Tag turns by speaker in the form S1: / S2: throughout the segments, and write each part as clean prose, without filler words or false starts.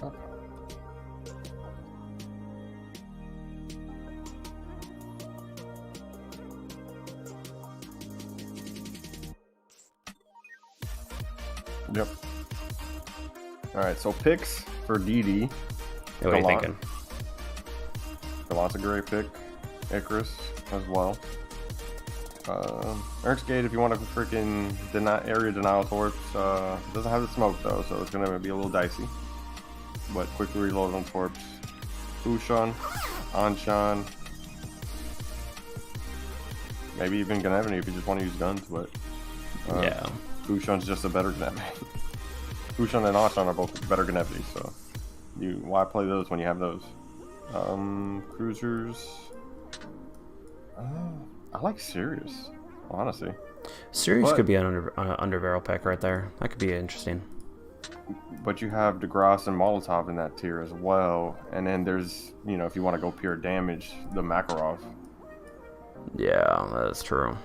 S1: Oh. Yep. All right, so picks for DD.
S2: What are you thinking?
S1: Galant's a great pick. Icarus as well. Ernst Gate, if you want to freaking area denial torps, doesn't have the smoke though, so it's gonna be a little dicey. But quickly reload on torps. Ushan, Anshan, maybe even Gnevany if you just want to use guns, but
S2: yeah,
S1: Ushan's just a better Gnevany. Ushan and Anshan are both better Gnevany, so why play those when you have those? Cruisers. I like Sirius, honestly.
S2: Sirius could be an under barrel pick right there. That could be interesting.
S1: But you have DeGrasse and Molotov in that tier as well. And then there's, if you want to go pure damage, the Makarov.
S2: Yeah, that is true.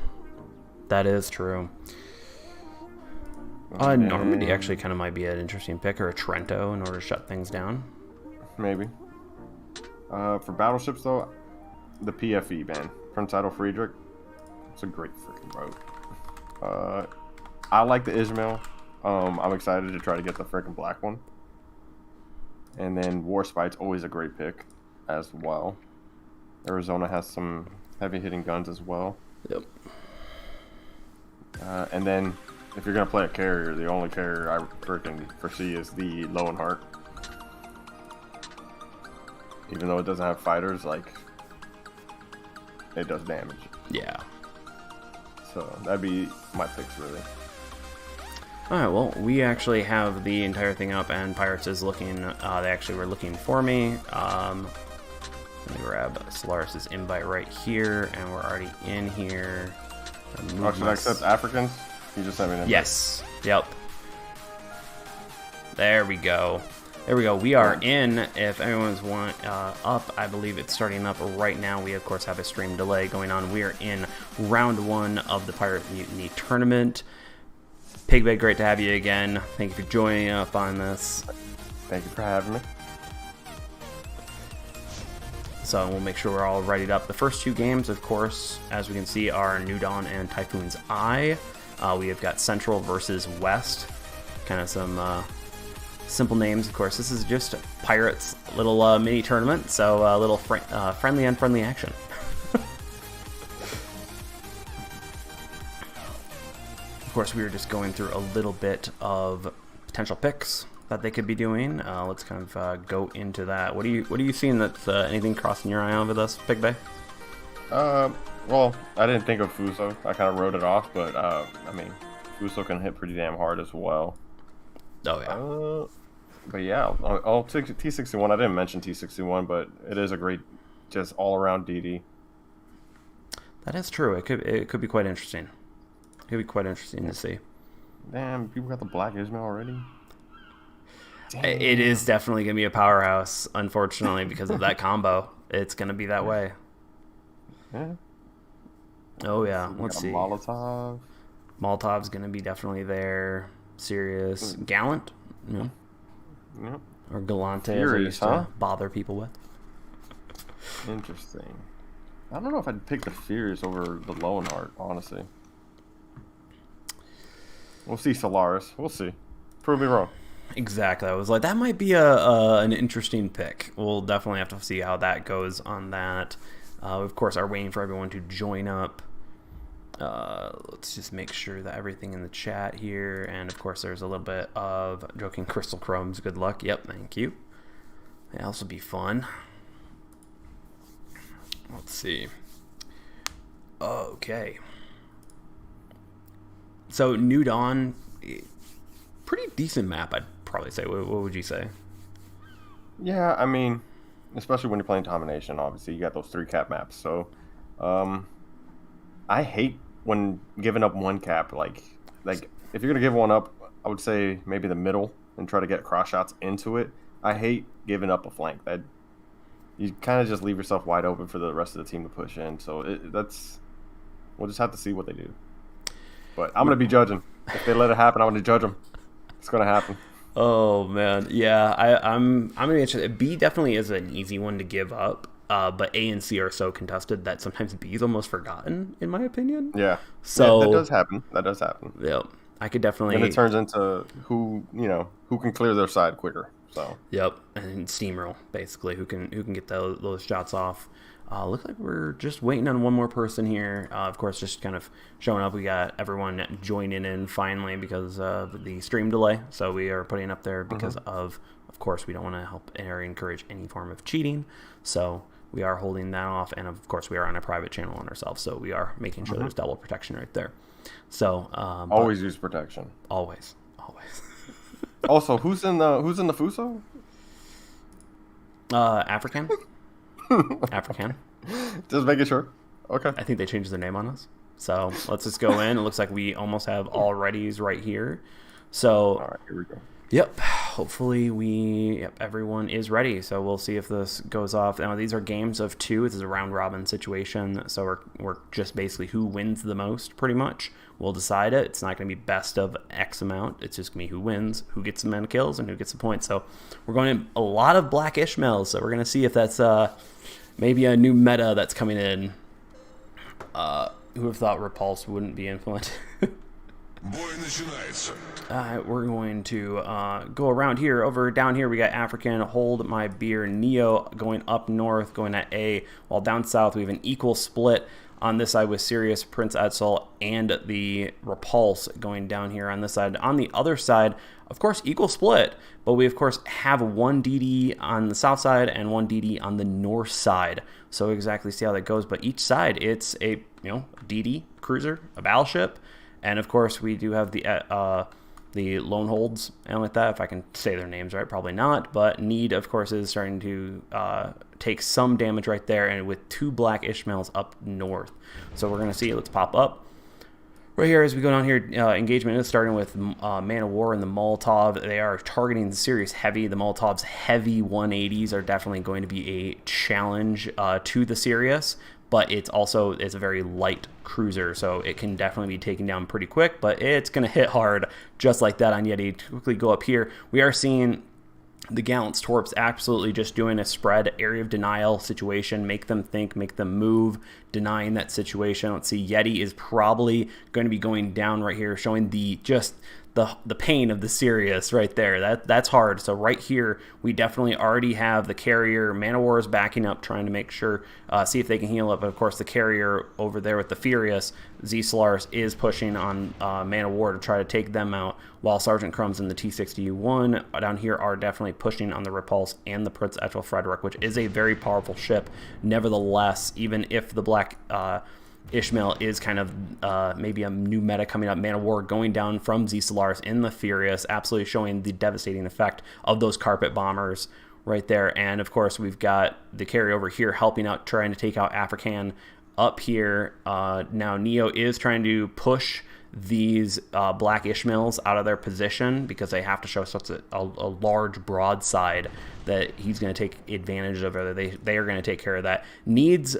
S2: That is true. Normandy actually kind of might be an interesting pick, or a Trento in order to shut things down. Maybe.
S1: For battleships, though, the PFE, man. Prince Idle Friedrich. It's a great freaking boat. I like the Ismail. I'm excited to try to get the freaking black one. And then Warspite's always a great pick as well. Arizona has some heavy hitting guns as well.
S2: Yep.
S1: And then if you're going to play a carrier, the only carrier I freaking foresee is the Lowenhart. Even though it doesn't have fighters, it does damage.
S2: Yeah.
S1: So that'd be my picks, really.
S2: Alright, well, we actually have the entire thing up, and Pirates is looking, they actually were looking for me. Let me grab Solaris' invite right here, and we're already in here.
S1: Should I accept Africans? You just sent me an invite.
S2: Yes. Yep. There we go. There we go. We are in. If everyone's up, I believe it's starting up right now. We, of course, have a stream delay going on. We are in round 1 of the Pirate Mutiny tournament. Pigbed, great to have you again. Thank you for joining up on this.
S1: Thank you for having me.
S2: So we'll make sure we're all readied up. The first 2 games, of course, as we can see, are New Dawn and Typhoon's Eye. We have got Central versus West. Kind of some simple names, of course. This is just Pirates' little mini tournament, so a little friendly and friendly action. Of course, we were just going through a little bit of potential picks that they could be doing. Let's kind of go into that. What are you seeing that's anything crossing your eye over this, Big Bay?
S1: Well, I didn't think of Fuso. I kind of wrote it off, but Fuso can hit pretty damn hard as well.
S2: Oh yeah.
S1: But yeah, T61. I didn't mention T61, but it is a great, just all around DD.
S2: That is true. It could be quite interesting. It could be quite interesting to see.
S1: Damn, people got the Black Ismail already. Damn.
S2: It is definitely gonna be a powerhouse, unfortunately, because of that combo. It's gonna be that way.
S1: Yeah.
S2: Oh yeah. Let's see.
S1: Molotov.
S2: Molotov's gonna be definitely there. Sirius. Gallant. No.
S1: Yep.
S2: Or Galante,
S1: Furious,
S2: as I used to bother people with.
S1: Interesting. I don't know if I'd pick the Furious over the Lowenhart, honestly. We'll see, Solaris. We'll see. Prove me wrong.
S2: Exactly. I was like, that might be an interesting pick. We'll definitely have to see how that goes on that. Of course, are waiting for everyone to join up. Let's just make sure that everything in the chat here, and of course there's a little bit of joking Crystal Chromes. Good luck. Yep, thank you. That'll also be fun. Let's see. Okay. So New Dawn, pretty decent map, I'd probably say. What would you say?
S1: Yeah, I mean, especially when you're playing Domination, obviously you got those 3 cap maps. So, I hate when giving up 1 cap. Like if you're gonna give one up, I would say maybe the middle and try to get cross shots into it. I hate giving up a flank. That you kind of just leave yourself wide open for the rest of the team to push in. So we'll just have to see what they do. But I'm gonna be judging. If they let it happen, I'm gonna judge them. It's gonna happen.
S2: Oh man, yeah. I'm gonna be interested. B definitely is an easy one to give up. But A and C are so contested that sometimes B is almost forgotten, in my opinion.
S1: Yeah.
S2: So
S1: that does happen. That does happen.
S2: yeah, I could definitely.
S1: Then it turns into who can clear their side quicker. So.
S2: Yep, and steamroll basically. Who can get those shots off? Looks like we're just waiting on one more person here. Of course, just kind of showing up. We got everyone joining in finally because of the stream delay. So we are putting up there because of course, we don't want to help or encourage any form of cheating. So we are holding that off. And of course, we are on a private channel on ourselves. So we are making sure there's double protection right there. So
S1: always use protection.
S2: Always.
S1: Also, who's in the Fuso?
S2: African. African.
S1: Just making sure. Okay.
S2: I think they changed their name on us. So let's just go in. It looks like we almost have all readies right here. So
S1: all right, here we go.
S2: Yep. Hopefully everyone is ready. So we'll see if this goes off. Now these are games of 2. This is a round robin situation. So we're just basically who wins the most pretty much. We'll decide it. It's not going to be best of X amount. It's just going to be who wins, who gets the men kills, and who gets the points. So we're going to a lot of Black Ishmaels. So we're going to see if that's maybe a new meta that's coming in. Who would have thought Repulse wouldn't be implemented? We're going to go around here. Over down here, we got African, Hold My Beer, Neo going up north, going at A, while down south we have an equal split on this side with Sirius, Prince Etzel, and the Repulse going down here on this side. On the other side, of course, equal split, but we, of course, have one DD on the south side and one DD on the north side. So exactly see how that goes. But each side, it's a DD, cruiser, a battleship, and, of course, we do have the lone holds and like that, if I can say their names right, probably not. But Need, of course, is starting to take some damage right there, and with 2 Black Ishmaels up north. So we're going to see, let's pop up. Right here, as we go down here, engagement is starting with Man of War and the Molotov. They are targeting the Sirius Heavy. The Molotov's heavy 180s are definitely going to be a challenge to the Sirius, but it's a very light cruiser, so it can definitely be taken down pretty quick, but it's going to hit hard just like that on Yeti. Quickly go up here. We are seeing the Gallant's Torps absolutely just doing a spread area of denial situation, make them think, make them move, denying that situation. Let's see, Yeti is probably going to be going down right here, showing the pain of the Sirius right there. That's hard. So right here, we definitely already have the carrier. Man of War is backing up, trying to make sure, see if they can heal up. But of course, the carrier over there with the Furious, Z-Solaris, is pushing on Man of War to try to take them out, while Sergeant Crumbs and the T-61 down here are definitely pushing on the Repulse and the Prince Etzel Frederick, which is a very powerful ship. Nevertheless, even if the Black Ishmael is kind of maybe a new meta coming up, Man of War going down from Z-Solaris in the Furious, absolutely showing the devastating effect of those carpet bombers right there. And of course, we've got the carryover here helping out, trying to take out African up here. Now Neo is trying to push these Black Ishmaels out of their position because they have to show such a large broadside that he's going to take advantage of, or they are going to take care of that. Needs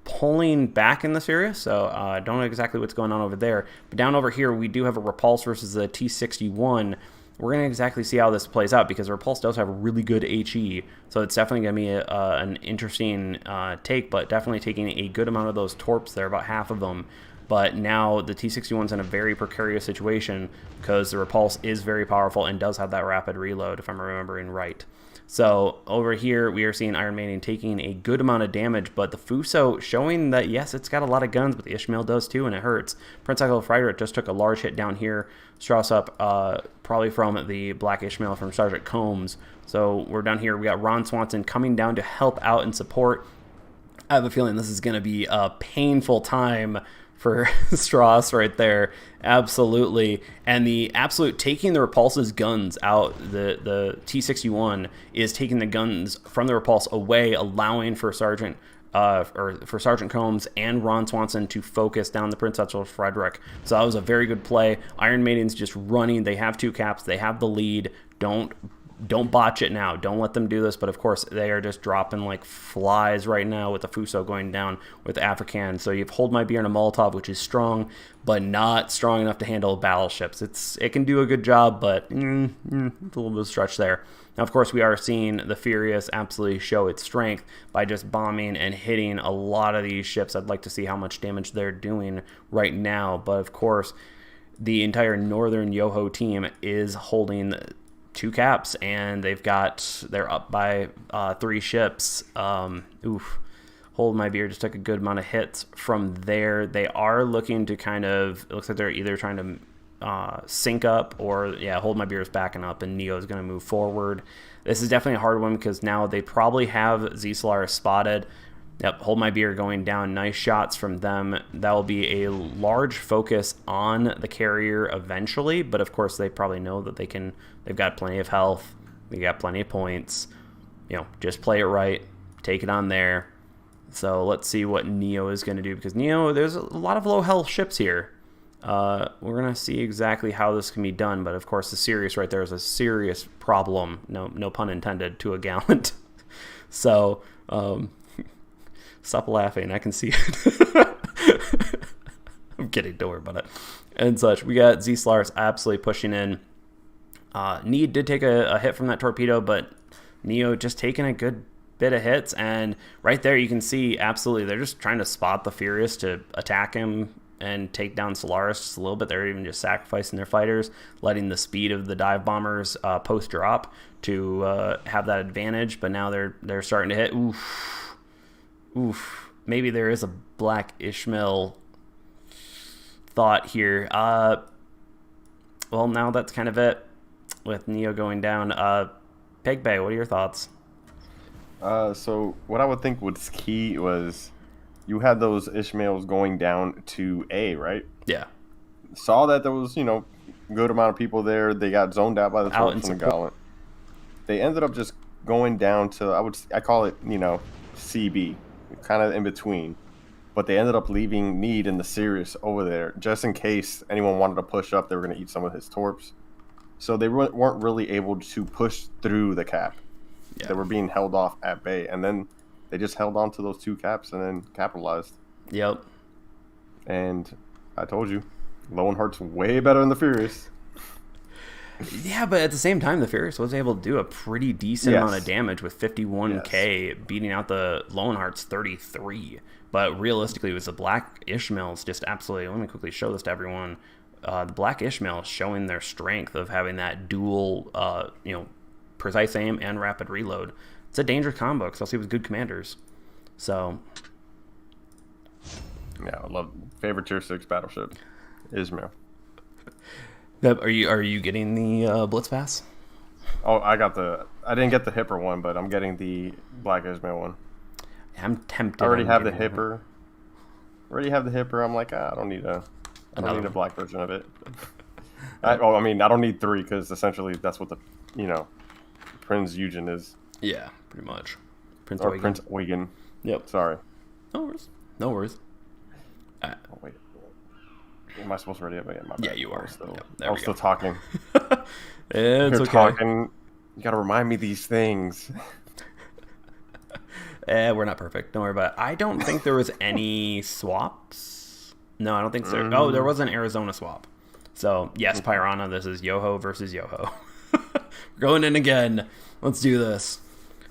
S2: pulling back in the Sirius, so I don't know exactly what's going on over there. But down over here, we do have a Repulse versus the T-61. We're going to exactly see how this plays out because Repulse does have a really good HE, so it's definitely going to be an interesting take, but definitely taking a good amount of those torps there, about half of them. But now the T-61's in a very precarious situation because the Repulse is very powerful and does have that rapid reload, if I'm remembering right. So over here, we are seeing Iron Maiden taking a good amount of damage, but the Fuso showing that, yes, it's got a lot of guns, but the Ishmael does too, and it hurts. Prince Etzel Frederick just took a large hit down here. Strauss up probably from the Black Ishmael from Sergeant Combs. So we're down here. We got Ron Swanson coming down to help out and support. I have a feeling this is going to be a painful time for Strauss right there, absolutely. And the absolute taking the Repulse's guns out, the T-61 is taking the guns from the Repulse away, allowing for Sergeant Combs and Ron Swanson to focus down the Prince Etzel Frederick. So that was a very good play. Iron Maiden's just running. They have 2 caps. They have the lead. Don't don't botch it now. Don't let them do this. But of course, they are just dropping like flies right now with the Fuso going down with African. So you have Hold My Beer and a Molotov, which is strong, but not strong enough to handle battleships. It can do a good job, but it's a little bit of a stretch there. Now, of course, we are seeing the Furious absolutely show its strength by just bombing and hitting a lot of these ships. I'd like to see how much damage they're doing right now. But of course, the entire Northern YOHO team is holding 2 caps, and they're up by 3 ships. Hold My Beer just took a good amount of hits from there. They are looking to it looks like they're either trying to sync up, or Hold My Beer is backing up and Neo is going to move forward. This is definitely a hard one because now they probably have Z Solaris spotted. Yep, Hold My Beer going down. Nice shots from them. That will be a large focus on the carrier eventually, but of course they probably know that they've got plenty of health, they got plenty of points. Just play it right, take it on there. So let's see what Neo is going to do, because Neo, there's a lot of low health ships here. We're going to see exactly how this can be done, but of course the Sirius right there is a serious problem, no pun intended, to a gallant. So, stop laughing, I can see it. I'm kidding, don't worry about it. And such, we got Z Solaris absolutely pushing in. Need did take a hit from that torpedo, but Neo just taking a good bit of hits, and right there you can see absolutely they're just trying to spot the Furious to attack him and take down Solaris just a little bit. They're even just sacrificing their fighters, letting the speed of the dive bombers post drop to have that advantage. But now they're starting to hit. Oof. Maybe there is a Black Ishmael thought here. Well, now that's kind of it with Neo going down. Peg Bay, what are your thoughts?
S1: So what I would think was key was you had those Ishmaels going down to A, right?
S2: Yeah.
S1: Saw that there was, good amount of people there. They got zoned out by the torps from the Gallant. They ended up just going down to, I call it, CB, kind of in between. But they ended up leaving Need and the Sirius over there, just in case anyone wanted to push up, they were going to eat some of his torps. So they weren't really able to push through the cap. Yeah. They were being held off at bay, and then they just held on to those 2 caps and then capitalized.
S2: Yep.
S1: And I told you, Lowenhart's way better than the Furious.
S2: Yeah, but at the same time, the Furious was able to do a pretty decent amount of damage with 51k, beating out the Lowenhart's 33. But realistically, it was the Black Ishmaels just absolutely. Let me quickly show this to everyone. The Black Ishmael showing their strength of having that dual, precise aim and rapid reload. It's a dangerous combo, especially with good commanders. So,
S1: yeah, I love favorite tier 6 battleship, Ishmael.
S2: Are you getting the Blitz pass?
S1: Oh, I didn't get the Hipper one, but I'm getting the Black Ishmael one.
S2: I'm tempted.
S1: I already have the Hipper. I'm like, I don't need a black version of it. I don't need 3 because essentially that's what the Prince Eugen is.
S2: Yeah, pretty much.
S1: Prince Eugen.
S2: Yep.
S1: Sorry.
S2: No worries.
S1: Oh, wait. Am I supposed to ready up again?
S2: Yeah, you are.
S1: I'm still talking.
S2: It's okay.
S1: Talking. You gotta remind me these things.
S2: We're not perfect. Don't worry about it. I don't think there was any swaps. No, I don't think so. Oh, there was an Arizona swap. So, yes, Piranha, this is YOHO versus YOHO. We're going in again. Let's do this.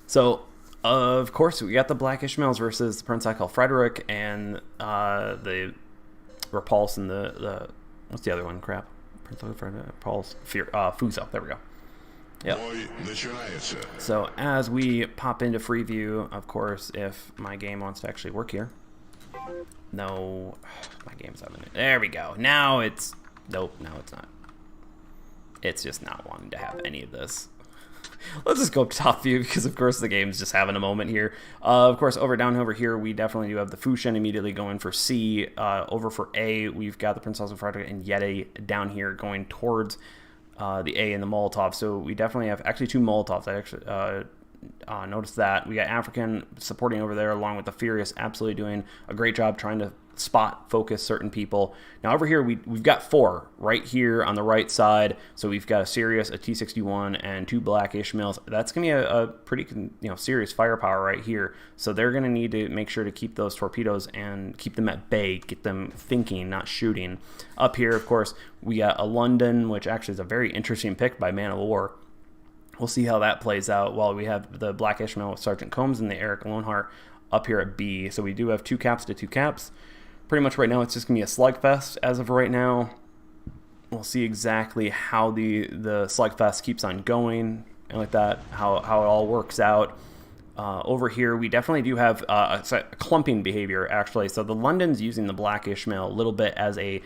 S2: So, of course, we got the Black Ishmaels versus the Prince I call Frederick and the Repulse and the what's the other one? Crap. Prince I Frederick, Repulse, Fuso. There we go. Yep. So as we pop into Freeview, of course, if my game wants to actually work here. No, my game's having it. There we go. Now it's nope. Now it's not. It's just not wanting to have any of this. Let's just go top view because, of course, the game's just having a moment here. Of course, over here, we definitely do have the Fushin immediately going for C. Over for A, we've got the Princess of Frederick and Yeti down here going towards the A and the Molotov. So we definitely have actually 2 Molotovs. I actually noticed that. We got African supporting over there along with the Furious absolutely doing a great job trying to spot focus certain people. Now over here, we've got 4 right here on the right side. So we've got a Sirius, a T-61, and 2 Black Ishmaels. That's going to be a pretty serious firepower right here. So they're going to need to make sure to keep those torpedoes and keep them at bay, get them thinking, not shooting. Up here, of course, we got a London, which actually is a very interesting pick by Man of War. We'll see how that plays out while we have the Black Ishmael with Sergeant Combs and the Eric Loneheart up here at B. So we do have 2 caps to 2 caps. Pretty much right now it's just going to be a slugfest as of right now. We'll see exactly how the slugfest keeps on going and like that, how it all works out. Over here, we definitely do have a clumping behavior, actually. So the London's using the Black Ishmael a little bit as a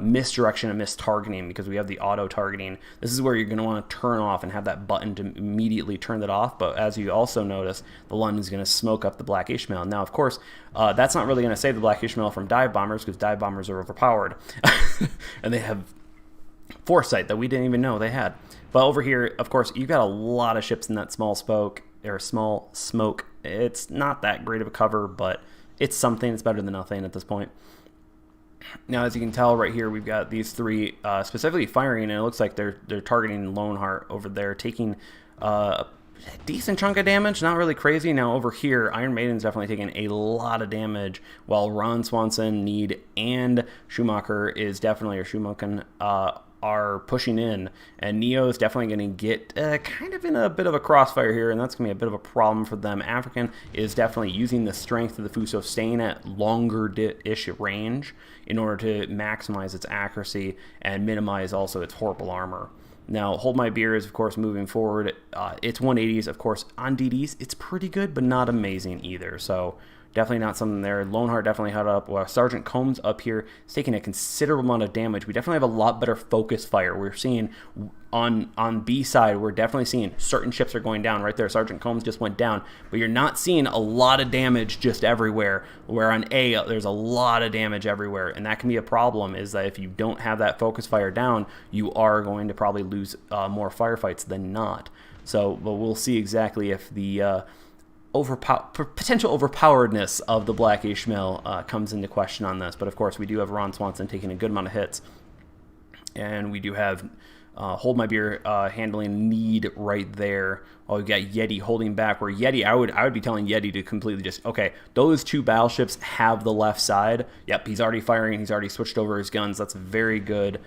S2: misdirection and mistargeting because we have the auto targeting. This is where you're going to want to turn off and have that button to immediately turn that off. But as you also notice, the London's going to smoke up the Black Ishmael. Now, of course, that's not really going to save the Black Ishmael from dive bombers because dive bombers are overpowered. And they have foresight that we didn't even know they had. But over here, of course, you've got a lot of ships in that small smoke. Or small smoke. It's not that great of a cover, but it's something. It's better than nothing at this point. Now, as you can tell right here, we've got these 3 specifically firing, and it looks like they're targeting Loneheart over there, taking a decent chunk of damage. Not really crazy. Now, over here, Iron Maiden's definitely taking a lot of damage, while Ron Swanson, Need, and Schumacher is definitely, or Schumacher, are pushing in, and Neo is definitely going to get kind of in a bit of a crossfire here, and that's going to be a bit of a problem for them. African is definitely using the strength of the Fuso, staying at longer-ish range in order to maximize its accuracy and minimize also its horrible armor. Now, Hold My Beer is, of course, moving forward. It's 180s, of course. On DDs, it's pretty good, but not amazing either, so definitely not something there. Loneheart definitely held up. While Sergeant Combs up here is taking a considerable amount of damage. We definitely have a lot better focus fire. We're seeing on B side, we're definitely seeing certain ships are going down right there. Sergeant Combs just went down, but you're not seeing a lot of damage just everywhere. Where on A, there's a lot of damage everywhere, and that can be a problem. Is that if you don't have that focus fire down, you are going to probably lose more firefights than not. So, but we'll see exactly if the potential overpoweredness of the Black Ishmael comes into question on this. But of course, we do have Ron Swanson taking a good amount of hits, and we do have Hold My Beer handling Need right there. While we've got Yeti holding back. Where Yeti, I would be telling Yeti to completely just, okay, those 2 battleships have the left side. Yep, he's already firing. He's already switched over his guns. That's very good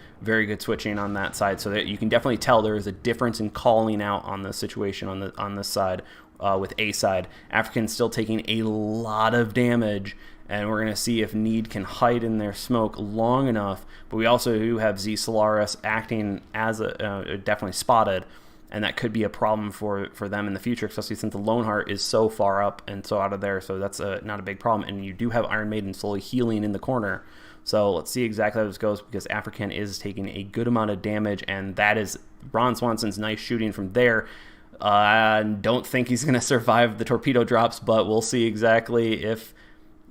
S2: switching on that side. So that you can definitely tell there is a difference in calling out on the situation on this side. With A side, African's still taking a lot of damage, and we're going to see if Need can hide in their smoke long enough. But we also do have Z Solaris acting as a definitely spotted, and that could be a problem for them in the future, especially since the Loneheart is so far up and so out of there. So that's not a big problem. And you do have Iron Maiden slowly healing in the corner. So let's see exactly how this goes, because African is taking a good amount of damage, and that is Ron Swanson's nice shooting from there. I don't think he's going to survive the torpedo drops, but we'll see exactly if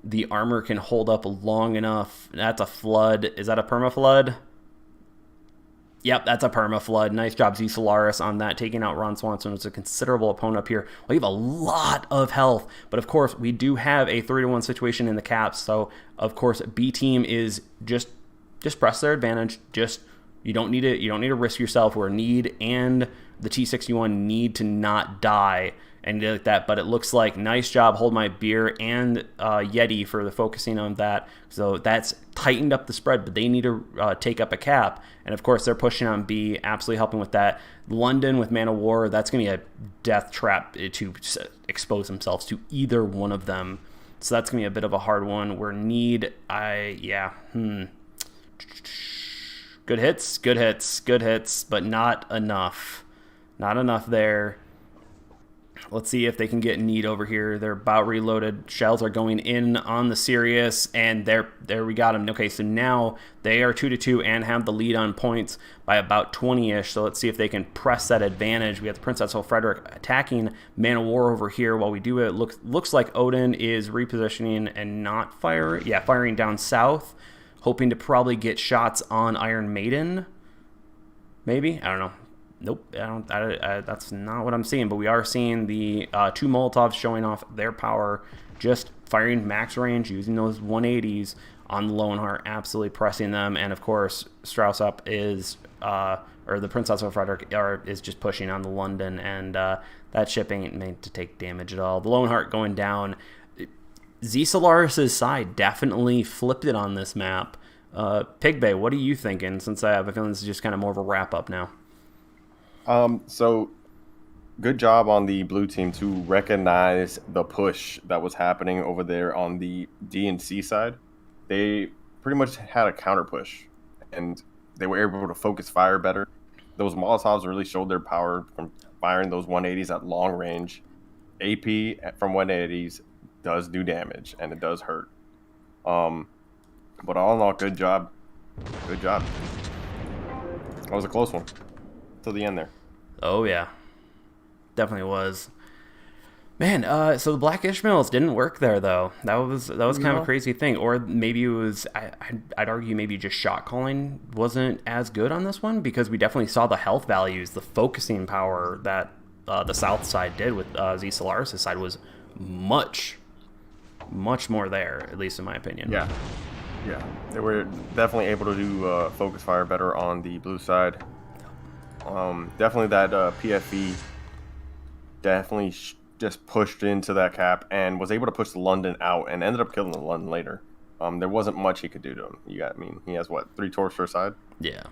S2: the armor can hold up long enough. That's a flood. Is that a perma-flood? Yep, that's a perma-flood. Nice job, Z Solaris, on that, taking out Ron Swanson. It's a considerable opponent up here. We have a lot of health, but of course, we do have a 3-to-1 situation in the caps, so of course, B team is just press their advantage. You don't need to risk yourself, where Need and the T-61 need to not die and like that. But it looks like nice job, Hold My Beer and Yeti for the focusing on that. So that's tightened up the spread, but they need to take up a cap. And of course, they're pushing on B, absolutely helping with that. London with Man of War, that's going to be a death trap to expose themselves to either one of them. So that's going to be a bit of a hard one. Where Need, Good hits, but not enough. Not enough there. Let's see if they can get Need over here. They're about reloaded. Shells are going in on the Sirius, and there we got them. Okay, so now they are 2-to-2 and have the lead on points by about 20-ish. So let's see if they can press that advantage. We have the Princess Frederick attacking Man of War over here. While we do it, looks like Odin is repositioning and not firing. Yeah, firing down south, hoping to probably get shots on Iron Maiden. Maybe, I don't know. Nope, that's not what I'm seeing, but we are seeing the 2 Molotovs showing off their power, just firing max range using those 180s on the Lowenheart, absolutely pressing them. And of course, Strauss up is, or the Princess of Frederick is just pushing on the London, and that ship ain't meant to take damage at all. The Lowenheart going down. Z Solaris' side definitely flipped it on this map. Pigbay, what are you thinking? Since I have a feeling this is just kind of more of a wrap up now.
S1: So good job on the blue team to recognize the push that was happening over there on the D and C side. They pretty much had a counter push, and they were able to focus fire better. Those Molotovs really showed their power from firing those 180s at long range. AP from 180s does do damage, and it does hurt. But all in all, good job. Good job. That was a close one till the end there.
S2: Oh, yeah. Definitely was. Man, so the Black Ishmaels didn't work there, though. That was kind of a crazy thing. Or maybe it was, I'd argue maybe just shot calling wasn't as good on this one, because we definitely saw the health values, the focusing power that the south side did with Z Solaris' side was much more there, at least in my opinion.
S1: Yeah. Yeah. They were definitely able to do focus fire better on the blue side. Definitely that PFE definitely just pushed into that cap and was able to push the London out and ended up killing the London later. There wasn't much he could do to him. He has what, 3 torps per side?
S2: Yeah.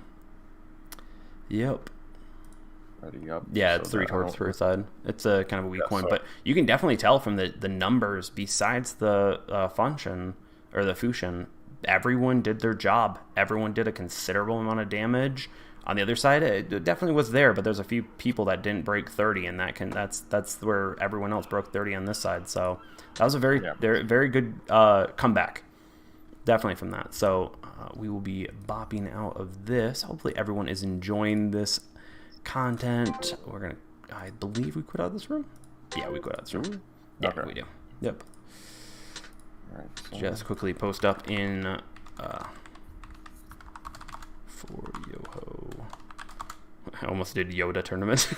S2: Yep.
S1: Ready up.
S2: Yeah, it's 3 torps per side. It's a kind of a weak one, but you can definitely tell from the numbers. Besides the function or the Fusion, everyone did their job. Everyone did a considerable amount of damage. On the other side, it definitely was there, but there's a few people that didn't break 30, and that's where everyone else broke 30 on this side. So that was a very good comeback, definitely from that. So we will be bopping out of this. Hopefully everyone is enjoying this content. I believe we quit out of this room. Yeah, we quit out of this room. Yeah, okay. We do. Yep.
S1: All right, so
S2: just quickly post up in for YOHO. I almost did Yoda tournament.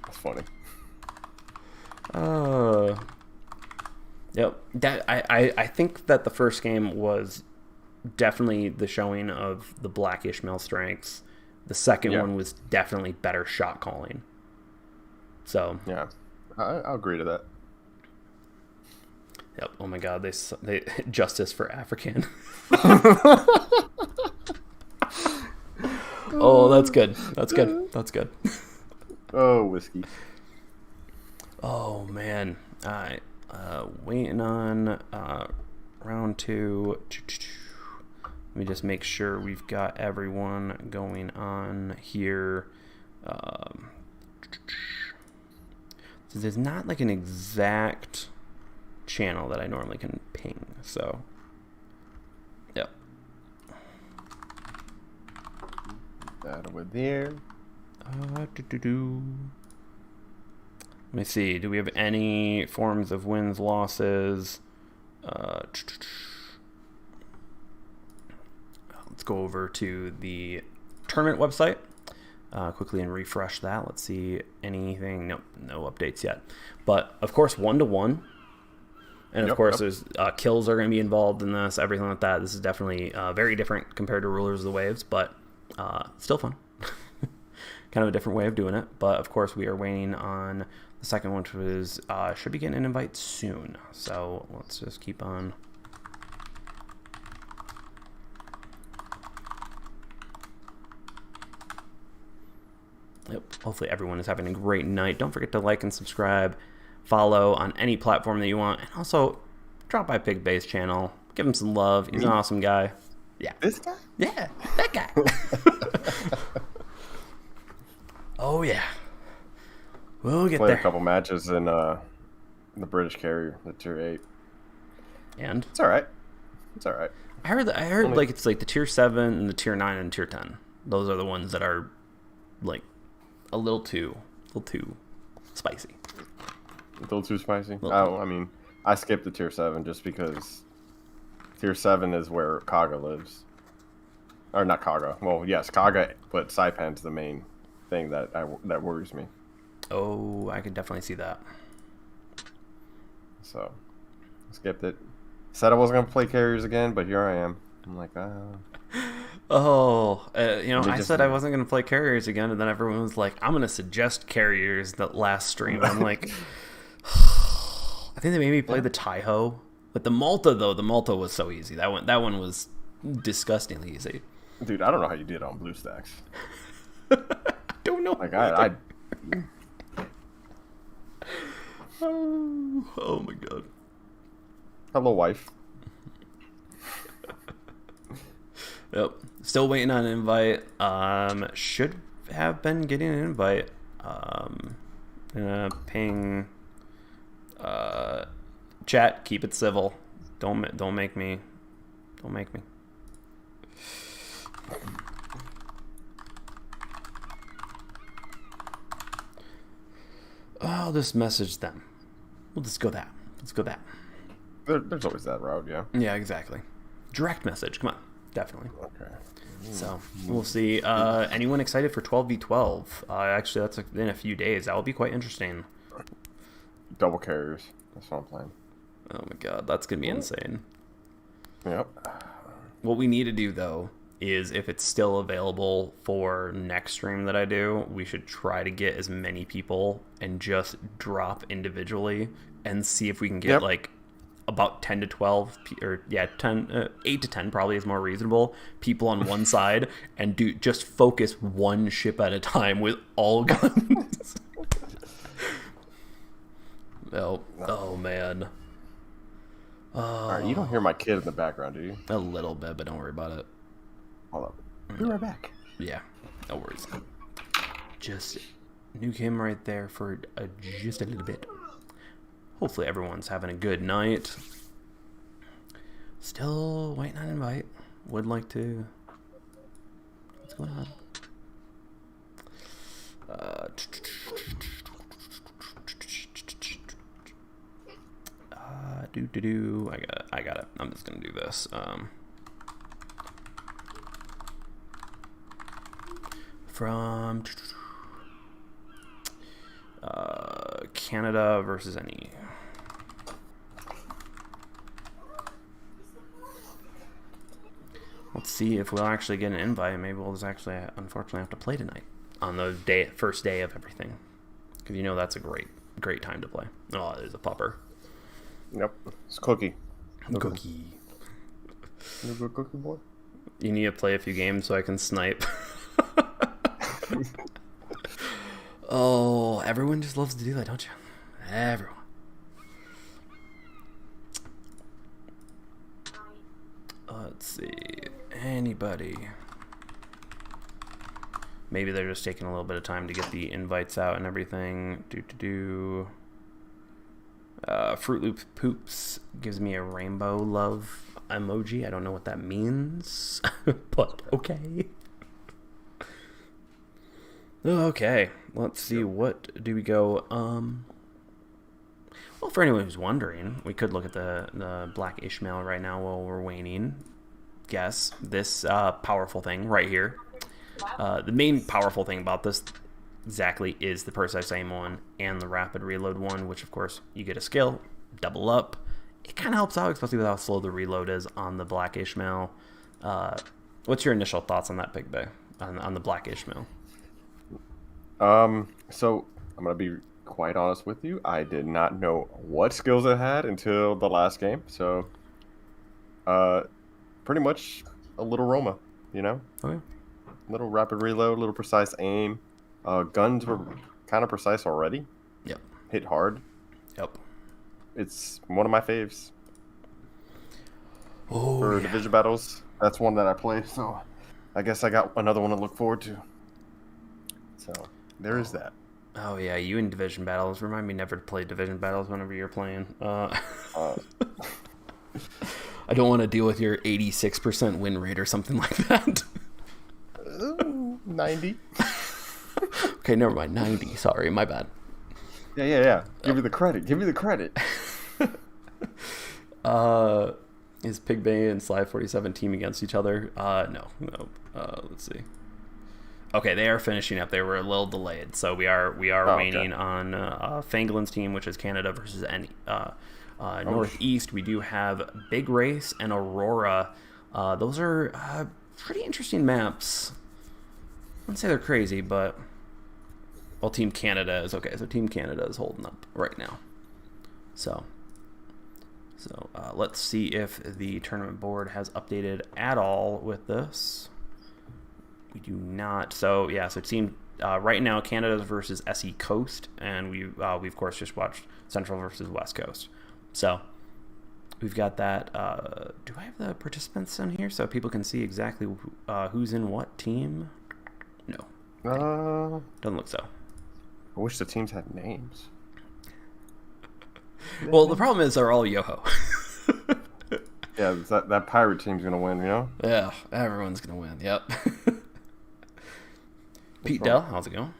S1: That's funny.
S2: Yep. That I think that the first game was definitely the showing of the Black Ishmael strengths. The second one was definitely better shot calling. So
S1: yeah, I'll agree to that.
S2: Yep. Oh my God, they justice for African. Oh, that's good. That's good. That's good.
S1: Oh, whiskey.
S2: Oh man. All right. Waiting on round 2. Let me just make sure we've got everyone going on here. So there's not like an exact channel that I normally can ping, so yep.
S1: That over there.
S2: Let me see. Do we have any forms of wins, losses? Let's go over to the tournament website quickly and refresh that. Let's see anything. Nope, no updates yet. But of course, 1-1. And of course, there's kills are going to be involved in this, everything like that. This is definitely very different compared to Rulers of the Waves, but still fun. Kind of a different way of doing it. But of course, we are waiting on the second one, which was should be getting an invite soon. So let's just keep on. Yep. Hopefully everyone is having a great night. Don't forget to like and subscribe. Follow on any platform that you want, and also drop by Pigbay's channel. Give him some love. He's an awesome guy. Yeah.
S1: This guy?
S2: Yeah, that guy. Oh yeah. We'll get
S1: Played
S2: there.
S1: a couple matches in the British carrier, the Tier 8.
S2: And
S1: it's all right. It's all right.
S2: I heard like it's like the Tier 7 and the Tier 9 and Tier 10. Those are the ones that are like a little too spicy.
S1: A little too spicy? I mean, I skipped the Tier 7 just because Tier 7 is where Kaga lives. Or not Kaga. Well, yes, Kaga, but Saipan's the main thing that worries me.
S2: Oh, I could definitely see that.
S1: So, Skipped it. Said I wasn't gonna play carriers again, but here I am. I'm like,
S2: Oh, I
S1: just-
S2: said I wasn't going to play carriers again, and then everyone was like, I'm going to suggest carriers that last stream. I'm like, I think they made me play the Taiho. But the Malta, though, the Malta was so easy. That one was disgustingly easy.
S1: dude, I don't know how you did on BlueStacks.
S2: I don't know.
S1: Like, I
S2: oh my god.
S1: hello, wife.
S2: Yep. Still waiting on an invite. Should have been getting an invite. Ping. Chat. Keep it civil. Don't make me. Don't make me. I'll just message them. We'll just go that. Let's go that.
S1: There's always that route, yeah.
S2: Yeah, exactly. Direct message. Come on. Definitely.
S1: Okay.
S2: So we'll see. Anyone excited for 12v12? Actually, that's in a few days. That will be quite interesting.
S1: Double carriers. That's what I'm playing.
S2: Oh my god, that's gonna be insane.
S1: Yep.
S2: What we need to do though is, if it's still available for next stream that I do, we should try to get as many people and just drop individually and see if we can get like about 10 to 12 or 10 8 to 10 probably is more reasonable people on one side, and just focus one ship at a time with all guns. Oh man.
S1: All right, you don't hear my kid in the background, do you?
S2: A little bit, but don't worry about it.
S1: Hold up. Be right back.
S2: Yeah, no worries. Just nuke him right there for just a little bit. Hopefully everyone's having a good night. Still waiting on an invite. Would like to... What's going on? I got it. I'm just gonna do this. From Canada versus any. Let's see if we'll actually get an invite. Maybe we'll just actually, unfortunately, have to play tonight on the first day of everything, because that's a great time to play. Oh, there's a pupper.
S1: Yep, it's Cookie.
S2: Cookie.
S1: You a good cookie boy?
S2: You need to play a few games so I can snipe. Oh, everyone just loves to do that, don't you? Everyone. Let's see. Anybody? Maybe they're just taking a little bit of time to get the invites out and everything. Fruit Loop Poops gives me a rainbow love emoji. I don't know what that means, but okay. Okay, let's see. What do we go? Well, for anyone who's wondering, we could look at the Black Ishmael right now while we're waning. Yes, this powerful thing right here. The main powerful thing about this exactly is the precise aim one and the rapid reload one, which of course you get a skill, double up. It kind of helps out, especially with how slow the reload is on the Black Ishmael. What's your initial thoughts on that, Big Bay, on the Black Ishmael?
S1: So I'm gonna be quite honest with you. I did not know what skills it had until the last game. So, pretty much a little Roma,
S2: Okay.
S1: Little rapid reload, little precise aim. Guns were kind of precise already.
S2: Yep.
S1: Hit hard.
S2: Yep.
S1: It's one of my faves
S2: for
S1: division battles. That's one that I play. So, I guess I got another one to look forward to. So. There is that.
S2: Oh yeah, you in division battles. Remind me never to play division battles whenever you're playing. I don't want to deal with your 86% win rate or something like that.
S1: 90.
S2: Okay, never mind. 90. Sorry, my bad.
S1: Yeah. Give me the credit.
S2: Is Pig Bay and Sly 47 team against each other? No. Let's see. Okay, they are finishing up. They were a little delayed, so we are waiting on Fangolin's team, which is Canada versus any. Northeast, we do have Big Race and Aurora. Those are pretty interesting maps. I wouldn't say they're crazy, but... Well, Team Canada is okay. So Team Canada is holding up right now. So let's see if the tournament board has updated at all with this. We do not. So yeah, so team right now Canada's versus SE Coast, and we of course just watched Central versus West Coast. So we've got that. Do I have the participants in here so people can see exactly who's in what team? No. Doesn't look so.
S1: I wish the teams had names.
S2: Well, the problem is they're all YOHO.
S1: Yeah, that pirate team's gonna win, you know?
S2: Yeah, everyone's gonna win. Yep. Pete Dell, how's it going?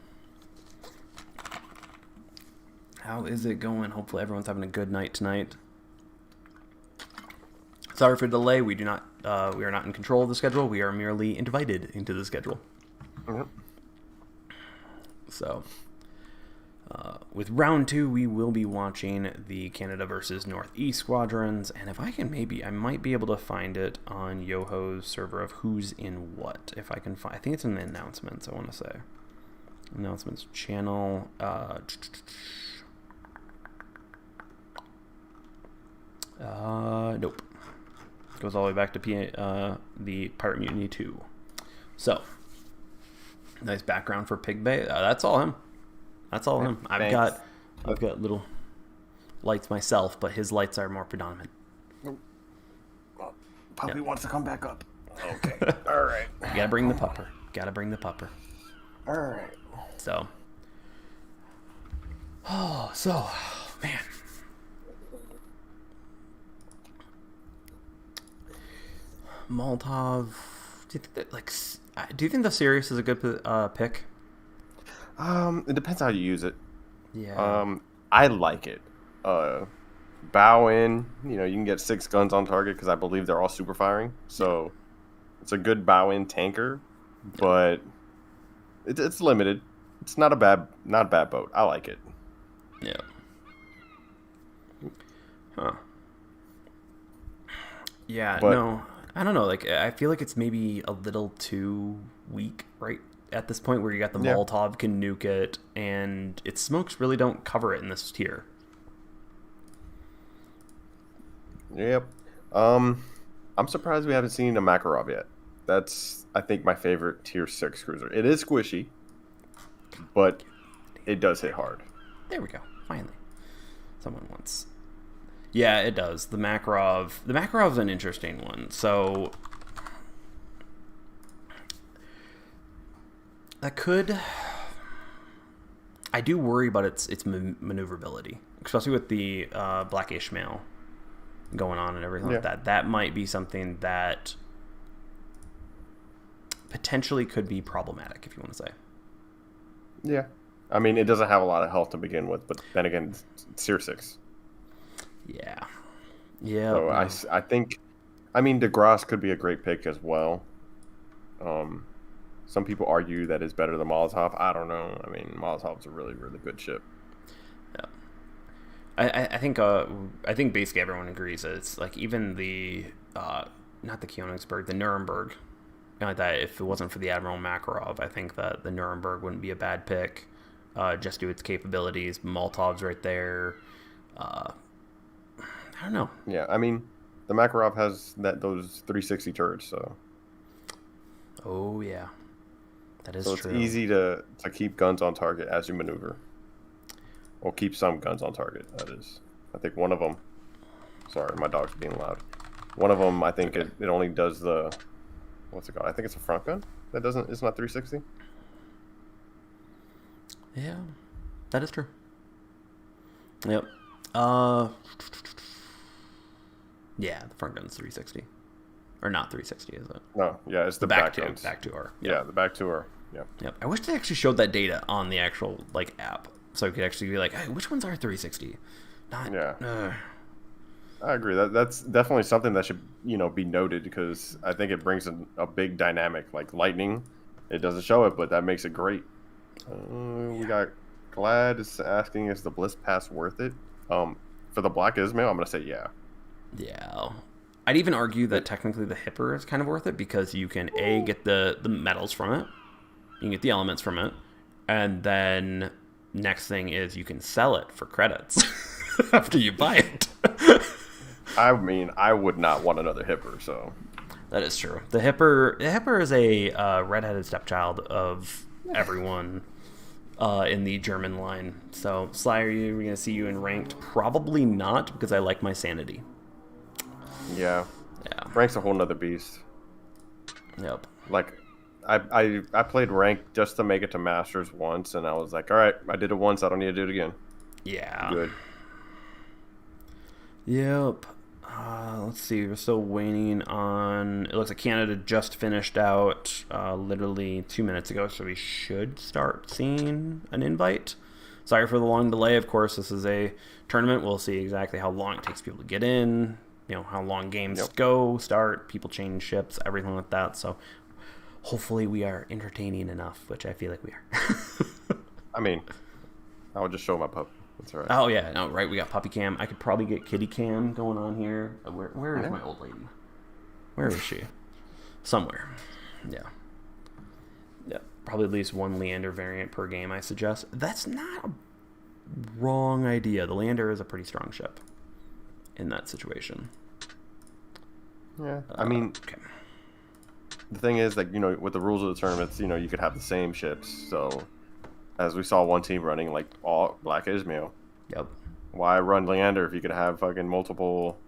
S2: How is it going? Hopefully everyone's having a good night tonight. Sorry for the delay. We are not in control of the schedule. We are merely invited into the schedule.
S1: Yep.
S2: So, with round 2, we will be watching the Canada versus Northeast squadrons, and if I can, I might be able to find it on YOHO's server of who's in what. If I can find, I think it's in the announcements. I want to say announcements channel. Nope. Goes all the way back to the Pirate Mutiny 2. So, nice background for Pig Bay. That's all him. That's all him. I've got little lights myself, but his lights are more predominant.
S1: Well, Puppy wants to come back up. Okay. All right.
S2: Gotta bring the pupper.
S1: All right.
S2: So. Man. Molotov. Do you think the Sirius is a good pick?
S1: It depends how you use it.
S2: Yeah.
S1: I like it. Bow in, you can get 6 guns on target because I believe they're all super firing. So it's a good bow in tanker, but it's limited. It's not a bad boat. I like it.
S2: Yeah. Huh. Yeah.
S1: But,
S2: no, I don't know. I feel like it's maybe a little too weak right at this point, where you got the Molotov can nuke it, and its smokes really don't cover it in this tier.
S1: Yep. I'm surprised we haven't seen a Makarov yet. That's, I think, my favorite tier 6 cruiser. It is squishy, but it does hit hard.
S2: There we go. Finally, someone wants. Yeah, it does. The Makarov's an interesting one. So that could. I do worry about its maneuverability, especially with the Black Ishmael going on and everything like that. That might be something that potentially could be problematic, if you want to say.
S1: Yeah. I mean, it doesn't have a lot of health to begin with, but then again, it's tier 6.
S2: Yeah. Yeah.
S1: So I think, DeGrasse could be a great pick as well. Some people argue that it's better than Molotov. I don't know. Molotov's a really, really good ship.
S2: Yeah. I think basically everyone agrees that it's even the not the Königsberg, the Nuremberg. That if it wasn't for the Admiral Makarov, I think that the Nuremberg wouldn't be a bad pick. Just due to its capabilities. Molotov's right there. I don't know.
S1: Yeah, the Makarov has those 360 turrets, so.
S2: Oh yeah, that is
S1: true. So it's easy to keep guns on target as you maneuver. Or keep some guns on target. That is. I think one of them. Sorry, my dog's being loud. One of them, I think it only does the. What's it called? I think it's a front gun. That doesn't. It's not 360.
S2: Yeah, that is true. Yep. Yeah, the front gun's 360, or not 360, is it?
S1: No, yeah, it's the back
S2: two.
S1: guns.
S2: Back two are.
S1: Yep. Yeah, the back two are. Yep.
S2: Yep. I wish they actually showed that data on the actual app, so it could actually be like, hey, which ones are 360? Not.
S1: Yeah. I agree. That's definitely something that should be noted, because I think it brings a big dynamic. Like Lightning, it doesn't show it, but that makes it great. We got Glad is asking, is the Bliss Pass worth it? For the Black Ismail, I'm going to say yeah.
S2: Yeah. I'd even argue that technically the Hipper is kind of worth it because you can, A, get the metals from it. You can get the elements from it. And then next thing is you can sell it for credits after you buy it.
S1: I mean, I would not want another Hipper, so...
S2: That is true. The Hipper is a redheaded stepchild of everyone in the German line. So, Sly, are we going to see you in ranked? Probably not, because I like my sanity.
S1: Yeah.
S2: Yeah.
S1: Rank's a whole nother beast.
S2: Yep.
S1: Like, I played rank just to make it to Masters once, and I was like, all right, I did it once, I don't need to do it again.
S2: Yeah.
S1: Good.
S2: Yep. Let's see. We're still waiting on... It looks like Canada just finished out literally 2 minutes ago, so we should start seeing an invite. Sorry for the long delay. Of course, this is a tournament. We'll see exactly how long it takes people to get in, how long games go, start, people change ships, everything like that. So hopefully we are entertaining enough, which I feel like we are.
S1: I mean, I would just show my pup. That's all right.
S2: Oh, yeah. No, right. We got puppy cam. I could probably get kitty cam going on here. Where is my old lady? Where is she? Somewhere. Yeah. Yeah. Probably at least one Leander variant per game, I suggest. That's not a wrong idea. The Leander is a pretty strong ship in that situation.
S1: Yeah. I mean,
S2: okay.
S1: The thing is, like, with the rules of the tournaments, you could have the same ships, so... As we saw one team running, like, all Black Ismail.
S2: Yep.
S1: Why run Leander if you could have fucking multiple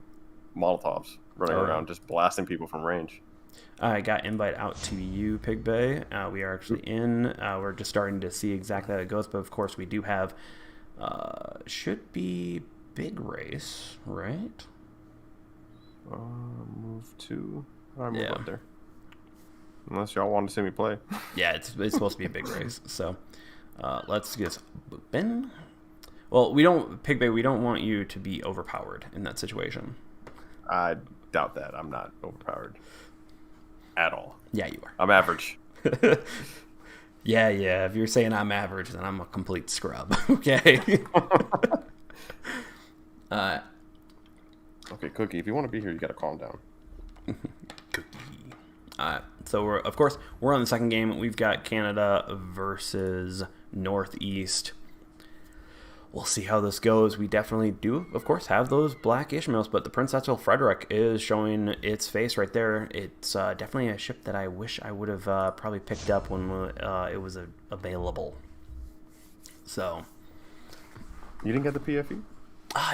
S1: Molotovs running around just blasting people from range?
S2: I got invite out to you, Pig Bay. We are actually in. We're just starting to see exactly how it goes, but of course we do have... should be big race, right?
S1: Move to... I move
S2: Yeah.
S1: up there. Unless y'all want to see me play.
S2: Yeah, it's supposed to be a big race, so... let's get booping. Well, we don't want you to be overpowered in that situation.
S1: I doubt that. I'm not overpowered at all.
S2: Yeah, you are.
S1: I'm average.
S2: Yeah. If you're saying I'm average, then I'm a complete scrub. Okay.
S1: Okay, Cookie, if you want to be here, you got to calm down.
S2: Cookie. So we're on the second game. We've got Canada versus Northeast. We'll see how this goes. We definitely do, of course, have those Black Ishmaels, but the Prince Etzel Frederick is showing its face right there. It's definitely a ship that I wish I would have probably picked up when it was available. So.
S1: You didn't get the PFE?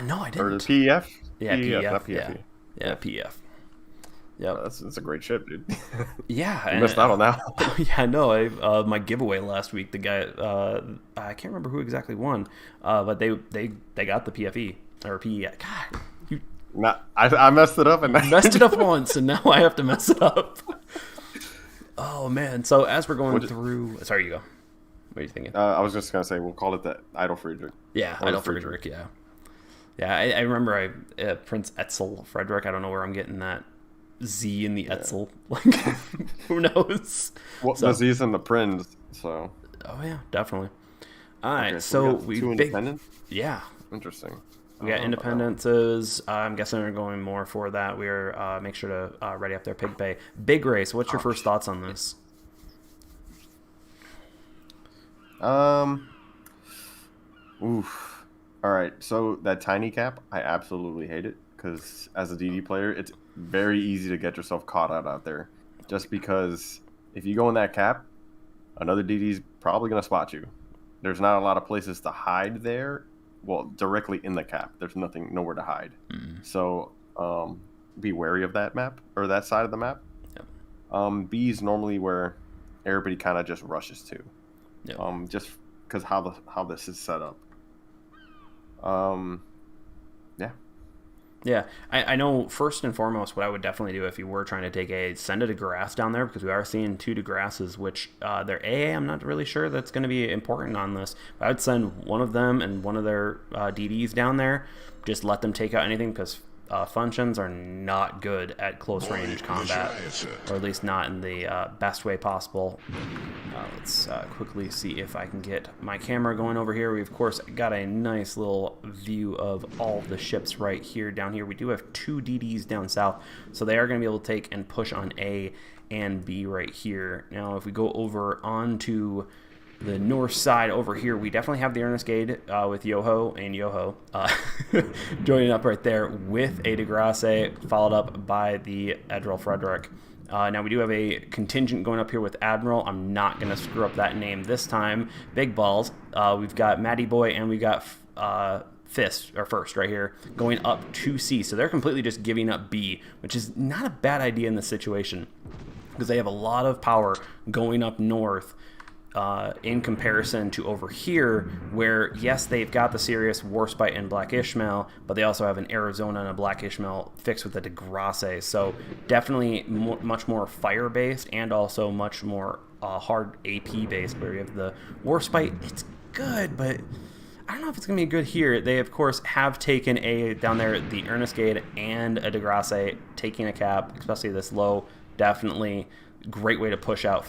S2: No, I didn't.
S1: Or the PEF?
S2: Yeah, PEF.
S1: Not PFE.
S2: Yeah, PEF. Yeah,
S1: that's a great ship, dude.
S2: Yeah,
S1: you missed out on that.
S2: Yeah, no. My giveaway last week, the guy, I can't remember who exactly won, but they got the PFE or PE. God,
S1: I messed it up and
S2: messed it up once, and now I have to mess it up. Oh man! So as we're going through, sorry, you go. What are you thinking?
S1: I was just gonna say we'll call it the Idle Friedrich.
S2: Yeah, Idle Friedrich. Yeah, yeah. I remember Prince Etzel Frederick. I don't know where I'm getting that Z in the Etzel. Like, who knows?
S1: Well, the Z's in the Prince, so.
S2: Oh yeah, definitely. All right,
S1: Okay,
S2: so
S1: we got two independents?
S2: Yeah.
S1: Interesting.
S2: We got independences. I'm guessing we're going more for that. We're make sure to ready up their Pig Bay. Big race. What's your first thoughts on this?
S1: Oof. All right. So that tiny cap, I absolutely hate it because as a DD player, it's very easy to get yourself caught out there. Just because if you go in that cap, another DD's probably gonna spot you. There's not a lot of places to hide there. Well, directly in the cap, there's nowhere to hide.
S2: Mm-hmm.
S1: So be wary of that map or that side of the map.
S2: Yep.
S1: B is normally where everybody kind of just rushes to.
S2: Yep.
S1: Just because how this is set up. Yeah.
S2: Yeah, I know first and foremost what I would definitely do if you were trying to take send a DeGrasse down there, because we are seeing two DeGrasses, which they're I'm not really sure that's going to be important on this. But I would send one of them and one of their DDs down there, just let them take out anything, because functions are not good at close range combat, or at least not in the best way possible. Let's quickly see if I can get my camera going over here. We, of course, got a nice little view of all the ships right here. Down here, we do have 2 DDs down south, so they are going to be able to take and push on A and B right here. Now, if we go over onto the north side over here, we definitely have the Earnestgade with YOHO and YOHO joining up right there with a DeGrasse, followed up by the Admiral Frederick. Now we do have a contingent going up here with Admiral. I'm not going to screw up that name this time. Big balls. We've got Matty Boy and we've got First right here going up to C. So they're completely just giving up B, which is not a bad idea in this situation because they have a lot of power going up north. In comparison to over here, where yes, they've got the Sirius, Warspite, and Black Ishmael, but they also have an Arizona and a Black Ishmael fixed with a DeGrasse. So definitely much more fire-based and also much more hard AP-based, where you have the Warspite. It's good, but I don't know if it's going to be good here. They, of course, have taken a, down there, the Earnestgade and a DeGrasse, taking a cap, especially this low, definitely great way to push out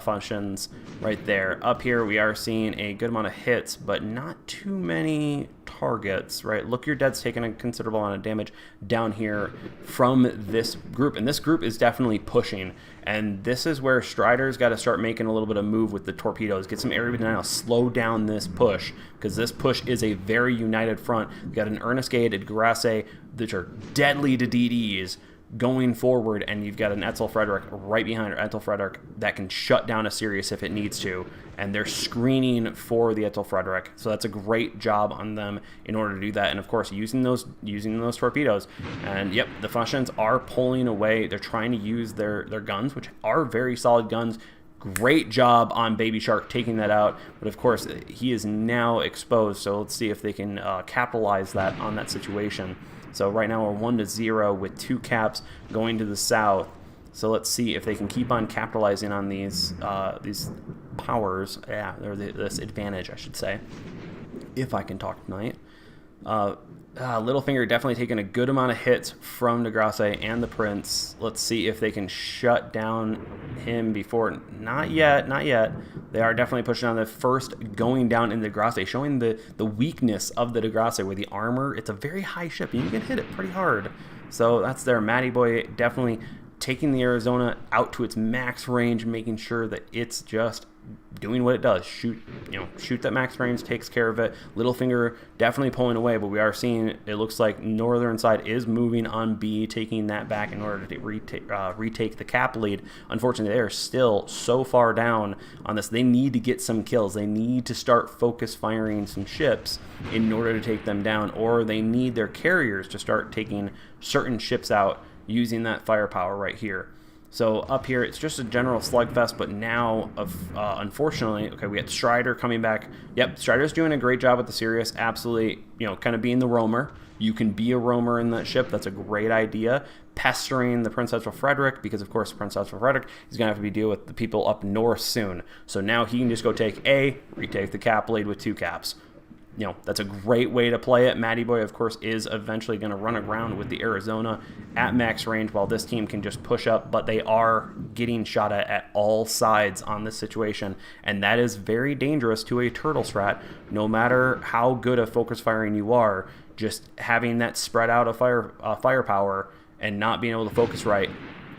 S2: functions right there. Up here, we are seeing a good amount of hits, but not too many targets, right? Look, your dead's taking a considerable amount of damage down here from this group, and this group is definitely pushing, and this is where Strider's got to start making a little bit of move with the torpedoes, get some area denial, slow down this push, because this push is a very united front. We've got an Earnestgade, a DeGrasse, which are deadly to DDs, going forward, and you've got an Etzel Frederick right behind Etzel Frederick that can shut down a Sirius if it needs to, and they're screening for the Etzel Frederick, so that's a great job on them in order to do that. And of course, using those torpedoes, and yep, the functions are pulling away. They're trying to use their guns, which are very solid guns. Great job on Baby Shark taking that out, but of course he is now exposed, so let's see if they can capitalize that on that situation. So right now we're 1-0 with 2 caps going to the south. So let's see if they can keep on capitalizing on these powers. Yeah, or this advantage, I should say. If I can talk tonight. Littlefinger definitely taking a good amount of hits from DeGrasse and the Prince. Let's see if they can shut down him before. Not yet, not yet. They are definitely pushing on the first, going down in DeGrasse, showing the weakness of the DeGrasse with the armor. It's a very high ship, and you can hit it pretty hard. So that's their Matty Boy definitely taking the Arizona out to its max range, making sure that it's just doing what it does. Shoot that max range, takes care of it. Littlefinger definitely pulling away, but we are seeing, it looks like northern side is moving on B, taking that back in order to retake the cap lead. Unfortunately, they are still so far down on this. They need to get some kills. They need to start focus firing some ships in order to take them down, or they need their carriers to start taking certain ships out using that firepower right here. So up here, it's just a general slugfest, but now, unfortunately, okay, we got Strider coming back. Yep, Strider's doing a great job with the Sirius, absolutely, kind of being the roamer. You can be a roamer in that ship. That's a great idea. Pestering the Prince Etzel Frederick, because, of course, Prince Etzel Frederick is going to have to deal with the people up north soon. So now he can just go take A, retake the cap lead with 2 caps. That's a great way to play it. Matty Boy, of course, is eventually going to run around with the Arizona at max range while this team can just push up, but they are getting shot at all sides on this situation, and that is very dangerous to a turtle strat. No matter how good at focus firing you are, just having that spread out of firepower and not being able to focus right,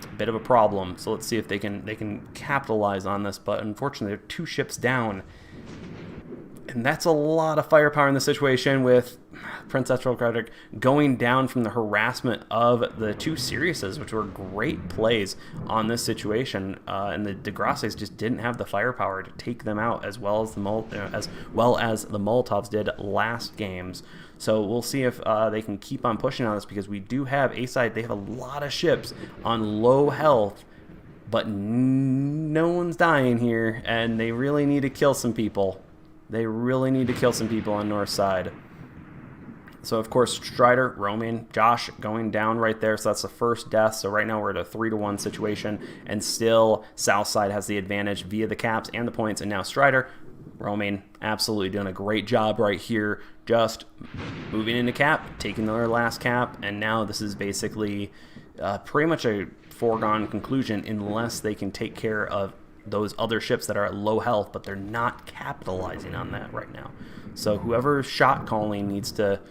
S2: a bit of a problem. So let's see if they can capitalize on this, but unfortunately, they're 2 ships down. And that's a lot of firepower in the situation, with Prince Etzel Frederick going down from the harassment of the 2 Siriuses, which were great plays on this situation. And the DeGrasses just didn't have the firepower to take them out as well as the Molotovs did last games. So we'll see if they can keep on pushing on this, because we do have A side. They have a lot of ships on low health, but no one's dying here, and they really need to kill some people. They really need to kill some people on north side. So, of course, Strider roaming. Josh going down right there, so that's the first death. So right now we're at a 3-1 situation, and still south side has the advantage via the caps and the points. And now Strider Roaming, absolutely doing a great job right here, just moving into cap, taking their last cap, and now this is basically pretty much a foregone conclusion unless they can take care of those other ships that are at low health, but they're not capitalizing on that right now. So whoever's shot calling needs to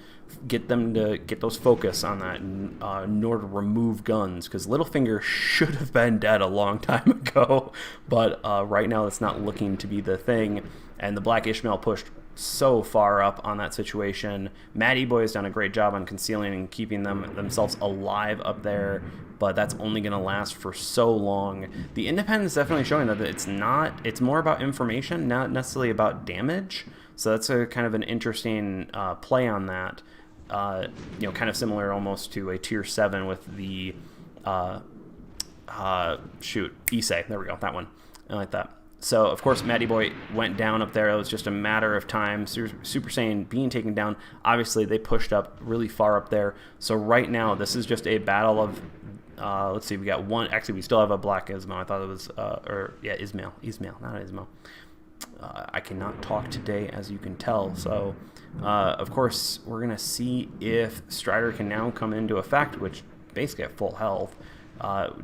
S2: get them to get those focus on that in order to remove guns, because Littlefinger should have been dead a long time ago, but right now it's not looking to be the thing, and the Black Ishmael pushed so far up on that situation. Matty Boy has done a great job on concealing and keeping themselves alive up there, but that's only going to last for so long. The Independent is definitely showing that it's more about information, not necessarily about damage, so that's a kind of an interesting play on that. Kind of similar almost to a tier 7 with the Issei. There we go, that one. I like that. So, of course, Matty Boy went down up there. It was just a matter of time. Super Saiyan being taken down. Obviously, they pushed up really far up there. So right now, this is just a battle of... let's see, we got one... Actually, we still have a Black Ismail. I thought it was... Ismail. Ismail, not Ismail. I cannot talk today, as you can tell. So, of course, we're going to see if Strider can now come into effect, which basically at full health.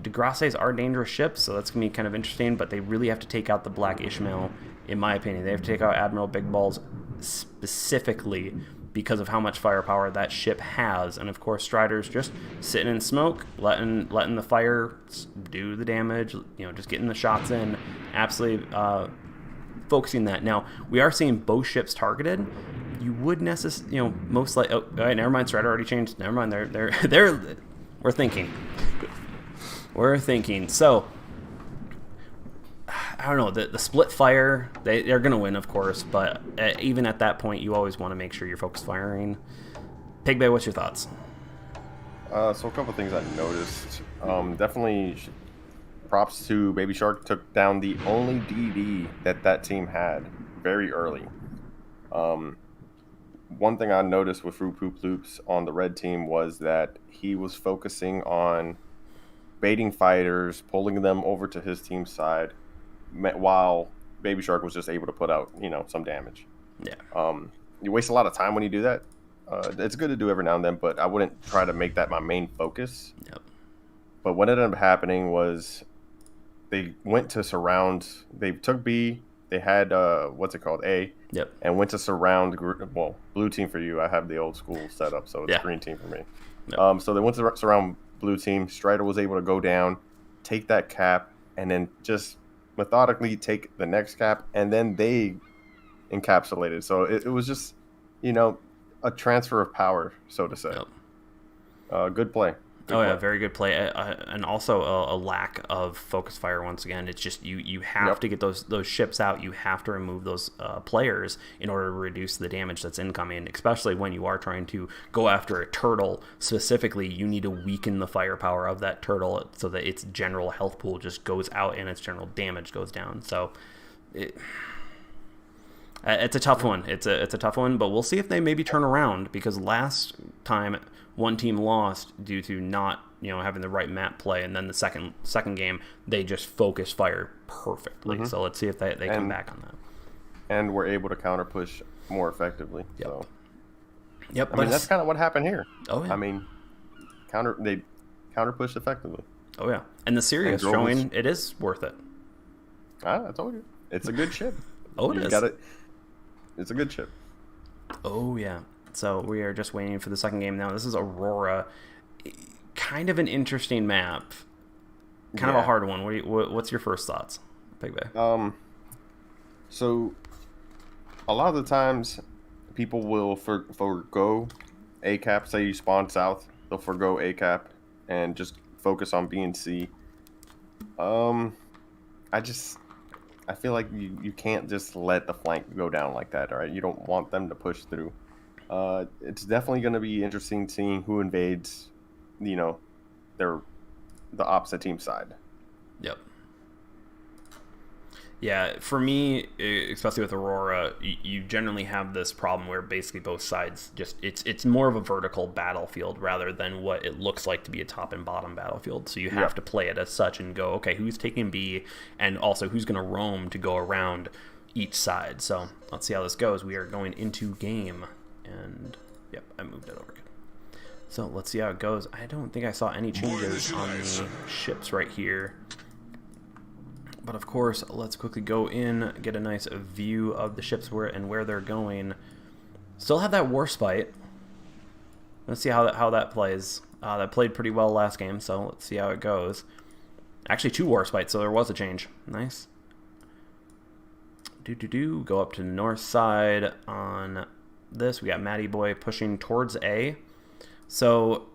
S2: Degrasses are dangerous ships, so that's going to be kind of interesting, but they really have to take out the Black Ishmael, in my opinion. They have to take out Admiral Big Balls specifically because of how much firepower that ship has. And, of course, Strider's just sitting in smoke, letting the fire do the damage, just getting the shots in, absolutely focusing that. Now, we are seeing both ships targeted. You would necessarily, most likely... Oh, all right, never mind, Strider already changed. Never mind, they're we're thinking. We're thinking. So, I don't know. The split fire, they're going to win, of course. But even at that point, you always want to make sure you're focused firing. Pigbay, what's your thoughts?
S1: So a couple things I noticed. Definitely props to Baby Shark. Took down the only DD that team had very early. One thing I noticed with Fruit Poop Loops on the red team was that he was focusing on baiting fighters, pulling them over to his team's side, while Baby Shark was just able to put out, some damage.
S2: Yeah.
S1: You waste a lot of time when you do that. It's good to do every now and then, but I wouldn't try to make that my main focus.
S2: Yep.
S1: But what ended up happening was they went to surround. They took B. They had A.
S2: Yep.
S1: And went to surround. Well, blue team for you. I have the old school setup, so it's green team for me.
S2: Yep.
S1: So they went to surround blue team. Strider was able to go down, take that cap, and then just methodically take the next cap, and then they encapsulated. So it was just, a transfer of power, so to say.
S2: Yep.
S1: Good play.
S2: Yeah, very good play, and also a lack of focus fire once again. It's just you have to get those ships out. You have to remove those players in order to reduce the damage that's incoming, especially when you are trying to go after a turtle. Specifically, you need to weaken the firepower of that turtle so that its general health pool just goes out and its general damage goes down. So it's a tough one. It's a tough one, but we'll see if they maybe turn around, because last time one team lost due to not having the right map play, and then the second game they just focus fire perfectly. So let's see if they come back on that.
S1: And we're able to counter push more effectively.
S2: Yep.
S1: So.
S2: Yep.
S1: I mean, that's kind of what happened here.
S2: Oh yeah.
S1: I mean, they counter pushed effectively.
S2: Oh yeah. And the Sirius showing it is worth it.
S1: I told you, it's a good ship.
S2: Oh, it is.
S1: Got it. It's a good ship.
S2: Oh yeah. So we are just waiting for the second game now. This is Aurora. Kind of an interesting map. Kind of a hard one. What's your first thoughts, Pigbay?
S1: So a lot of the times people will forgo A cap. Say you spawn south, they'll forgo A cap and just focus on B and C. I feel like you can't just let the flank go down like that, all right? You don't want them to push through. It's definitely going to be interesting seeing who invades, the opposite team side.
S2: Yep. Yeah, for me, especially with Aurora, you generally have this problem where basically both sides it's more of a vertical battlefield rather than what it looks like to be a top and bottom battlefield. So you have to play it as such and go, okay, who's taking B, and also who's going to roam to go around each side. So let's see how this goes. We are going into game, and yep, I moved it over. So let's see how it goes. I don't think I saw any changes on the ships right here. But of course, let's quickly go in, get a nice view of the ships where they're going. Still have that Warspite. Let's see how that plays. That played pretty well last game, so let's see how it goes. Actually, 2 Warspites, so there was a change. Nice. Go up to the north side on this. We got Matty Boy pushing towards A. So,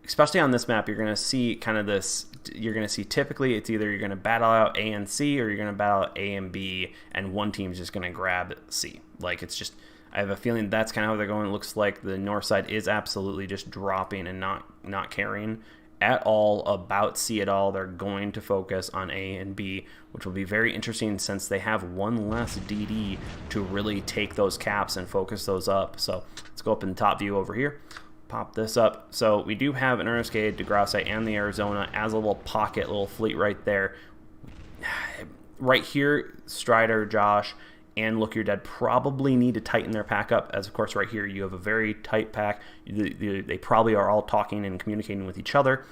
S2: especially on this map, you're going to see kind of this, you're going to see typically it's either you're going to battle out A and C, or you're going to battle out A and B, and one team's just going to grab C. Like, it's just, I have a feeling that's kind of how they're going. It looks like the north side is absolutely just dropping and not caring at all about C at all. They're going to focus on A and B, which will be very interesting since they have one less DD to really take those caps and focus those up. So, let's go up in the top view over here. Pop this up. So we do have an Ernestgade, DeGrasse, and the Arizona as a little pocket, little fleet right there. Right here, Strider, Josh, and Look You're Dead probably need to tighten their pack up, as of course right here you have a very tight pack. They probably are all talking and communicating with each other.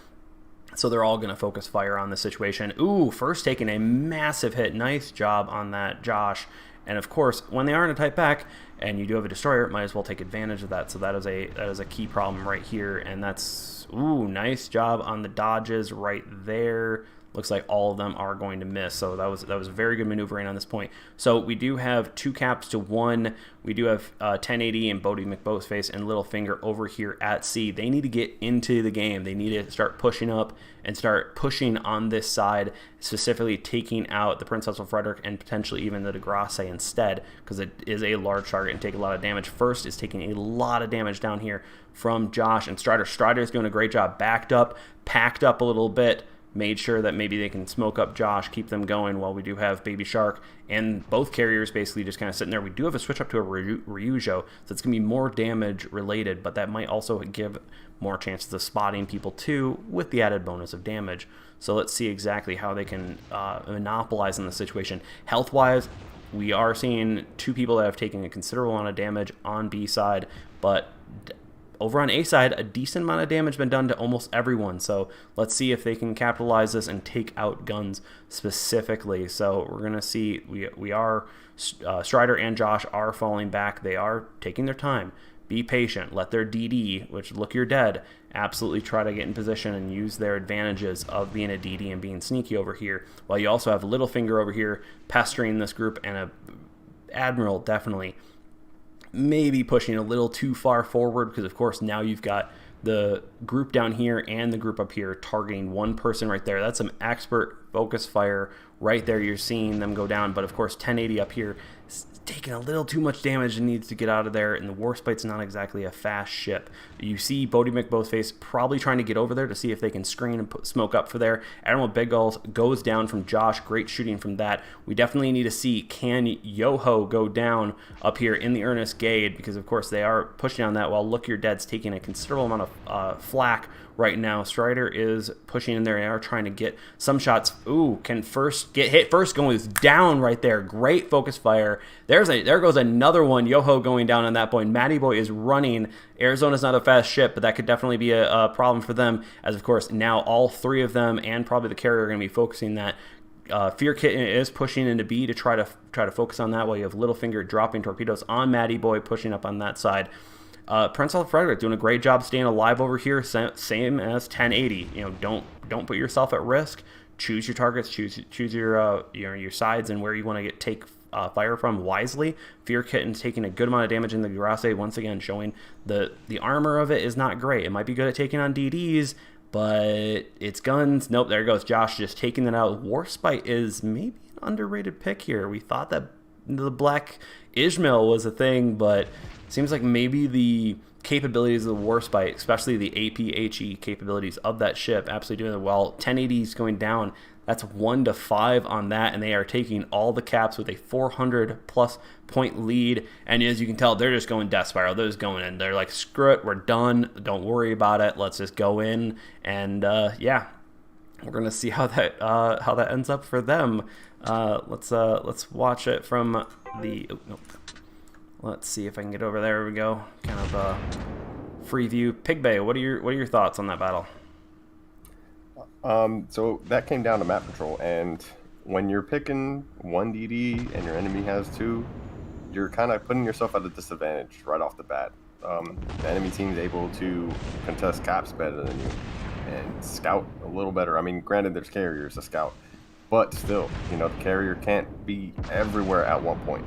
S2: So they're all going to focus fire on the situation. Ooh, first taking a massive hit. Nice job on that, Josh. And of course, when they are in a tight pack, and you do have a destroyer, might as well take advantage of that. So that is a key problem right here, and that's nice job on the dodges right there. Looks like all of them are going to miss. So that was very good maneuvering on this point. So we do have 2 caps to 1. We do have 1080 and Bodie McBoatface and Littlefinger over here at C. They need to get into the game. They need to start pushing up and start pushing on this side, specifically taking out the Prince of Frederick and potentially even the DeGrasse instead, because it is a large target and take a lot of damage. First is taking a lot of damage down here from Josh and Strider. Strider is doing a great job. Backed up, packed up a little bit, made sure that maybe they can smoke up Josh, keep them going while we do have Baby Shark and both carriers basically just kind of sitting there. We do have a switch up to a Ryujo, so it's going to be more damage related, but that might also give more chances of spotting people too with the added bonus of damage. So let's see exactly how they can monopolize in the situation. Health-wise, we are seeing 2 people that have taken a considerable amount of damage on B side, but over on A side, a decent amount of damage been done to almost everyone. So let's see if they can capitalize this and take out guns specifically. So we're going to see, we are, Strider and Josh are falling back. They are taking their time. Be patient. Let their DD, which Look You're Dead, absolutely try to get in position and use their advantages of being a DD and being sneaky over here. While you also have Littlefinger over here pestering this group, and a Admiral definitely maybe pushing a little too far forward, because of course now you've got the group down here and the group up here targeting one person right there. That's some expert focus fire right there. You're seeing them go down, but of course 1080 up here is taking a little too much damage and needs to get out of there, and the Warspite's not exactly a fast ship. You see Bodie McBoatface probably trying to get over there to see if they can screen and put smoke up for there. Admiral Big Gulls goes down from Josh. Great shooting from that. We definitely need to see, can YOHO go down up here in the Ernestgade, because of course they are pushing on that while Look You're Dead's taking a considerable amount of flack right now. Strider is pushing in there and are trying to get some shots. Ooh, can first get hit. First goes down right there. Great focus fire. There goes another one. YOHO going down on that point. Matty Boy is running. Arizona's not a fast ship, but that could definitely be a problem for them, as of course now all 3 of them and probably the carrier are going to be focusing that. Fear Kitten is pushing into B to try to focus on that, while you have Littlefinger dropping torpedoes on Matty Boy, pushing up on that side. Prince of Frederick doing a great job staying alive over here, same as 1080. You know, don't put yourself at risk. Choose your targets, choose your sides and where you want to take fire from wisely. Fear Kitten's taking a good amount of damage in the Grasse, once again showing the armor of it is not great. It might be good at taking on DDs, but it's guns. Nope, there goes Josh just taking that out. Warspite is maybe an underrated pick here. We thought that the Black Ishmael was a thing, but seems like maybe the capabilities of the Warspite, especially the APHE capabilities of that ship, absolutely doing it well. 1080 is going down. That's 1-5 on that, and they are taking all the caps with a 400+ point lead. And as you can tell, they're just going death spiral. They're just going in. They're like, screw it, we're done. Don't worry about it. Let's just go in. And yeah, we're gonna see how that ends up for them. Let's watch it from the. Oh, nope. Let's see if I can get over there. We go. Kind of free view. Pig Bay. What are your thoughts on that battle?
S1: So that came down to map control, and when you're picking one DD and your enemy has two, you're kind of putting yourself at a disadvantage right off the bat. The enemy team is able to contest caps better than you and scout a little better. I mean, granted, there's carriers to scout, but still, you know, the carrier can't be everywhere at one point.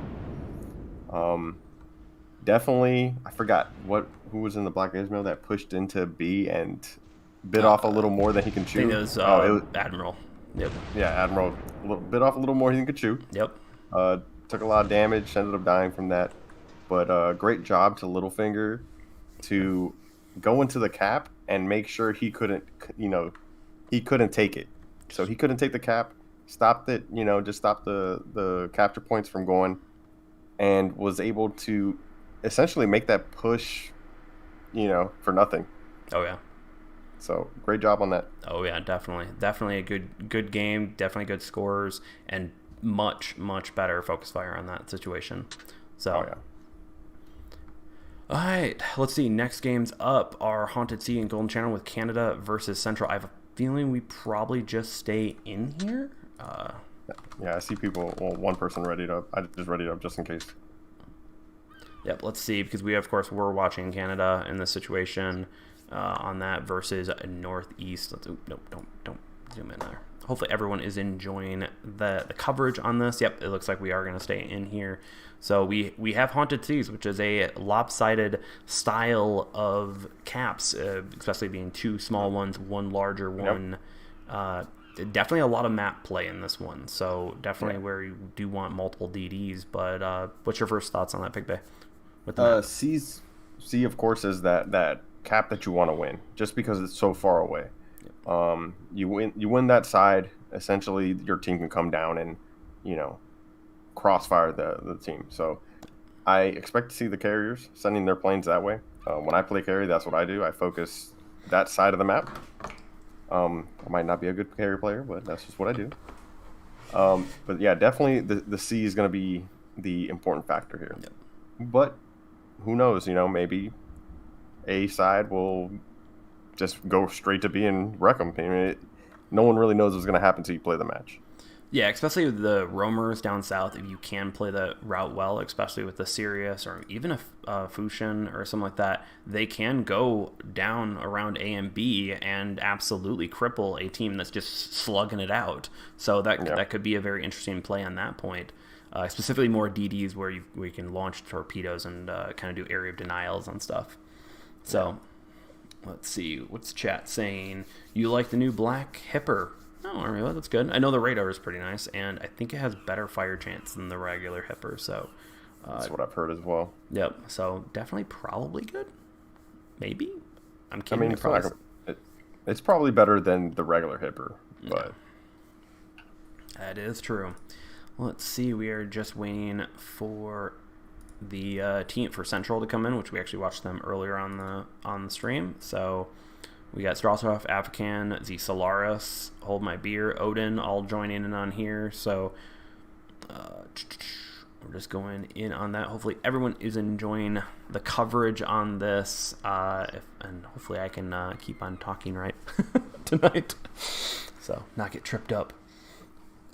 S1: Definitely, I forgot who was in the Black Ismail that pushed into B and bit off a little more than he can chew.
S2: I think it was, Admiral. Yep.
S1: Yeah, Admiral bit off a little more than he could chew.
S2: Yep.
S1: Took a lot of damage, ended up dying from that. But great job to Littlefinger to go into the cap and make sure he couldn't take it. So he couldn't take the cap, stopped it, just stopped the capture points from going, and was able to essentially make that push, for nothing.
S2: Oh, yeah.
S1: So great job on that.
S2: Oh, yeah, definitely a good game, definitely good scores, and much better focus fire on that situation. So.
S1: Oh, yeah.
S2: All right, let's see. Next games up are Haunted Sea and Golden Channel with Canada versus Central. I have a feeling we probably just stay in here.
S1: Yeah, I see people. Well, one person ready it up. I just ready it up just in case.
S2: Yep, let's see, because we're watching Canada in this situation on that versus Northeast. Nope, don't zoom in there. Hopefully everyone is enjoying the coverage on this. Yep, it looks like we are going to stay in here. So we have Haunted Seas, which is a lopsided style of caps, especially being two small ones, one larger one. Yep. Definitely a lot of map play in this one. So definitely where you do want multiple DDs. But what's your first thoughts on that, Pig Bay?
S1: C, of course, is that cap that you want to win, just because it's so far away. Yep. You win that side. Essentially, your team can come down and, crossfire the team. So I expect to see the carriers sending their planes that way. When I play carry, that's what I do. I focus that side of the map. I might not be a good carry player, but that's just what I do. But yeah, definitely the C is going to be the important factor here.
S2: Yep.
S1: But who knows? Maybe A side will just go straight to B and wreck them. I mean, no one really knows what's going to happen until you play the match.
S2: Yeah, especially with the roamers down south, if you can play the route well, especially with the Sirius or even a Fushin or something like that, they can go down around A and B and absolutely cripple a team that's just slugging it out. So that could be a very interesting play on that point. Specifically more DDs where you can launch torpedoes and kind of do area of denials and stuff. So let's see, what's chat saying? You like the new black Hipper? Oh, really? That's good. I know the radar is pretty nice, and I think it has better fire chance than the regular Hipper. So
S1: that's what I've heard as well.
S2: Yep. So definitely, probably good. Maybe. I'm kidding.
S1: It's probably better than the regular Hipper, but
S2: that is true. Let's see. We are just waiting for the team for Central to come in, which we actually watched them earlier on the stream. So we got Strasov, African, the Solaris, Hold My Beer, Odin, all joining in on here. So we're just going in on that. Hopefully everyone is enjoying the coverage on this, and hopefully I can keep on talking right tonight, so not get tripped up.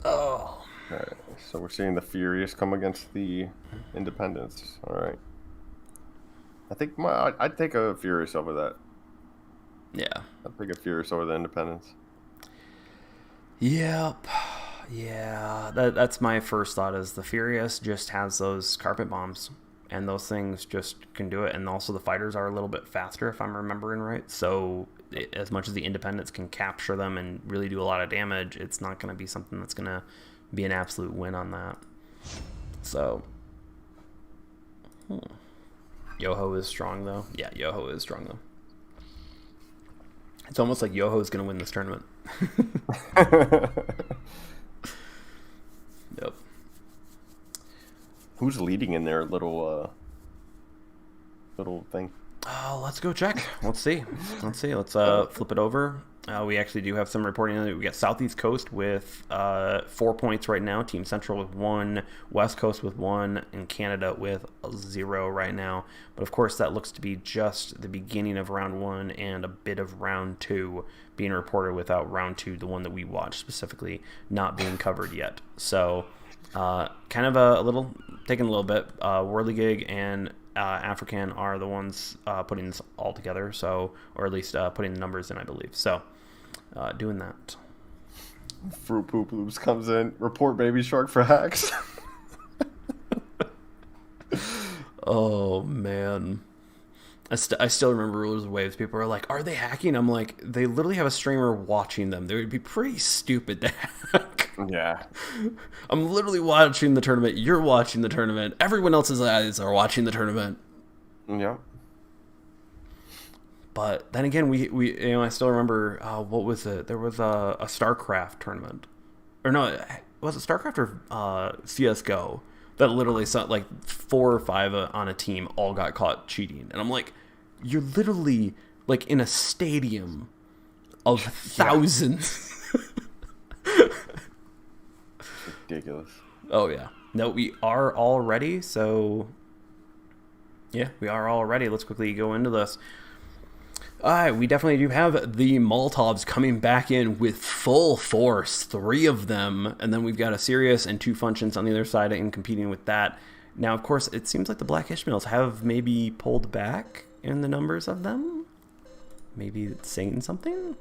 S2: Oh.
S1: All right, so we're seeing the Furious come against the Independents. All right. I think I'd take a Furious over that.
S2: Yeah.
S1: I'd take a Furious over the Independents.
S2: Yep. Yeah. That's my first thought is the Furious just has those carpet bombs, and those things just can do it. And also the fighters are a little bit faster, if I'm remembering right. So as much as the Independents can capture them and really do a lot of damage, it's not going to be something that's going to be an absolute win on that. So YOHO is strong though. Yeah, YOHO is strong though. It's almost like YOHO is going to win this tournament. Yep.
S1: Who's leading in their little thing?
S2: Oh, let's go check. Let's see. Let's flip it over. We actually do have some reporting on it. We got Southeast Coast with 4 points right now. Team Central with 1, West Coast with 1, and Canada with 0 right now. But of course, that looks to be just the beginning of round 1 and a bit of round 2 being reported, without round 2, the one that we watched specifically, not being covered yet. So kind of a little, taking a little bit. Whirligig and African are the ones putting this all together, so, or at least putting the numbers in, I believe. So doing that.
S1: Fruit Poop Loops comes in. Report Baby Shark for hacks.
S2: Oh man, I still remember Rulers of Waves. People are like, "Are they hacking?" I'm like, they literally have a streamer watching them. They would be pretty stupid to hack.
S1: Yeah.
S2: I'm literally watching the tournament. You're watching the tournament. Everyone else's eyes are watching the tournament.
S1: Yeah.
S2: But then again, we I still remember, what was it? There was a StarCraft tournament. Or no, was it StarCraft or CSGO? That literally saw like 4 or 5 on a team all got caught cheating. And I'm like, you're literally like in a stadium of thousands.
S1: Ridiculous.
S2: Oh, yeah. No, we are all ready. So, yeah, we are all ready. Let's quickly go into this. We definitely do have the Molotovs coming back in with full force, 3 of them, and then we've got a Sirius and 2 Functions on the other side and competing with that. Now, of course, it seems like the Black Ishmaels have maybe pulled back in the numbers of them. Maybe it's saying something?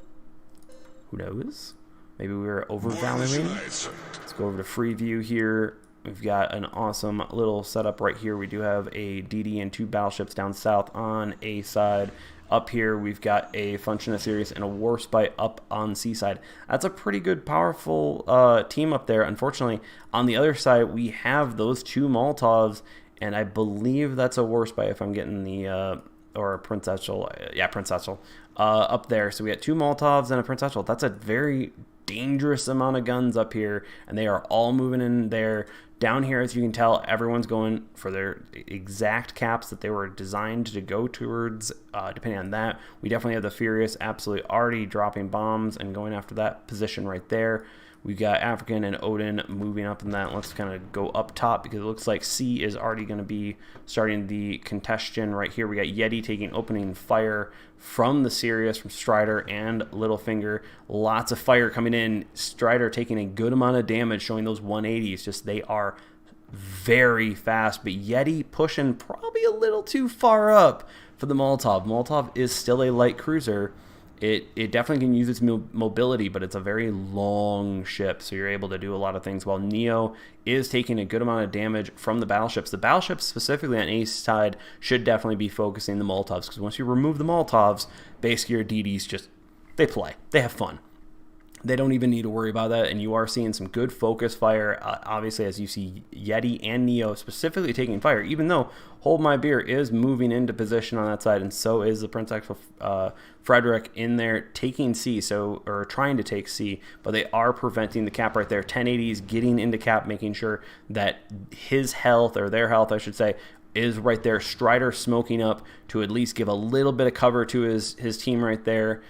S2: Who knows? Maybe we were overvaluing. Let's go over to free view here. We've got an awesome little setup right here. We do have a DD and 2 battleships down south on A side. Up here, we've got a Function, a Sirius, and a Warspite up on C side. That's a pretty good, powerful team up there. Unfortunately, on the other side, we have those 2 Molotovs, and I believe that's a Warspite if I'm getting the, or a Princessal, yeah, Princessal, up there. So we got 2 Molotovs and a Princessal. That's a very dangerous amount of guns up here, and they are all moving in there. Down here, as you can tell, everyone's going for their exact caps that they were designed to go towards, depending on that. We definitely have the Furious absolutely already dropping bombs and going after that position right there. We've got African and Odin moving up in that. Let's kind of go up top because it looks like C is already going to be starting the contention right here. We got Yeti taking opening fire from the Sirius, from Strider and Littlefinger. Lots of fire coming in. Strider taking a good amount of damage, showing those 180s. Just they are very fast, but Yeti pushing probably a little too far up for the Molotov. Molotov is still a light cruiser. It definitely can use its mobility, but it's a very long ship, so you're able to do a lot of things, while Neo is taking a good amount of damage from the battleships. The battleships, specifically on Ace side, should definitely be focusing the Molotovs, because once you remove the Molotovs, basically your DDs just, they play. They have fun. They don't even need to worry about that, and you are seeing some good focus fire, obviously, as you see Yeti and Neo specifically taking fire, even though Hold My Beer is moving into position on that side, and so is the Princess Frederick in there taking C, or trying to take C, but they are preventing the cap right there. 1080s getting into cap, making sure that his health, or their health, I should say, is right there. Strider smoking up to at least give a little bit of cover to his team right there.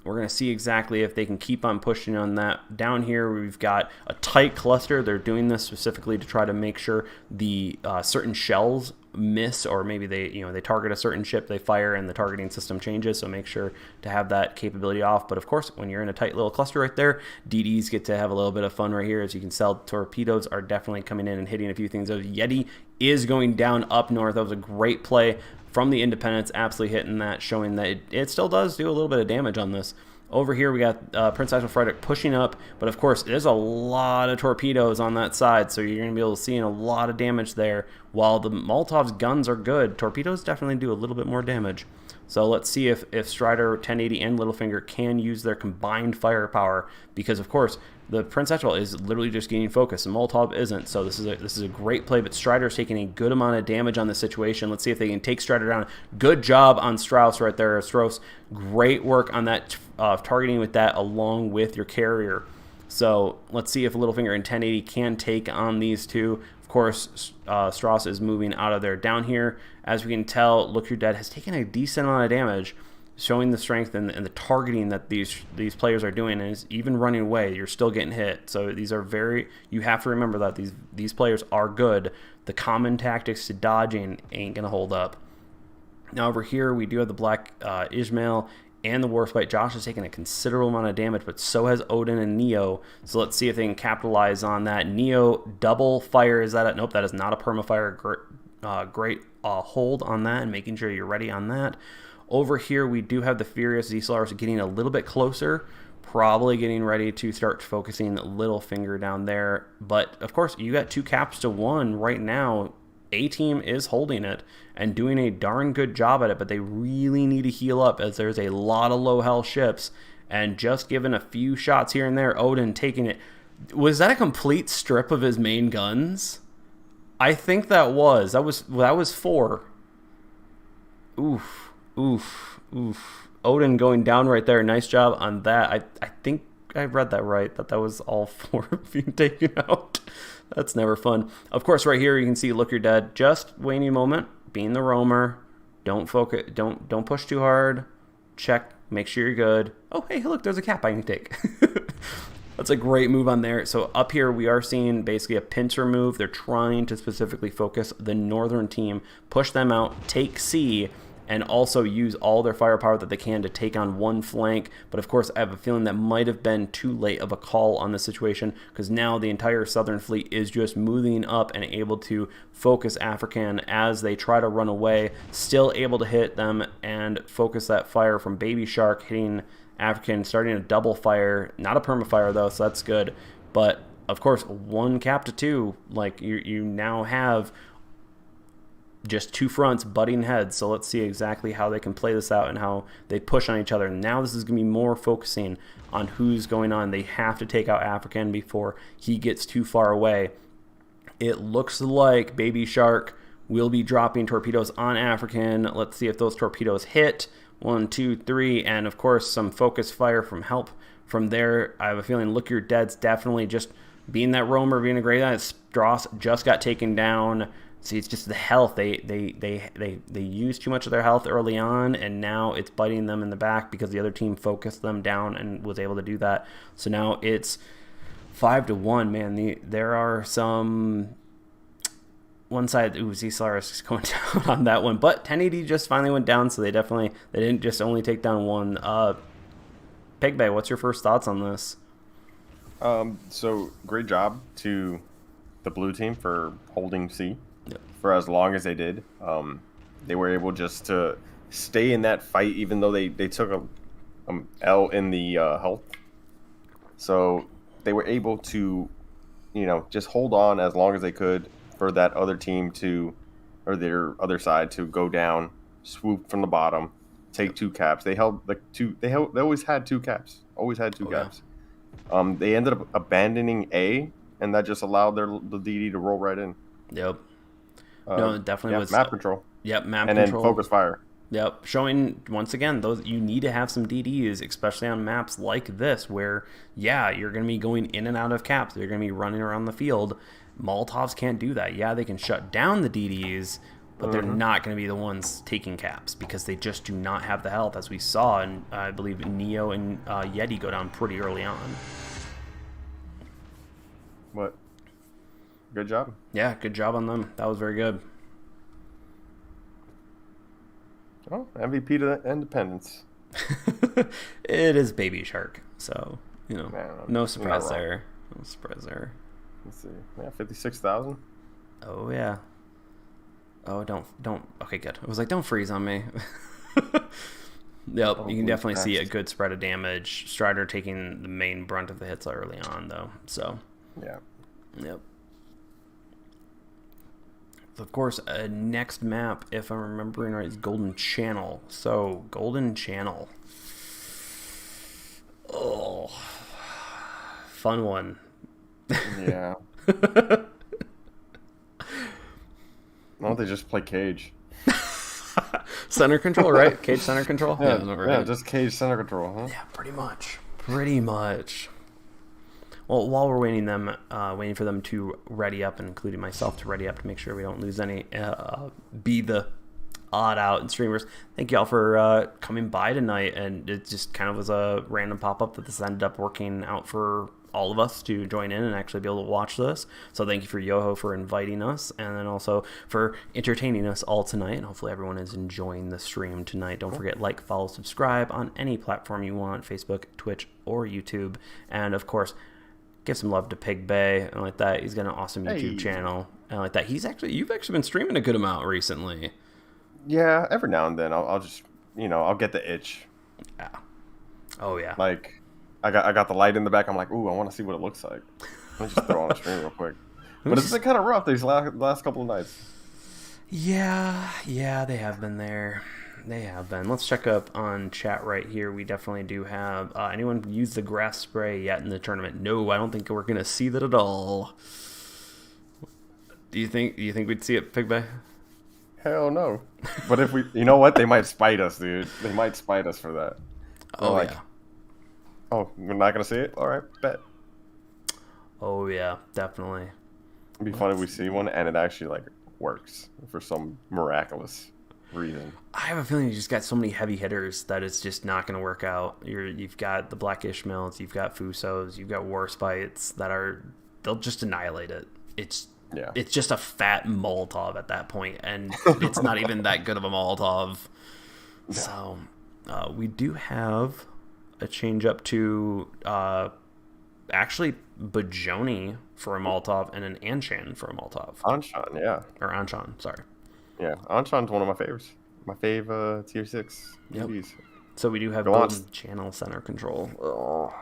S2: We're going to see exactly if they can keep on pushing on that. Down here, we've got a tight cluster. They're doing this specifically to try to make sure the certain shells miss, or maybe they target a certain ship, they fire, and the targeting system changes. So make sure to have that capability off. But of course, when you're in a tight little cluster right there, DDs get to have a little bit of fun right here. As you can tell, torpedoes are definitely coming in and hitting a few things. Yeti is going down up north. That was a great play from the Independence, absolutely hitting that, showing that it still does do a little bit of damage on this. Over here, we got Princess Frederick pushing up, but of course, there's a lot of torpedoes on that side, so you're going to be able to see a lot of damage there. While the Molotov's guns are good, torpedoes definitely do a little bit more damage. So let's see if Strider, 1080, and Littlefinger can use their combined firepower, because of course, the Princess is literally just gaining focus, and Molotov isn't. So this is a great play, but Strider's taking a good amount of damage on this situation. Let's see if they can take Strider down. Good job on Strauss right there. Strauss, great work on that targeting with that, along with your carrier. So let's see if Littlefinger and 1080 can take on these two. Of course, Strauss is moving out of there. Down here, as we can tell, Look You're Dead has taken a decent amount of damage. showing the strength and the targeting that these players are doing, is even running away, you're still getting hit. So these are you have to remember that these players are good. The common tactics to dodging ain't going to hold up. Now over here, we do have the Black Ishmael and the Warspite. Josh has taken a considerable amount of damage, but so has Odin and Neo. So let's see if they can capitalize on that. Neo double fire. Is that nope, that is not a permafire. Great hold on that and making sure you're ready on that. Over here, we do have the Furious Zslar's getting a little bit closer, probably getting ready to start focusing Littlefinger down there. But, of course, you got 2 caps to 1 right now. A-Team is holding it and doing a darn good job at it, but they really need to heal up as there's a lot of low health ships. And just given a few shots here and there, Odin taking it. Was that a complete strip of his main guns? I think that was. That was 4. Oof. Oof. Odin going down right there. Nice job on that. I think I read that right, that was all 4 being taken out. That's never fun. Of course, right here you can see Look You're Dead. Just waiting a moment, being the roamer. Don't focus. Don't push too hard. Check. Make sure you're good. Oh, hey, look, there's a cap I can take. That's a great move on there. So up here we are seeing basically a pincer move. They're trying to specifically focus the northern team, push them out, take C, and also use all their firepower that they can to take on one flank. But of course, I have a feeling that might have been too late of a call on the situation, because now the entire southern fleet is just moving up and able to focus African as they try to run away, still able to hit them and focus that fire from Baby Shark, hitting African, starting a double fire. Not a permafire though, so that's good. But of course, 1 cap to 2, like you now have just 2 fronts butting heads. So let's see exactly how they can play this out and how they push on each other. Now this is going to be more focusing on who's going on. They have to take out African before he gets too far away. It looks like Baby Shark will be dropping torpedoes on African. Let's see if those torpedoes hit. 1, 2, 3, and of course some focus fire from help from there. I have a feeling Look You're Dead's definitely just being that roamer, being a great guy. Stross just got taken down. See, it's just the health. They used too much of their health early on, and now it's biting them in the back because the other team focused them down and was able to do that. So now it's 5-1. Man, there are some. One side, Z-Solaris is going down on that one, but 1080 just finally went down, so they didn't just only take down one. Pegbay, what's your first thoughts on this?
S1: So great job to the blue team for holding C.
S2: Yep.
S1: For as long as they did. They were able just to stay in that fight, even though they took a L in the health. So they were able to, just hold on as long as they could for that other team or their other side to go down, swoop from the bottom, take 2 caps. They held They always had 2 caps. Always had 2 caps. Yeah. They ended up abandoning A, and that just allowed the DD to roll right in.
S2: Yep. No, it definitely was
S1: map control.
S2: Yep, map
S1: and
S2: control.
S1: And then focus fire.
S2: Yep, showing once again those you need to have some DDs, especially on maps like this, where you're going to be going in and out of caps. They're going to be running around the field. Molotovs can't do that. Yeah, they can shut down the DDs, but they're not going to be the ones taking caps because they just do not have the health, as we saw. And I believe Neo and Yeti go down pretty early on.
S1: What? Good job.
S2: Yeah, good job on them. That was very good.
S1: Oh, MVP to the Independence.
S2: It is Baby Shark, so no surprise there. No surprise there.
S1: Let's see. Yeah, 56,000.
S2: Oh yeah. Oh, don't. Okay, good. I was like, don't freeze on me. Yep, you can definitely see a good spread of damage. Strider taking the main brunt of the hits early on, though. So.
S1: Yeah.
S2: Yep. Of course, next map, if I'm remembering right, is Golden Channel. So, Golden Channel. Oh, fun one.
S1: Yeah. Why don't they just play Cage?
S2: Center control, right? Cage center control?
S1: Yeah, just Cage center control, huh?
S2: Yeah, pretty much. Pretty much. Well, while we're waiting for them to ready up, and including myself to ready up to make sure we don't lose any, be the odd out. And streamers, thank y'all for coming by tonight. And it just kind of was a random pop-up that this ended up working out for all of us to join in and actually be able to watch this. So thank you for YOHO for inviting us, and then also for entertaining us all tonight. And hopefully everyone is enjoying the stream tonight. Don't forget, like, follow, subscribe on any platform you want, Facebook, Twitch, or YouTube. And of course, give some love to Pig Bay and like that. He's got an awesome YouTube channel and like that. You've actually been streaming a good amount recently.
S1: Yeah, every now and then I'll just, I'll get the itch.
S2: Yeah. Oh yeah.
S1: Like, I got the light in the back. I'm like, ooh, I want to see what it looks like. Let me just throw on a stream real quick. But it's been kind of rough these last couple of nights.
S2: Yeah, they have been there. They have been. Let's check up on chat right here. We definitely do have. Anyone use the grass spray yet in the tournament? No, I don't think we're gonna see that at all. Do you think we'd see it, Pig Bay?
S1: Hell no. But if we, you know what? They might spite us, dude. They might spite us for that.
S2: Oh
S1: yeah.
S2: Yeah.
S1: Oh, we're not gonna see it? All right, bet.
S2: Oh yeah, definitely.
S1: It'd be funny if we see one and it actually works for some miraculous reason.
S2: I have a feeling you just got so many heavy hitters that it's just not going to work out. You've got the Black Ishmaels, you've got Fusos, you've got War Spites they'll just annihilate it. It's just a fat Molotov at that point, and it's not even that good of a Molotov. Yeah. So we do have a change up to actually Bajoni for a Molotov and an Anshan for a Molotov.
S1: Anshan, yeah.
S2: Or Anshan, sorry.
S1: Yeah, Anshan's one of my favorites. My fave tier 6 DBs.
S2: So we do have golden channel center control.
S1: Oh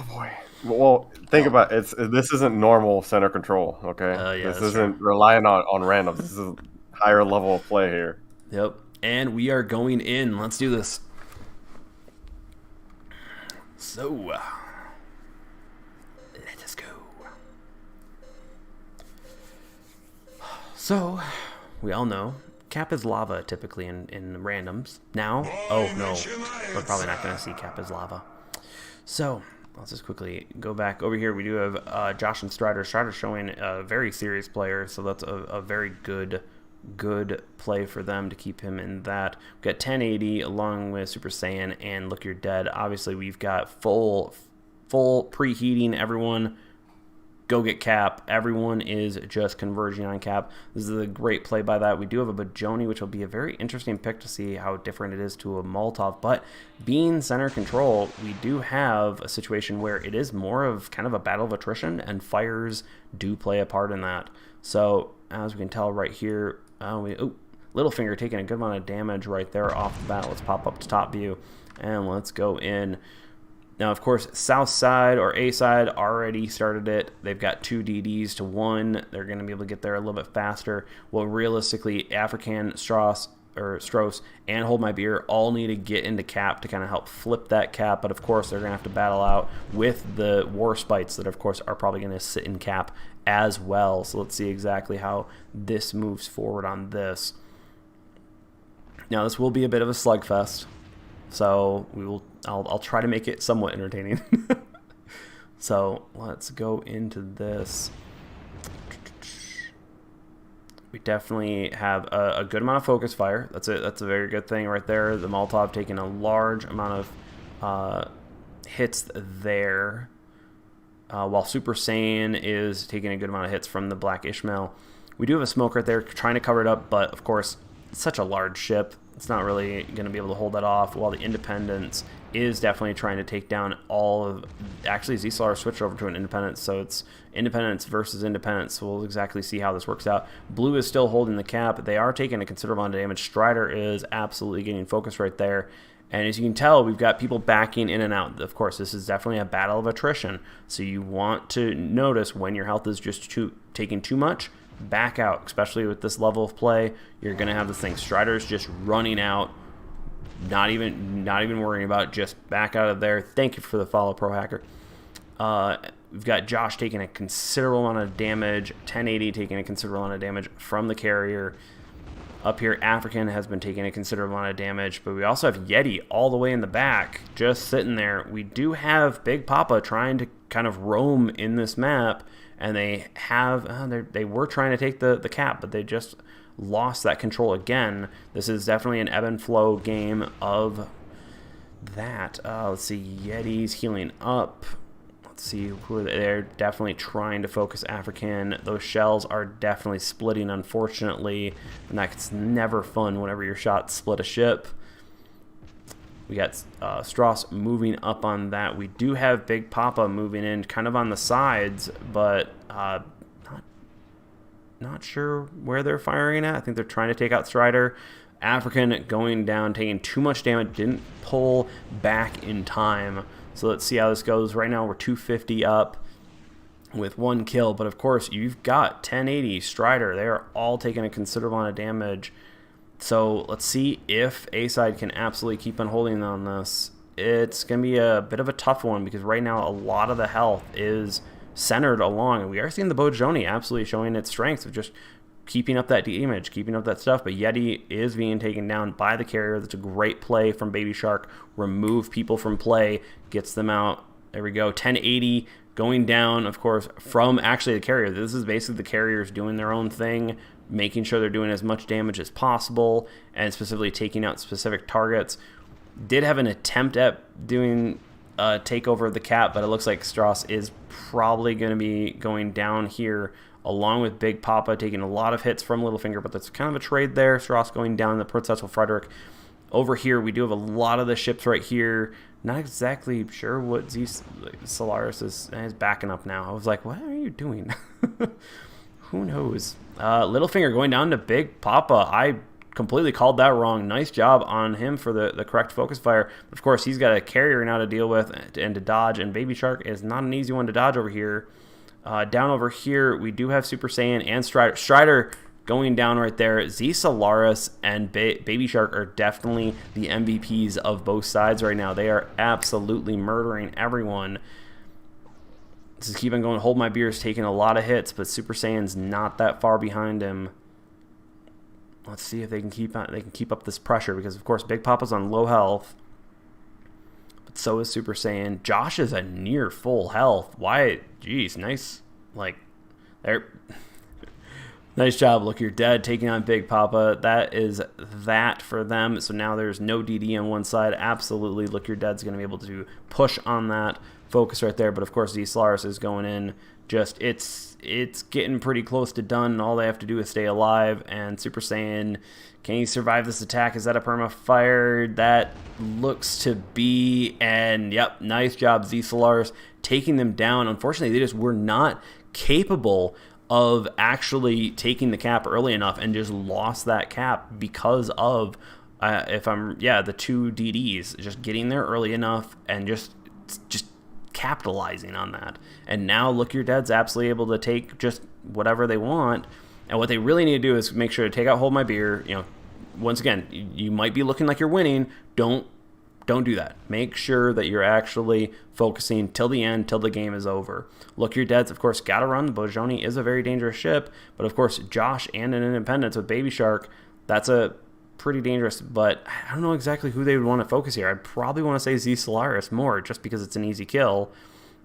S1: boy. Well, think about it. This isn't normal center control, okay? This isn't relying on randoms. This is a higher level of play here.
S2: Yep. And we are going in. Let's do this. So, let us go. So, we all know Cap is lava typically in randoms. Now, oh no, we're probably not going to see Cap is lava. So, let's just quickly go back over here. We do have Josh and Strider. Strider showing a very serious player, so that's a very good play for them to keep him in that. We've got 1080 along with Super Saiyan and Look You're Dead. Obviously, we've got full preheating. Everyone go get Cap. Everyone is just converging on Cap. This is a great play by that. We do have a Bajoni, which will be a very interesting pick to see how different it is to a Molotov. But being center control, we do have a situation where it is more of kind of a battle of attrition, and fires do play a part in that. So as we can tell right here, Littlefinger taking a good amount of damage right there off the bat. Let's pop up to top view and let's go in. Now, of course, South Side or A Side already started it. They've got 2 DDs to 1. They're going to be able to get there a little bit faster. Well, realistically, African, Strauss, and Hold My Beer all need to get into Cap to kind of help flip that Cap. But, of course, they're going to have to battle out with the War Spites that, of course, are probably going to sit in Cap as well. So let's see exactly how this moves forward on this. Now, this will be a bit of a slugfest. So I'll try to make it somewhat entertaining. So let's go into this. We definitely have a good amount of focus fire. That's a very good thing right there. The Molotov taking a large amount of hits there, while Super Saiyan is taking a good amount of hits from the Black Ishmael. We do have a smoke right there trying to cover it up, but of course it's such a large ship. It's not really going to be able to hold that off, while the Independence is definitely trying to take down all of... Actually, Z-Solar switched over to an Independence, so it's Independence versus Independence. So we'll exactly see how this works out. Blue is still holding the Cap. They are taking a considerable amount of damage. Strider is absolutely getting focused right there. And as you can tell, we've got people backing in and out. Of course, this is definitely a battle of attrition. So you want to notice when your health is just taking too much, back out. Especially with this level of play, you're going to have this thing. Strider's just running out, not even worrying about it, just back out of there. Thank you for the follow, Pro Hacker. We've got Josh taking a considerable amount of damage, 1080 taking a considerable amount of damage from the carrier. Up here, African has been taking a considerable amount of damage, but we also have Yeti all the way in the back, just sitting there. We do have Big Papa trying to kind of roam in this map, and they have they were trying to take the Cap, but they just lost that control again. This is definitely an ebb and flow game of that. Let's see, Yetis healing up. Let's see who are they. They're definitely trying to focus African. Those shells are definitely splitting, unfortunately, and that's never fun whenever your shots split a ship. We got Strauss moving up on that. We do have Big Papa moving in kind of on the sides, but not sure where they're firing at. I think they're trying to take out Strider. African going down, taking too much damage, didn't pull back in time. So let's see how this goes. Right now we're 250 up with 1 kill, but of course you've got 1080, Strider. They are all taking a considerable amount of damage. So let's see if A-side can absolutely keep on holding on this. It's going to be a bit of a tough one because right now a lot of the health is centered along, and we are seeing the Bojoni absolutely showing its strengths of just keeping up that damage, keeping up that stuff. But Yeti is being taken down by the carrier. That's a great play from Baby Shark. Remove people from play, gets them out. There we go. 1080 going down, of course, from actually the carrier. This is basically the carriers doing their own thing, making sure they're doing as much damage as possible, and specifically taking out specific targets. Did have an attempt at doing a takeover of the cap, but it looks like Strauss is probably going to be going down here, along with Big Papa taking a lot of hits from Littlefinger, but that's kind of a trade there. Strauss going down, the Princessful Frederick. Over here, we do have a lot of the ships right here. Not exactly sure what Solaris is backing up now. I was like, what are you doing? Who knows? Littlefinger going down to Big Papa. I completely called that wrong. Nice job on him for the correct focus fire. Of course, he's got a carrier now to deal with and to dodge, and Baby Shark is not an easy one to dodge over here. Down over here, we do have Super Saiyan and Strider. Strider going down right there. Z Solaris and Baby Shark are definitely the MVPs of both sides right now. They are absolutely murdering everyone. Just keep on going. Hold My Beer is taking a lot of hits, but Super Saiyan's not that far behind him. Let's see if they can keep up this pressure, because of course Big Papa's on low health, but so is Super Saiyan. Josh is a near full health. Why? Jeez, nice. Like there. Nice job. Look, you're dead. Taking on Big Papa. That is that for them. So now there's no DD on one side. Absolutely. Look, your dead's going to be able to push on that focus right there. But of course, the Solaris is going in. Just it's getting pretty close to done, and all they have to do is stay alive. And Super Saiyan, can he survive this attack? Is that a perma fire? That looks to be. And yep, nice job, Z Solaris, taking them down. Unfortunately, they just were not capable of actually taking the cap early enough, and just lost that cap because of the 2 DDs just getting there early enough and just capitalizing on that. And now look, your dead's absolutely able to take just whatever they want. And what they really need to do is make sure to take out Hold My Beer. You know, once again, you might be looking like you're winning. Don't do that. Make sure that you're actually focusing till the end, till the game is over. Look, your deads, of course, got to run. The Bojoni is a very dangerous ship, but of course, Josh and an Independence with Baby Shark, that's a pretty dangerous, but I don't know exactly who they would want to focus here. I'd probably want to say Z Solaris more, just because it's an easy kill.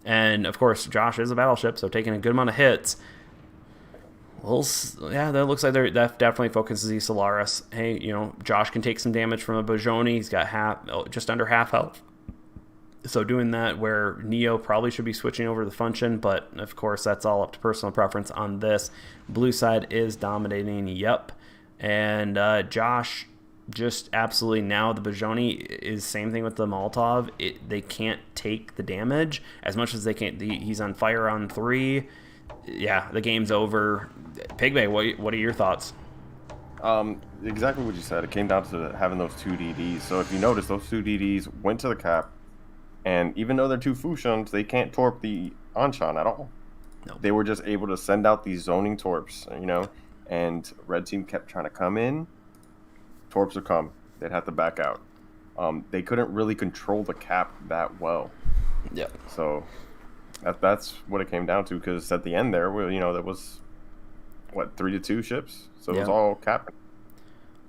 S2: And of course, Josh is a battleship, so taking a good amount of hits. Well, yeah, that looks like that definitely focuses Z Solaris. Hey, you know, Josh can take some damage from a Bojoni. He's got just under half health. So doing that, where Neo probably should be switching over to the function, but of course that's all up to personal preference on this. Blue side is dominating, yep. And Josh just absolutely, now the Bojoni is same thing with the Molotov. They can't take the damage as much as they can. He's on fire on 3. Yeah, the game's over. Pigbay, what are your thoughts?
S1: Exactly what you said. It came down to having those 2 DDs. So if you notice, those 2 DDs went to the cap, and even though they're 2 Fushans, they can't torp the Anshan at all.
S2: No.
S1: They were just able to send out these zoning torps, you know, and red team kept trying to come in. Torps would come. They'd have to back out. They couldn't really control the cap that well.
S2: Yeah.
S1: So that's what it came down to, because at the end there, you know, there was, 3-2 ships? So it was all capping.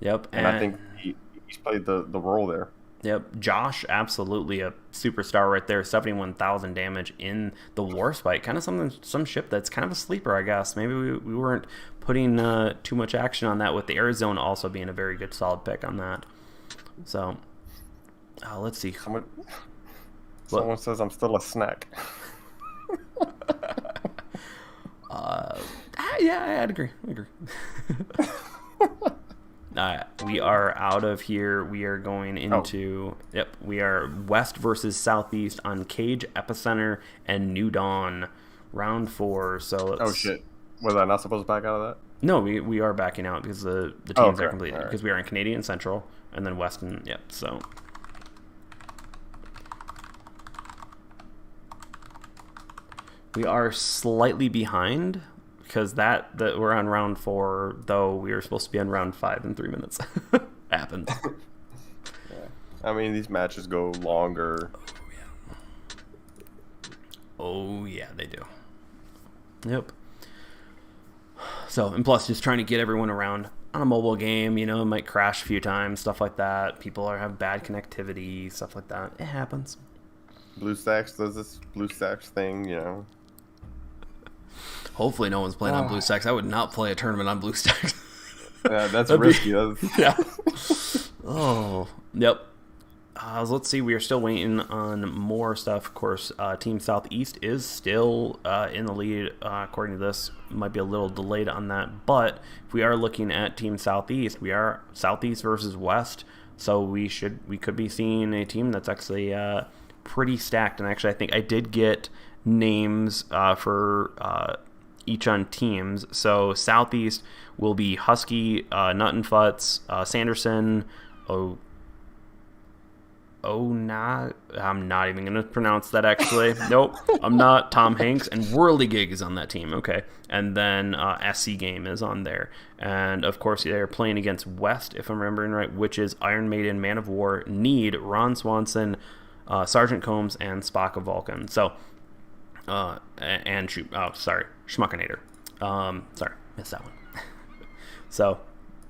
S2: Yep.
S1: And I think he's played the role there.
S2: Yep, Josh, absolutely a superstar right there. 71,000 damage in the Warspite. Kind of some ship that's kind of a sleeper, I guess. Maybe we weren't putting too much action on that, with the Arizona also being a very good solid pick on that. So, let's see.
S1: Someone says I'm still a snack.
S2: Yeah, I'd agree. We are out of here. We are going into... Yep, we are West versus Southeast on Cage, Epicenter, and New Dawn. Round 4. So let's...
S1: Oh, shit. Was I not supposed to back out of that?
S2: No, we are backing out because the teams are completed.
S1: Right.
S2: Because we are in Canadian Central, and then West and... Yep, so... We are slightly behind... Because that we're on round 4, though we were supposed to be on round 5 in 3 minutes. Happens.
S1: Yeah. I mean, these matches go longer.
S2: Oh yeah, they do. Yep. So, and plus, just trying to get everyone around on a mobile game, it might crash a few times, stuff like that. People have bad connectivity, stuff like that. It happens.
S1: BlueStacks does this BlueStacks thing,
S2: Hopefully no one's playing on BlueStacks. I would not play a tournament on BlueStacks.
S1: Yeah, that's risky.
S2: Yeah. Oh, yep. So let's see. We are still waiting on more stuff. Of course, Team Southeast is still in the lead. According to this, might be a little delayed on that. But if we are looking at Team Southeast, we are Southeast versus West. So we could be seeing a team that's actually pretty stacked. And actually, I think I did get names for each on teams. So Southeast will be Husky, Nut and Futz, Sanderson, I'm not even going to pronounce that, actually. Nope, I'm not. Tom Hanks and Whirligig is on that team. Okay. And then SC Game is on there. And, of course, they're playing against West, if I'm remembering right, which is Iron Maiden, Man of War, Need, Ron Swanson, Sergeant Combs, and Spock of Vulcan. So, Schmuckinator. Sorry, missed that one. So,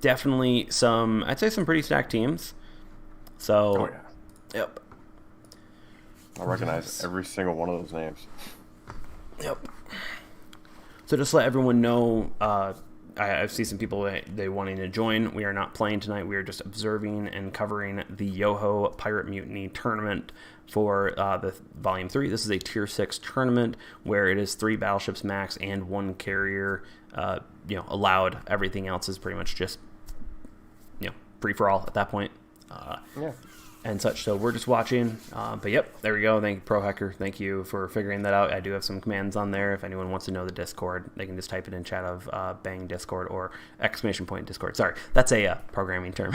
S2: definitely I'd say some pretty stacked teams. So,
S1: oh, yeah.
S2: Yep.
S1: I recognize every single one of those names.
S2: Yep. So just let everyone know, I see some people they wanting to join. We are not playing tonight. We are just observing and covering the YOHO Pirate Mutiny tournament for the Volume 3. This is a Tier 6 tournament where it is 3 battleships max and 1 carrier allowed. Everything else is pretty much just free for all at that point.
S1: Yeah.
S2: And such. So we're just watching. But yep, there we go. Thank you, Pro Hacker. Thank you for figuring that out. I do have some commands on there. If anyone wants to know the Discord, they can just type it in chat of bang Discord or ! Discord. Sorry, that's a programming term.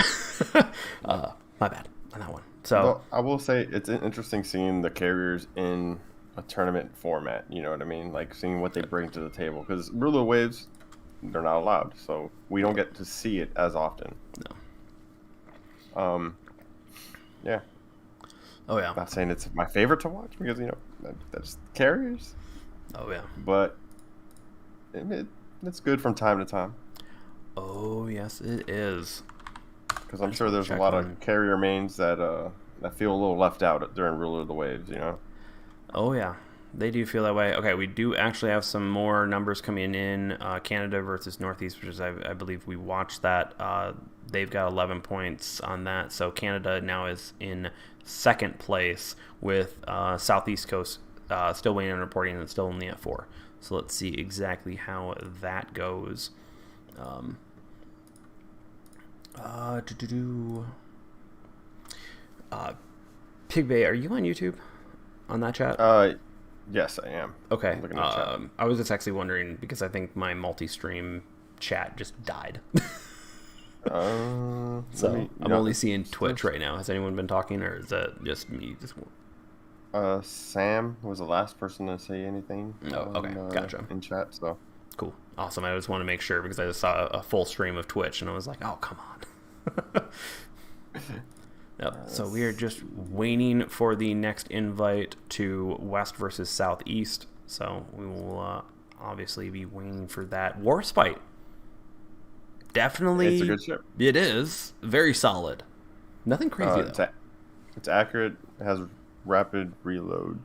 S2: My bad on that one. So
S1: well, I will say it's interesting seeing the carriers in a tournament format. You know what I mean? Like seeing what they bring to the table. Because ruler waves, they're not allowed, so we don't get to see it as often.
S2: No.
S1: Yeah.
S2: Oh yeah.
S1: I'm not saying it's my favorite to watch because that's carriers.
S2: Oh yeah.
S1: But it's good from time to time.
S2: Oh yes, it is.
S1: Because I'm sure there's a lot of carrier mains that feel a little left out during Ruler of the Waves.
S2: Oh yeah, they do feel that way. Okay, we do actually have some more numbers coming in. Canada versus Northeast, which is I believe we watched that. They've got 11 points on that. So Canada now is in second place with Southeast Coast still waiting on reporting and still only at 4. So let's see exactly how that goes. Pig Bay, are you on YouTube on that chat?
S1: Yes, I am.
S2: Okay. I was just actually wondering because I think my multi-stream chat just died. So I'm only seeing Twitch right now. Has anyone been talking, or is that just me?
S1: Sam was the last person to say anything.
S2: Oh, okay, gotcha.
S1: In chat, so
S2: cool, awesome. I just want to make sure because I just saw a full stream of Twitch, and I was like, oh, come on. Yep. So we are just waiting for the next invite to West versus Southeast. So we will obviously be waiting for that. Warspite. Definitely.
S1: It's a good ship.
S2: It is. Very solid. Nothing crazy, though.
S1: It's accurate. It has rapid reload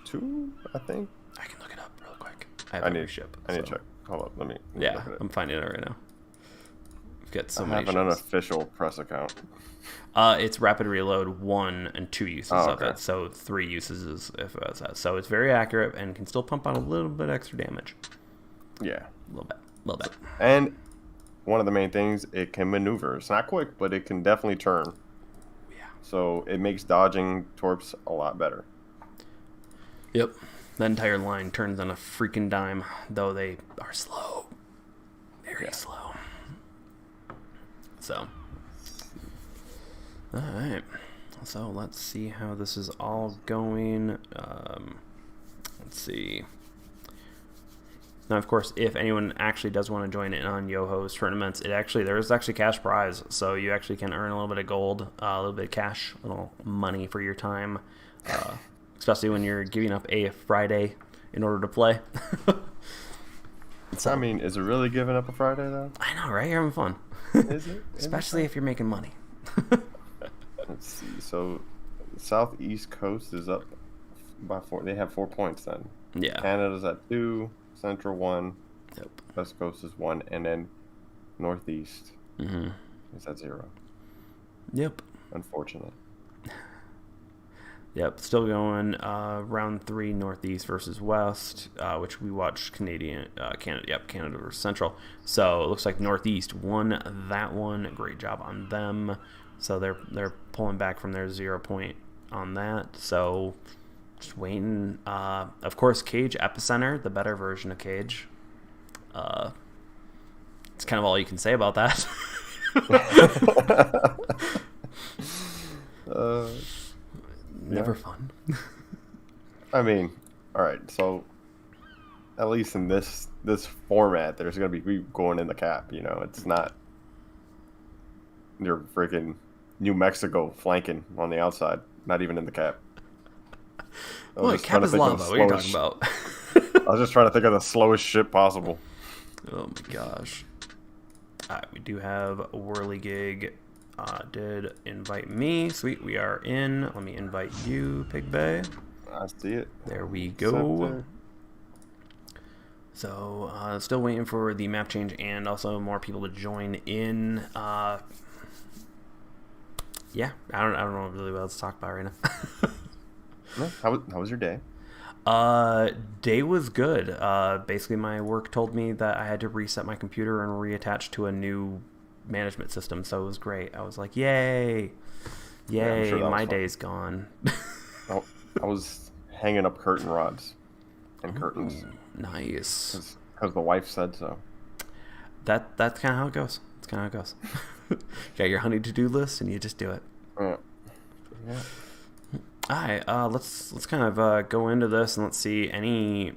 S1: 2, I think.
S2: I can look it up real quick. I have
S1: I
S2: every
S1: need
S2: ship.
S1: I need
S2: so.
S1: to check. Hold up, let me
S2: Yeah,
S1: look at it.
S2: I'm finding it right now. We've got so
S1: I
S2: many
S1: have an
S2: ships.
S1: unofficial press account.
S2: It's rapid reload 1 and 2 uses of
S1: okay.
S2: it, so 3 uses is if it's that. So it's very accurate and can still pump out a little bit extra damage.
S1: Yeah.
S2: A little bit.
S1: And one of the main things, it can maneuver. It's not quick, but it can definitely turn.
S2: Yeah.
S1: So it makes dodging torps a lot better.
S2: Yep. The entire line turns on a freaking dime, though they are slow. Very slow. So. Alright. So let's see how this is all going. Let's see. Now, of course, if anyone actually does want to join in on YOHO's tournaments, there's actually cash prize, so you actually can earn a little bit of gold, a little bit of cash, a little money for your time, especially when you're giving up a Friday in order to play.
S1: I mean, is it really giving up a Friday though?
S2: I know, right? You're having fun.
S1: Is it?
S2: Especially if you're making money.
S1: Let's see. So, Southeast Coast is up by 4. They have 4 points then.
S2: Yeah.
S1: Canada's at 2. Central 1.
S2: Yep.
S1: West Coast is 1, and then Northeast is at 0.
S2: Yep.
S1: Unfortunate.
S2: Yep. Still going. Round 3, Northeast versus West, which we watched Canada. Yep. Canada versus Central. So it looks like Northeast won that one. Great job on them. So they're pulling back from their 0 point on that. So. Just waiting. Of course, Cage Epicenter, the better version of Cage. It's kind of all you can say about that. Never fun.
S1: I mean, all right. So, at least in this format, there's gonna be people going in the cap. You know, it's not you're freaking New Mexico flanking on the outside, not even in the cap.
S2: Well, cap is lava. What are you talking about?
S1: I was just trying to think of the slowest ship possible.
S2: Oh my gosh. Alright, we do have a Whirligig. Did invite me. Sweet, we are in. Let me invite you, Pig Bay.
S1: I see it.
S2: There we go. So, still waiting for the map change and also more people to join in. Yeah, I don't know really what else to talk about right now.
S1: How was your day?
S2: Day was good. Basically, my work told me that I had to reset my computer and reattach to a new management system, so it was great. I was like, yay! Yay,
S1: sure
S2: my
S1: fun.
S2: Day's gone.
S1: I was hanging up curtain rods and curtains.
S2: Nice.
S1: Because the wife said so.
S2: That's kind of how it goes. That's kind of how it goes. You got your honey-to-do list, and you just do it.
S1: Yeah.
S2: All right, let's kind of go into this and let's see any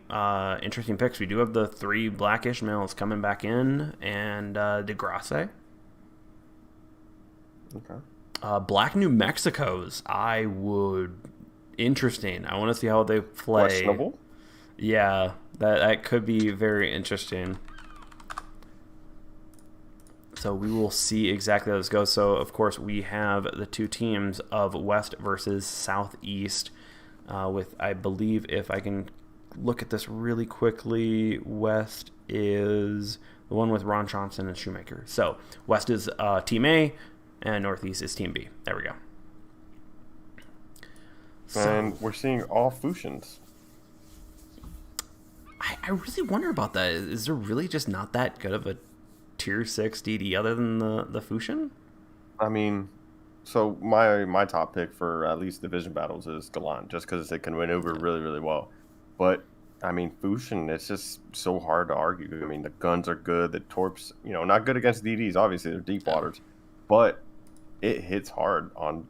S2: interesting picks. We do have the 3 Black Ishmaels coming back in, and DeGrasse.
S1: Okay.
S2: Black New Mexicos. Interesting. I want to see how they play.
S1: Questionable?
S2: Yeah, that could be very interesting. So we will see exactly how this goes. So, of course, we have the 2 teams of West versus Southeast with, I believe, if I can look at this really quickly, West is the one with Ron Johnson and Shoemaker. So West is Team A, and Northeast is Team B. There we go.
S1: And we're seeing all Fusions.
S2: I really wonder about that. Is there really just not that good of a Tier 6 DD other than the Fusion?
S1: I mean, so my top pick for at least division battles is Galan, just because it can maneuver really, really well. But, I mean, Fusion, it's just so hard to argue. I mean, the guns are good, the torps, not good against DDs, obviously, they're deep waters. But it hits hard on,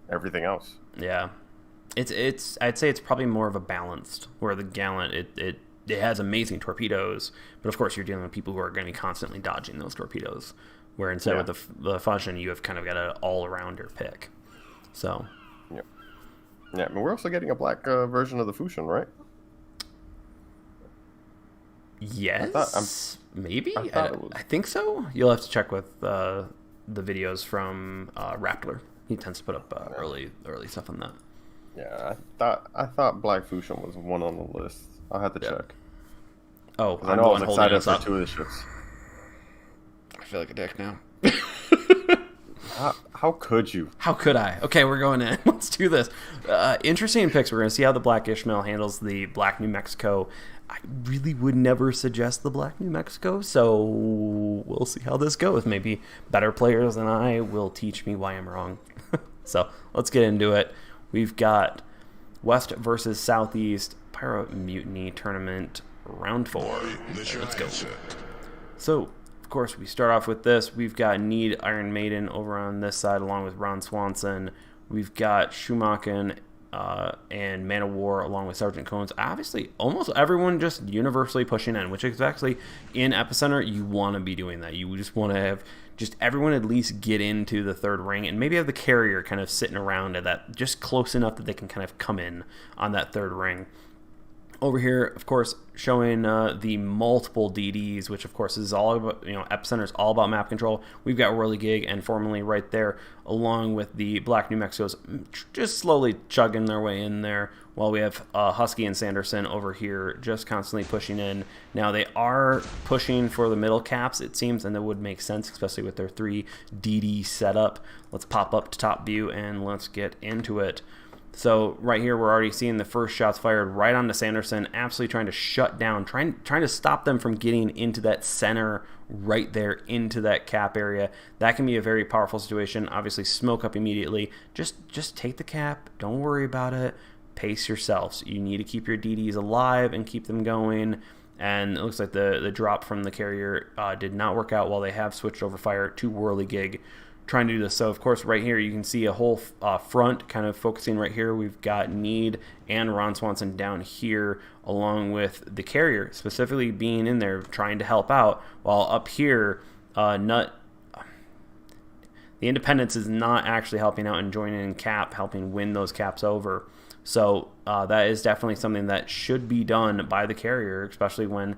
S1: everything else.
S2: Yeah. I'd say it's probably more of a balanced, where the Gallant, it has amazing torpedoes, but of course you're dealing with people who are going to be constantly dodging those torpedoes. Where instead with the Fusion, you have kind of got an all-arounder pick. So.
S1: Yeah, I mean, we're also getting a black version of the Fusion, right?
S2: Yes, maybe. I think so. You'll have to check with the videos from Raptor. He tends to put up early stuff on that.
S1: Yeah, I thought Black Fusion was one on the list. I'll have to check.
S2: Oh,
S1: I know I was excited for 2 of the ships.
S2: I feel like a dick now.
S1: How could you?
S2: How could I? Okay, we're going in. Let's do this. Interesting picks. We're going to see how the Black Ishmael handles the Black New Mexico. I really would never suggest the Black New Mexico, so we'll see how this goes. Maybe better players than I will teach me why I'm wrong. So let's get into it. We've got West versus Southeast Pirate Mutiny Tournament Round 4. Let's go. So, of course, we start off with this. We've got Need Iron Maiden over on this side, along with Ron Swanson. We've got Schumachen and Man of War, along with Sergeant Cones. Obviously, almost everyone just universally pushing in, which is actually in Epicenter. You want to be doing that. You just want to have just everyone at least get into the third ring, and maybe have the carrier kind of sitting around at that, just close enough that they can kind of come in on that third ring. Over here, of course, showing the multiple DDs, which of course is all about, Epicenter is all about map control. We've got Whirligig and Formerly right there, along with the Black New Mexicos just slowly chugging their way in there, while we have Husky and Sanderson over here just constantly pushing in. Now, they are pushing for the middle caps, it seems, and that would make sense, especially with their 3 DD setup. Let's pop up to top view and let's get into it. So right here, we're already seeing the first shots fired right onto Sanderson, absolutely trying to shut down, trying to stop them from getting into that center right there, into that cap area. That can be a very powerful situation. Obviously, smoke up immediately. Just take the cap. Don't worry about it. Pace yourselves. You need to keep your DDs alive and keep them going. And it looks like the drop from the carrier did not work out, while they have switched over fire to Whirligig, trying to do this. So, of course, right here, you can see a whole front kind of focusing right here. We've got Need and Ron Swanson down here, along with the carrier specifically being in there trying to help out, while up here, the Independence is not actually helping out and joining in cap, helping win those caps over. So that is definitely something that should be done by the carrier, especially when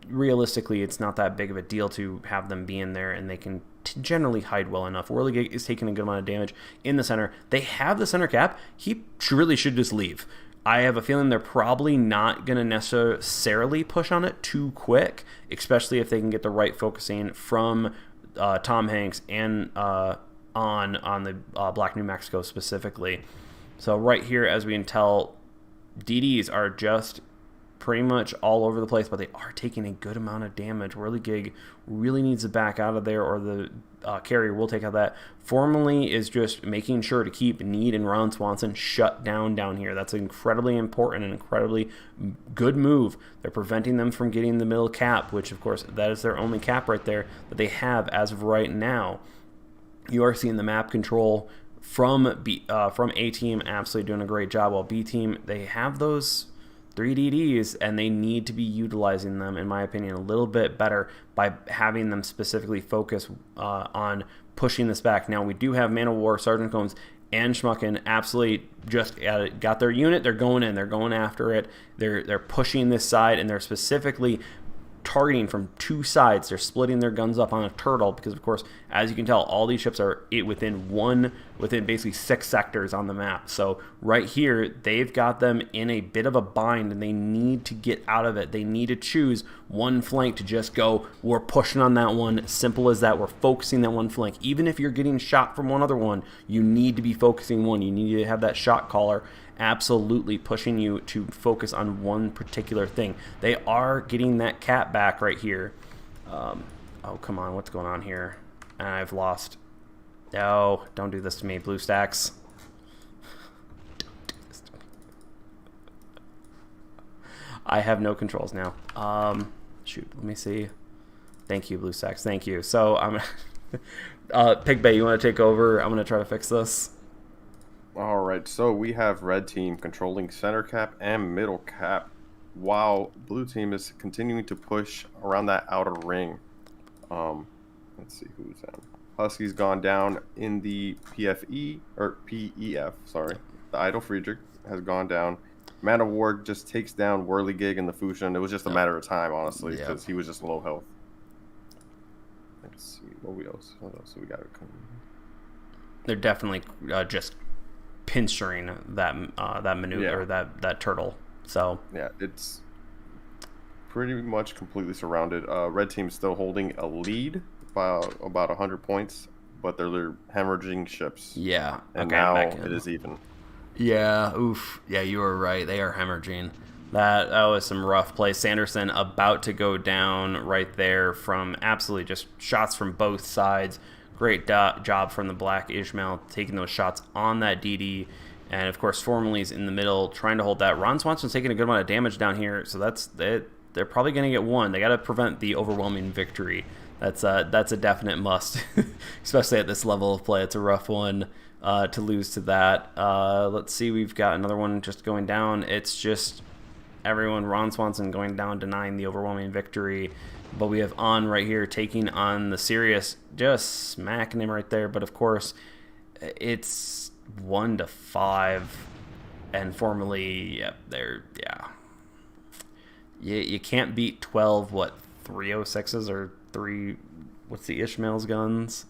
S2: realistically it's not that big of a deal to have them be in there, and they can generally hide well enough. Whirligig is taking a good amount of damage in the center. They have the center cap. He really should just leave. I have a feeling they're probably not going to necessarily push on it too quick, especially if they can get the right focusing from Tom Hanks and on the Black New Mexico specifically. So right here, as we can tell, DDs are just pretty much all over the place, but they are taking a good amount of damage. Whirligig really needs to back out of there, or the carrier will take out that. Formerly is just making sure to keep Need and Ron Swanson shut down here. That's incredibly important and incredibly good move. They're preventing them from getting the middle cap, which of course that is their only cap right there that they have as of right now. You are seeing the map control from A team absolutely doing a great job, while B team, they have those 3 DDs, and they need to be utilizing them, in my opinion, a little bit better by having them specifically focus on pushing this back. Now, we do have Man of War, Sergeant Combs, and Schmucken absolutely just got their unit. They're going in. They're going after it. They're pushing this side, and they're specifically targeting from 2 sides. They're splitting their guns up on a turtle because, of course, as you can tell, all these ships are within basically 6 sectors on the map. So right here, they've got them in a bit of a bind, and they need to get out of it. They need to choose one flank to just go, we're pushing on that one. Simple as that. We're focusing that one flank. Even if you're getting shot from one other one, you need to be focusing one. You need to have that shot caller absolutely pushing you to focus on one particular thing. They are getting that cap back right here. Oh, come on. What's going on here? And I've lost. No, don't do this to me, Blue Stacks. Don't do this to me. I have no controls now. Shoot, let me see. Thank you, Blue Stacks. Thank you. So I'm Pig Bay, you want to take over? I'm going to try to fix this.
S1: All right, so we have red team controlling center cap and middle cap, while blue team is continuing to push around that outer ring. Let's see who's down. Husky's gone down in the PEF, sorry. The Idle Friedrich has gone down. Man of War just takes down Whirligig and the Fusion. It was just a matter of time, honestly, because he was just low health. Let's see what else. We got?
S2: They're definitely just pinching that that maneuver, or that turtle. So
S1: yeah, it's pretty much completely surrounded. Red team's still holding a lead by about 100 points, but they're hemorrhaging ships.
S2: Yeah.
S1: And
S2: okay,
S1: now
S2: I'm back in.
S1: it is even.
S2: Yeah. Oof. Yeah, you were right. They are hemorrhaging. That was some rough play. Sanderson about to go down right there from absolutely just shots from both sides. Great job from the Black Ishmael taking those shots on that DD. And, of course, Formerly's in the middle trying to hold that. Ron Swanson's taking a good amount of damage down here, so that's it. They're probably going to get one. They got to prevent the overwhelming victory. That's a definite must, especially at this level of play. It's a rough one to lose to that. Let's see. We've got another one just going down. It's just everyone. Ron Swanson going down, denying the overwhelming victory. But we have On right here taking on the Sirius, just smacking him right there. But, of course, it's 1-5. And Formerly, you can't beat 12, 306s or 3, what's the Ishmael's guns?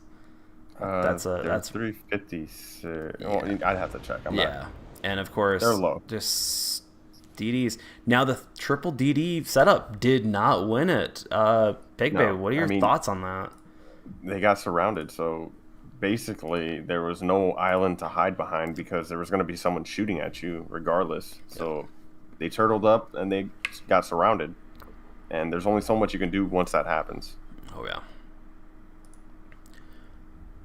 S2: That's
S1: 350s. Well, I'd have to check.
S2: And of course,
S1: they're low.
S2: Just DDs. Now the triple DD setup did not win it. Pigby, what are your thoughts on that?
S1: They got surrounded, so basically there was no island to hide behind because there was going to be someone shooting at you regardless. So they turtled up and they got surrounded, and there's only so much you can do once that happens.
S2: Oh yeah.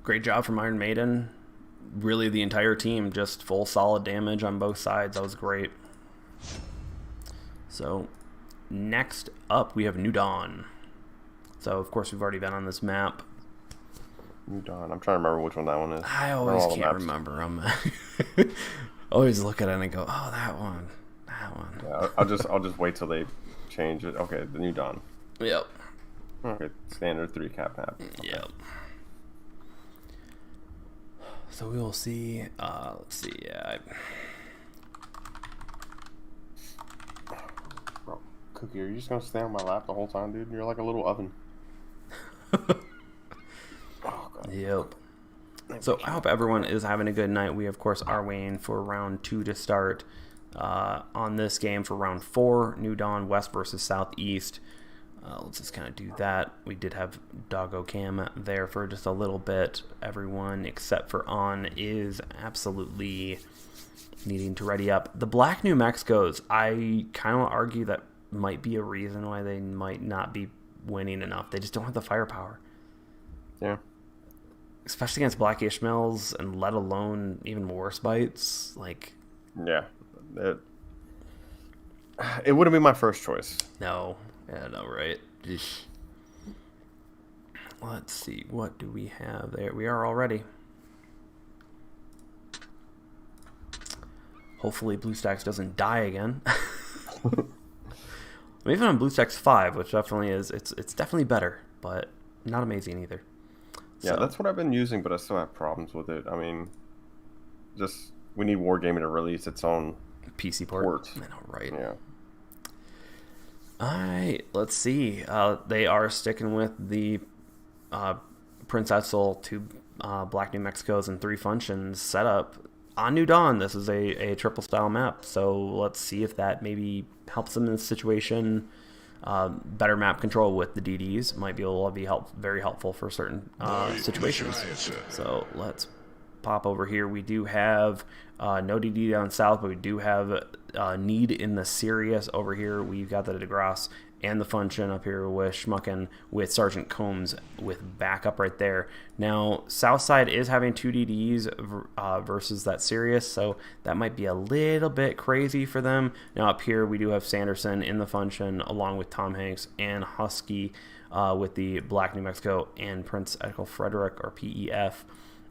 S2: Great job from Iron Maiden. Really, the entire team just full solid damage on both sides. That was great. So next up we have New Dawn. So of course we've already been on this map.
S1: New Dawn. I'm trying to remember which one that one is.
S2: I always can't remember. I'm always look at it and go, oh, that one.
S1: Yeah, I'll just wait till they change it. Okay, the New Dawn.
S2: Yep.
S1: Okay, standard 3-cap map. Okay.
S2: Yep. So we will see. Let's see. Yeah.
S1: Bro, Cookie, are you just gonna stay on my lap the whole time, dude? You're like a little oven. Oh, God.
S2: Yep. So I hope everyone is having a good night. We, of course, are waiting for round 2 to start on this game for round 4. New Dawn, West versus Southeast. Let's just kind of do that. We did have Doggo Cam there for just a little bit. Everyone except for On is absolutely needing to ready up. The Black New Mexicos, I kind of argue that might be a reason why they might not be winning enough. They just don't have the firepower.
S1: Yeah.
S2: Especially against Black Ishmaels, and let alone even worse bites.
S1: Yeah. It wouldn't be my first choice.
S2: No. Yeah, no, right? Eesh. Let's see. What do we have there? We are all ready. Hopefully BlueStacks doesn't die again. Even on BlueStacks 5, which definitely is, it's definitely better, but not amazing either.
S1: Yeah, so that's what I've been using, but I still have problems with it. I mean, we need Wargaming to release its own
S2: PC port. I know, right?
S1: Yeah.
S2: All right, let's see. They are sticking with the Prince Etzel, 2 Black New Mexicos, and 3 functions setup on New Dawn. This is a triple style map, so let's see if that maybe helps them in this situation. Better map control with the DDs might be able to be very helpful for certain situations. So let's pop over here. We do have no DD down south, but we do have need in the Sirius over here. We've got the DeGrasse and the function up here with Schmucken with Sergeant Combs with backup right there. Now, Southside is having 2 DDs versus that Sirius, so that might be a little bit crazy for them. Now, up here, we do have Sanderson in the function along with Tom Hanks and Husky with the Black New Mexico and Prince Edgar Frederick, or PEF.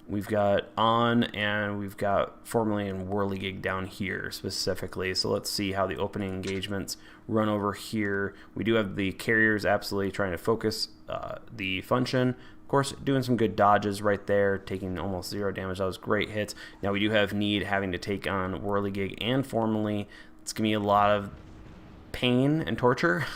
S2: We've got On, and we've got Formerly and Whirligig down here specifically. So let's see how the opening engagements run over here. We do have the carriers absolutely trying to focus the function. Of course, doing some good dodges right there, taking almost 0 damage. That was great hits. Now we do have Need having to take on Whirligig and Formerly. It's going to be a lot of pain and torture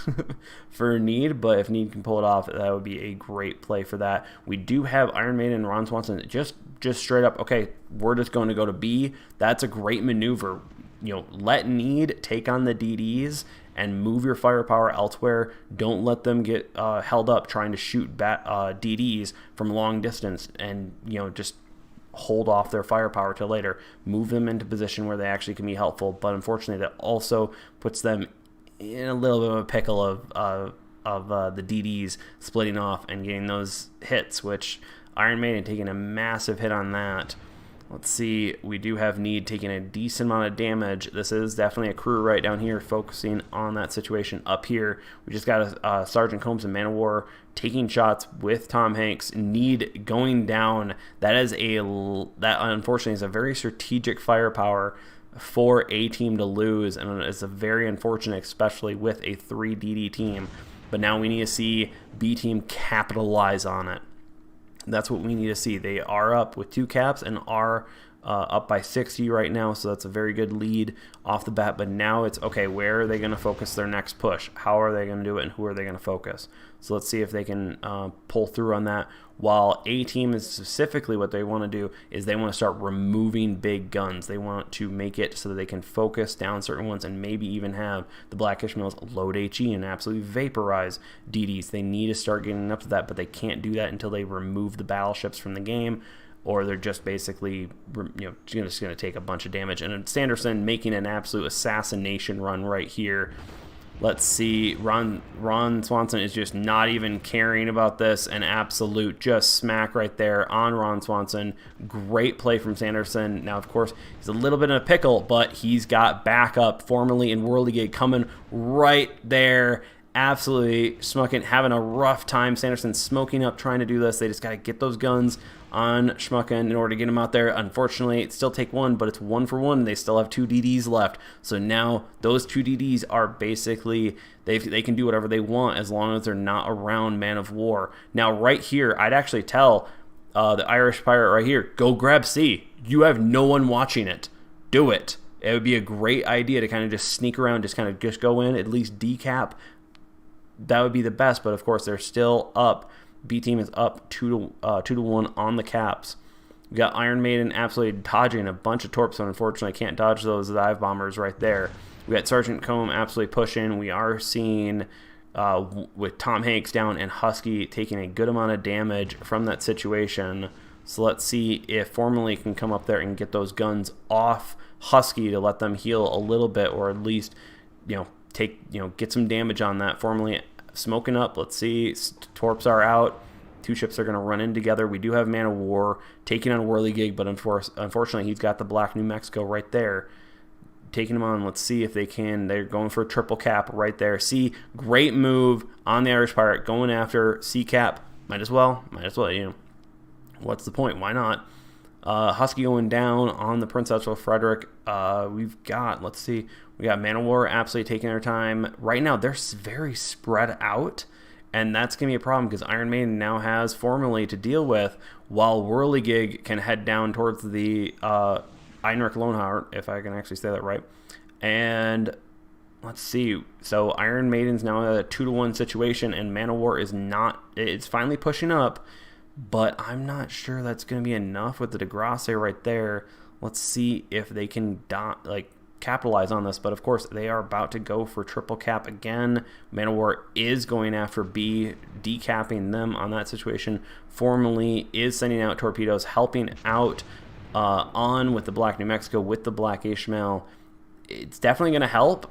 S2: for Need, but if Need can pull it off, that would be a great play for that. We do have Iron Maiden and Ron Swanson just straight up, okay, we're just going to go to B. That's a great maneuver. Let Need take on the DDs and move your firepower elsewhere. Don't let them get held up trying to shoot DDs from long distance, and just hold off their firepower till later. Move them into position where they actually can be helpful, but unfortunately that also puts them in a little bit of a pickle of the DDs splitting off and getting those hits, which Iron Maiden taking a massive hit on that. Let's see, we do have Need taking a decent amount of damage. This is definitely a crew right down here focusing on that situation. Up here, we just got Sergeant Combs and Man of War taking shots with Tom Hanks. Need going down. That unfortunately is a very strategic firepower for a team to lose, and it's a very unfortunate, especially with a 3DD team. But now we need to see B team capitalize on it. That's what we need to see. They are up with 2 caps and are up by 60 right now, so that's a very good lead off the bat. But now it's, okay, where are they going to focus their next push? How are they going to do it, and who are they going to focus? So let's see if they can pull through on that. While A team is specifically what they want to do is they want to start removing big guns. They want to make it so that they can focus down certain ones and maybe even have the Black Ishmaels load HE and absolutely vaporize DDs. They need to start getting up to that, but they can't do that until they remove the battleships from the game, or they're just basically just going to take a bunch of damage. And Sanderson making an absolute assassination run right here. Let's see, Ron Swanson is just not even caring about this. An absolute just smack right there on Ron Swanson. Great play from Sanderson. Now, of course, he's a little bit in a pickle, but he's got backup, formerly in Whirligig, coming right there. Absolutely smoking, having a rough time. Sanderson smoking up, trying to do this. They just got to get those guns on Schmucken in order to get him out there. Unfortunately, it still take one, but it's 1 for 1. They still have 2 DDs left. So now those 2 DDs are basically, they can do whatever they want as long as they're not around Man of War. Now, right here, I'd actually tell the Irish Pirate right here, go grab C. You have no one watching it. Do it. It would be a great idea to kind of just sneak around, just go in, at least decap. That would be the best, but of course they're still up. B team is up 2 to 1 on the caps. We got Iron Maiden absolutely dodging a bunch of torps, so unfortunately can't dodge those dive bombers right there. We got Sergeant Combe absolutely pushing. We are seeing with Tom Hanks down and Husky taking a good amount of damage from that situation. So let's see if Formerly can come up there and get those guns off Husky to let them heal a little bit, or at least get some damage on that. Formerly smoking up. Let's see. Torps are out. 2 ships are going to run in together. We do have Man of War taking on Whirligig, but unfortunately he's got the Black New Mexico right there taking him on. Let's see if they can. They're going for a triple cap right there. See, great move on the Irish Pirate going after C cap. Might as well. What's the point? Why not? Husky going down on the Princess of Frederick. We've got, let's see, we got Man of War absolutely taking their time. Right now, they're very spread out, and that's going to be a problem because Iron Maiden now has Formerly to deal with, while Whirligig can head down towards the Heinrich Lohnhardt, if I can actually say that right. And let's see. So Iron Maiden's now in a 2 to 1 situation, and Man of War is not, it's finally pushing up, but I'm not sure that's going to be enough with the Degrasse right there. Let's see if they can capitalize on this, but of course they are about to go for triple cap again. Man of War is going after B, decapping them on that situation. Formerly is sending out torpedoes, helping out on with the Black New Mexico, with the Black Ishmael. It's definitely going to help.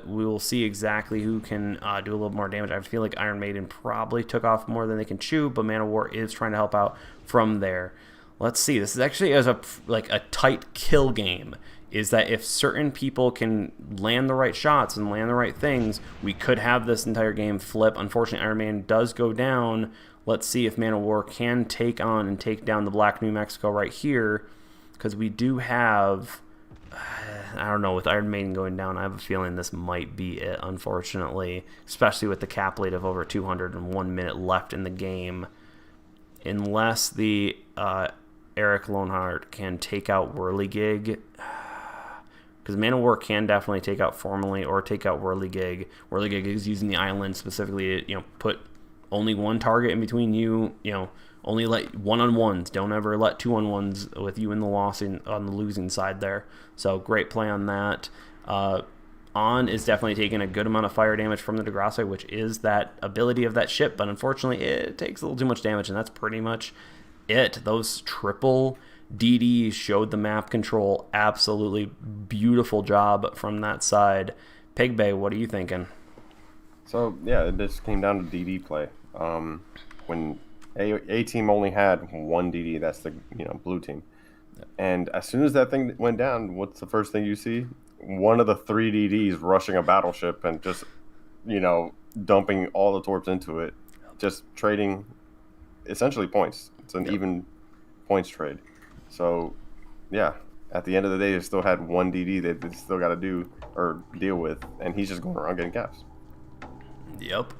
S2: We will see exactly who can do a little more damage. I feel like Iron Maiden probably took off more than they can chew, but Man of War is trying to help out from there. Let's see. This is actually a tight kill game. Is that if certain people can land the right shots and land the right things, we could have this entire game flip. Unfortunately, Iron Man does go down. Let's see if Man of War can take on and take down the Black New Mexico right here, because we do have, I don't know, with Iron Maiden going down, I have a feeling this might be it, unfortunately, especially with the cap lead of over 201 minutes left in the game. Unless the Eric Lohnhardt can take out Whirligig, because Man of War can definitely take out Formerly or take out Whirligig. Whirligig is using the island specifically to, put only one target in between you, only let one-on-ones. Don't ever let two-on-ones with you in the on the losing side there. So great play on that. On is definitely taking a good amount of fire damage from the Degrassi, which is that ability of that ship, but unfortunately it takes a little too much damage, and that's pretty much it. Those triple DDs showed the map control. Absolutely beautiful job from that side. Pig Bay, what are you thinking?
S1: So, yeah, it just came down to DD play. When A team only had one DD, that's the blue team. And as soon as that thing went down, what's the first thing you see? One of the 3 DDs rushing a battleship and just, dumping all the torps into it. Just trading, essentially, points. It's an even points trade. So, yeah, at the end of the day, they still had one DD that they still got to do or deal with, and he's just going around getting caps.
S2: Yep.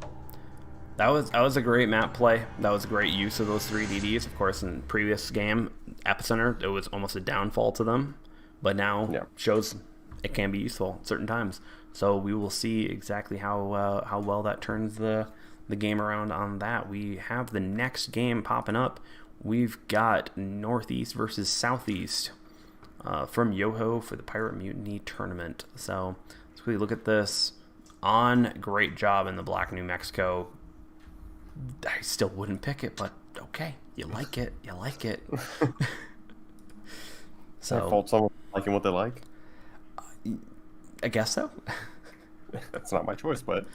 S2: That was a great map play. That was a great use of those 3 DDs. Of course, in the previous game, Epicenter, it was almost a downfall to them. But now shows it can be useful at certain times. So we will see exactly how well that turns the game around on that. We have the next game popping up. We've got Northeast versus Southeast from YOHO for the Pirate Mutiny tournament. So let's quickly look at this. On, great job in the Black New Mexico. I still wouldn't pick it, but okay, you like it. So
S1: I fault someone liking what they like.
S2: I guess so.
S1: That's not my choice, but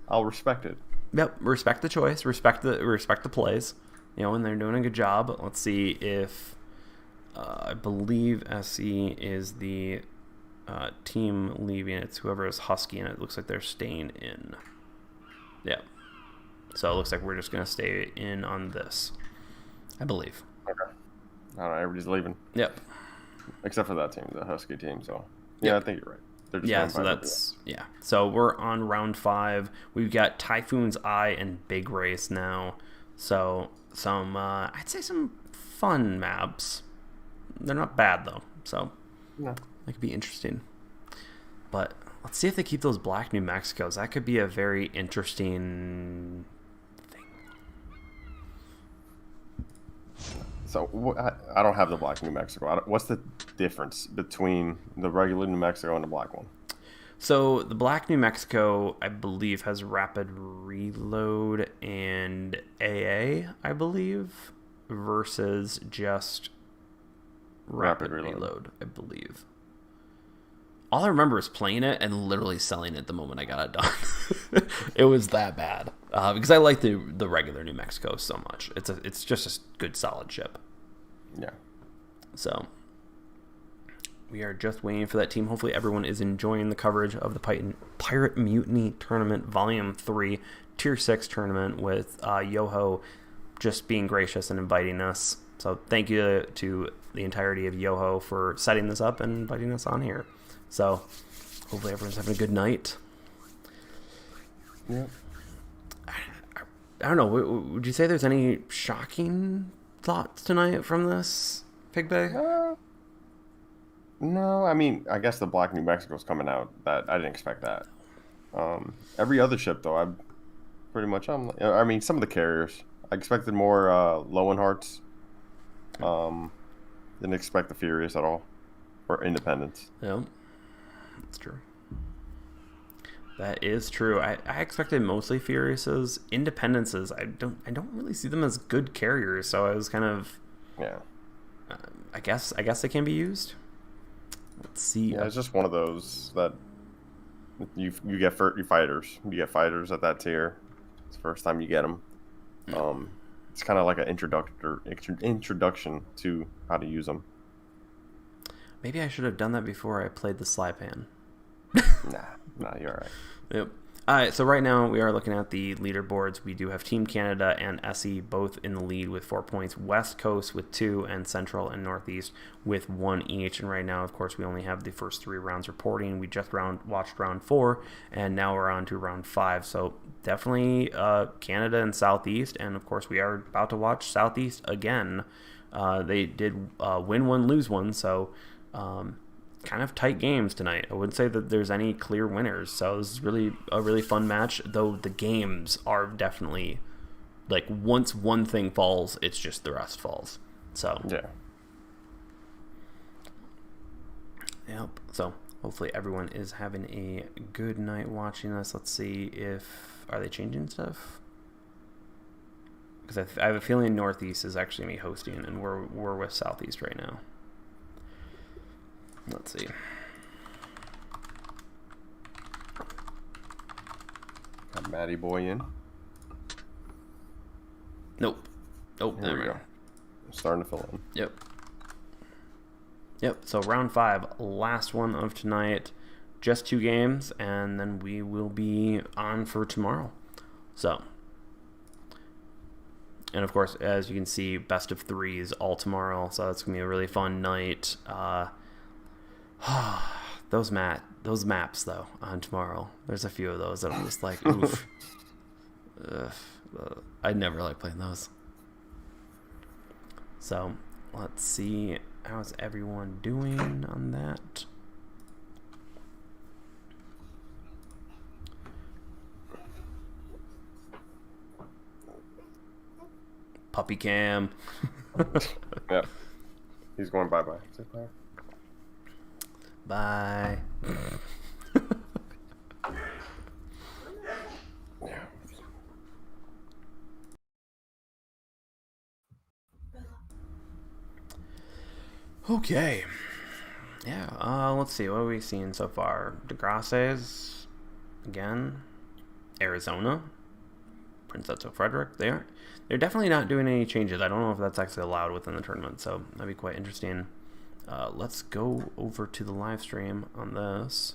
S1: I'll respect it.
S2: Yep, respect the choice, respect the plays. And they're doing a good job. Let's see if I believe SE is the team leaving. It's whoever is Husky, and it looks like they're staying in. Yeah. So it looks like we're just going to stay in on this, I believe.
S1: Okay. All right, everybody's leaving.
S2: Yep.
S1: Except for that team, the Husky team. So, yeah, I think you're right. They're just
S2: So we're on round 5. We've got Typhoon's Eye and Big Race now. So some, I'd say some fun maps. They're not bad, though. So that could be interesting. But let's see if they keep those Black New Mexicos. That could be a very interesting thing.
S1: So I don't have the Black New Mexico. What's the difference between the regular New Mexico and the black one?
S2: So the Black New Mexico, I believe, has rapid reload and AA, I believe, versus just rapid reload, I believe. All I remember is playing it and literally selling it the moment I got it done. It was that bad because I like the regular New Mexico so much. It's just a good solid ship.
S1: Yeah.
S2: So we are just waiting for that team. Hopefully everyone is enjoying the coverage of the Pirate Mutiny Tournament Volume 3 Tier 6 tournament with YOHO just being gracious and inviting us. So thank you to the entirety of YOHO for setting this up and inviting us on here. So hopefully everyone's having a good night.
S1: Yeah.
S2: I don't know. Would you say there's any shocking thoughts tonight from this, Pig Bay?
S1: No, I mean, I guess the Black New Mexico's coming out. That I didn't expect that. Every other ship, though, I'm pretty much. I mean, some of the carriers. I expected more Lowenhearts. Didn't expect the Furious at all, or Independence.
S2: Yeah, that's true. That is true. I expected mostly Furiouses. Independences, I don't really see them as good carriers. So I was kind of.
S1: Yeah.
S2: I guess they can be used. Let's see.
S1: Yeah, it's just one of those that you get your fighters. You get fighters at that tier. It's the first time you get them. It's kind of like an introduction to how to use them.
S2: Maybe I should have done that before I played the Slypan.
S1: Nah, you're all right.
S2: Yep. All right, so right now we are looking at the leaderboards. We do have Team Canada and SE both in the lead with 4 points, West Coast with 2, and Central and Northeast with 1 each. And right now, of course, we only have the first 3 rounds reporting. We just watched round 4, and now we're on to round 5. So definitely Canada and Southeast, and of course we are about to watch Southeast again. They did win one, lose one, so kind of tight games tonight. I wouldn't say that there's any clear winners. So this is really a really fun match, though the games are definitely like once one thing falls, it's just the rest falls. So
S1: yeah.
S2: Yep. So hopefully everyone is having a good night watching this. Let's see if are they changing stuff. Because I have a feeling Northeast is actually me hosting, and we're with Southeast right now. Let's see.
S1: Got Matty Boy in.
S2: Nope.
S1: There we go. Starting to fill in.
S2: Yep. So round 5, last one of tonight. Just 2 games, and then we will be on for tomorrow. So. And of course, as you can see, best of 3s all tomorrow. So that's gonna be a really fun night. Those maps though on tomorrow. There's a few of those that I'm just like, oof. I never like playing those. So let's see, how's everyone doing on that? Puppy cam.
S1: Yeah. He's going bye-bye. Say bye.
S2: Bye.
S1: Yeah.
S2: Okay. Yeah, let's see. What are we seeing so far? DeGrasse's again. Arizona. Princeto Frederick. They're definitely not doing any changes. I don't know if that's actually allowed within the tournament, so that'd be quite interesting. Let's go over to the live stream on this.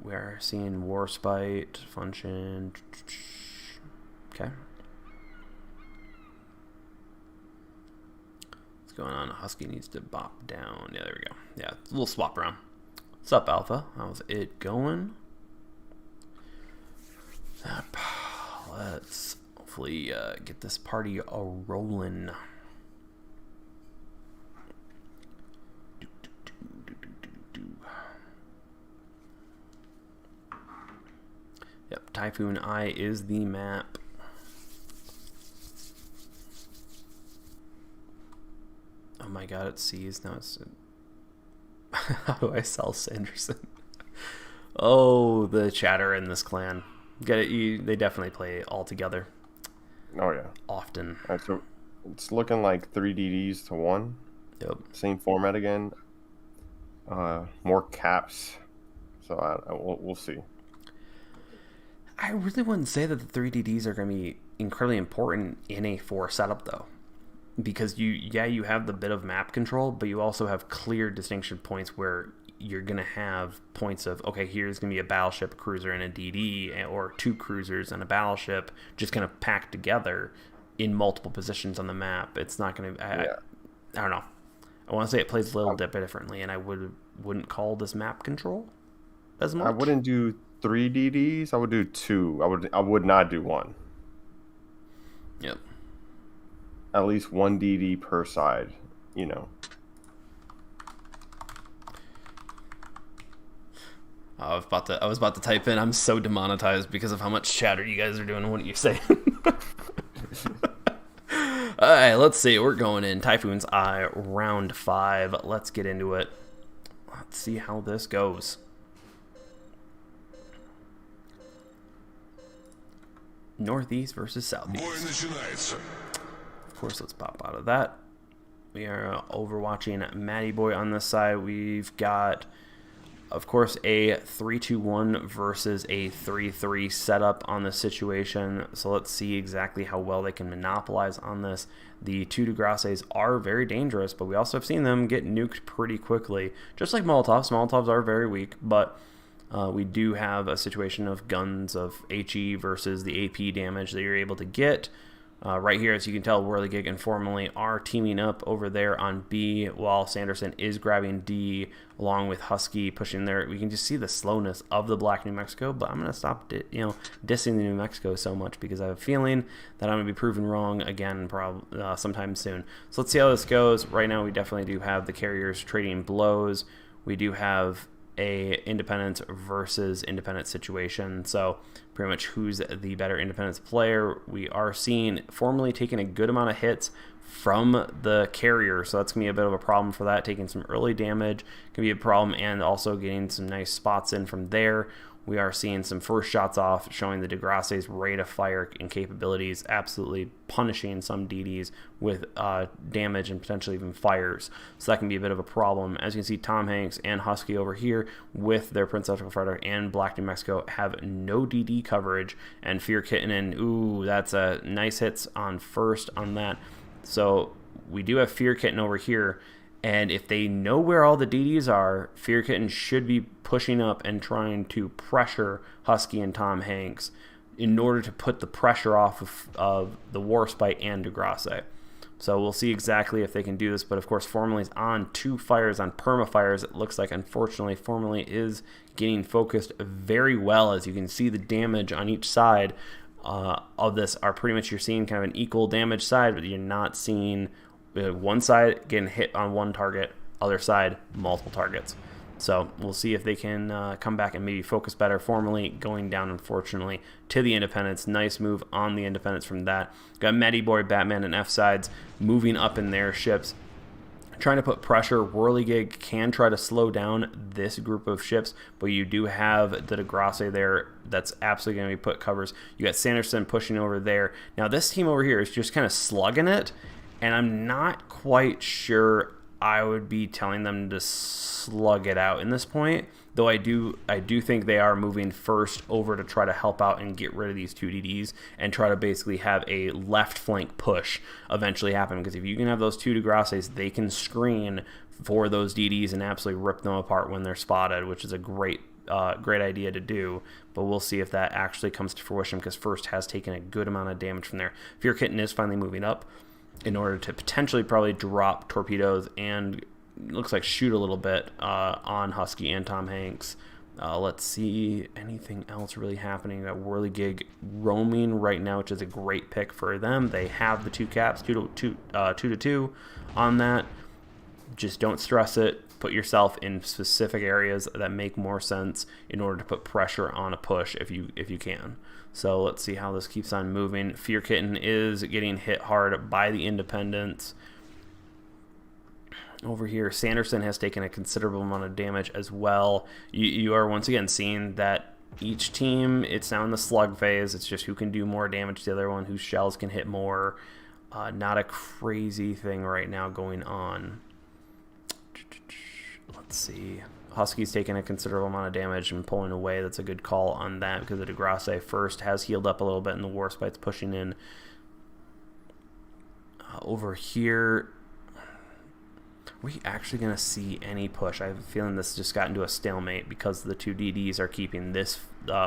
S2: We're seeing Warspite, Function. Okay. What's going on? Husky needs to bop down. Yeah, there we go. Yeah, a little swap around. What's up, Alpha? How's it going? Let's hopefully get this party rolling. Yep, Typhoon Eye is the map. Oh my god, it sees. Now it's... How do I sell Sanderson? Oh, the chatter in this clan. Get it? They definitely play all together.
S1: Oh, yeah.
S2: Often.
S1: All right, so it's looking like 3 DDs to 1.
S2: Yep.
S1: Same format again. More caps. So we'll see.
S2: I really wouldn't say that the 3 DDs are going to be incredibly important in a 4 setup, though. Because you have the bit of map control, but you also have clear distinction points where you're going to have points of, okay, here's going to be a battleship, a cruiser, and a DD, or 2 cruisers and a battleship just kind of packed together in multiple positions on the map. It's not going to... I don't know. I want to say it plays a little bit differently, and I wouldn't call this map control as much.
S1: I wouldn't do 3 DDs. I would do 2. I would not do 1.
S2: Yep.
S1: At least 1 DD per side, you know.
S2: I was about to type in, I'm so demonetized because of how much chatter you guys are doing. What are you saying? Alright, let's see. We're going in Typhoon's Eye, round 5. Let's get into it. Let's see how this goes. Northeast versus Southeast. Of course, let's pop out of that. We are overwatching Matty Boy on this side. We've got, of course, a 3-2-1 versus a 3-3 setup on this situation. So let's see exactly how well they can monopolize on this. The 2 DeGrasses are very dangerous, but we also have seen them get nuked pretty quickly. Just like Molotovs. Molotovs are very weak, but we do have a situation of guns of HE versus the AP damage that you're able to get. Right here, as you can tell, Whirligig and Formerly are teaming up over there on B, while Sanderson is grabbing D, along with Husky pushing there. We can just see the slowness of the Black New Mexico, but I'm going to stop dissing the New Mexico so much because I have a feeling that I'm going to be proven wrong again sometime soon. So let's see how this goes. Right now, we definitely do have the carriers trading blows. We do have a independence versus independent situation, so pretty much who's the better independence player. We are seeing Formerly taking a good amount of hits from the carrier, so that's gonna be a bit of a problem for that. Taking some early damage can be a problem, and also getting some nice spots in from there. We are seeing some first shots off, showing the Degrasse's rate of fire and capabilities, absolutely punishing some DDs with damage and potentially even fires. So that can be a bit of a problem. As you can see, Tom Hanks and Husky over here with their Prince Electrical Fighter and Black New Mexico have no DD coverage, and Fear Kitten, ooh, that's a nice hits on first on that. So we do have Fear Kitten over here. And if they know where all the DDs are, Fear Kitten should be pushing up and trying to pressure Husky and Tom Hanks in order to put the pressure off of the Warspite and Degrasse. So we'll see exactly if they can do this. But of course, Formerly's on 2 fires on permafires. It looks like, unfortunately, Formerly is getting focused very well. As you can see, the damage on each side of this are pretty much, you're seeing kind of an equal damage side, but you're not seeing one side getting hit on one target, other side multiple targets. So we'll see if they can come back and maybe focus better. Formerly going down, unfortunately, to the Independence. Nice move on the Independence from that. Got Matty Boy, Batman, and F sides moving up in their ships, trying to put pressure. Whirligig can try to slow down this group of ships, but you do have the Degrasse there that's absolutely going to be put covers. You got Sanderson pushing over there. Now this team over here is just kind of slugging it, and I'm not quite sure I would be telling them to slug it out in this point, though I do think they are moving first over to try to help out and get rid of these 2 DDs and try to basically have a left flank push eventually happen, because if you can have those 2 Degrasses, they can screen for those DDs and absolutely rip them apart when they're spotted, which is a great idea to do. But we'll see if that actually comes to fruition, because first has taken a good amount of damage from there. Fear Kitten is finally moving up in order to potentially probably drop torpedoes and looks like shoot a little bit on Husky and Tom Hanks. Let's see anything else really happening. That Whirligig roaming right now, which is a great pick for them. They have the 2 caps, 2 to 2 on that. Just don't stress it. Put yourself in specific areas that make more sense in order to put pressure on a push if you can. So let's see how this keeps on moving. Fear Kitten is getting hit hard by the Independents. Over here, Sanderson has taken a considerable amount of damage as well. You are once again seeing that each team, it's now in the slug phase. It's just who can do more damage to the other one, whose shells can hit more. Not a crazy thing right now going on. Let's see. Husky's taking a considerable amount of damage and pulling away. That's a good call on that, because the Degrasse first has healed up a little bit and the Warspite's pushing in. Over here, are we actually going to see any push? I have a feeling this just got into a stalemate because the 2 DDs are keeping this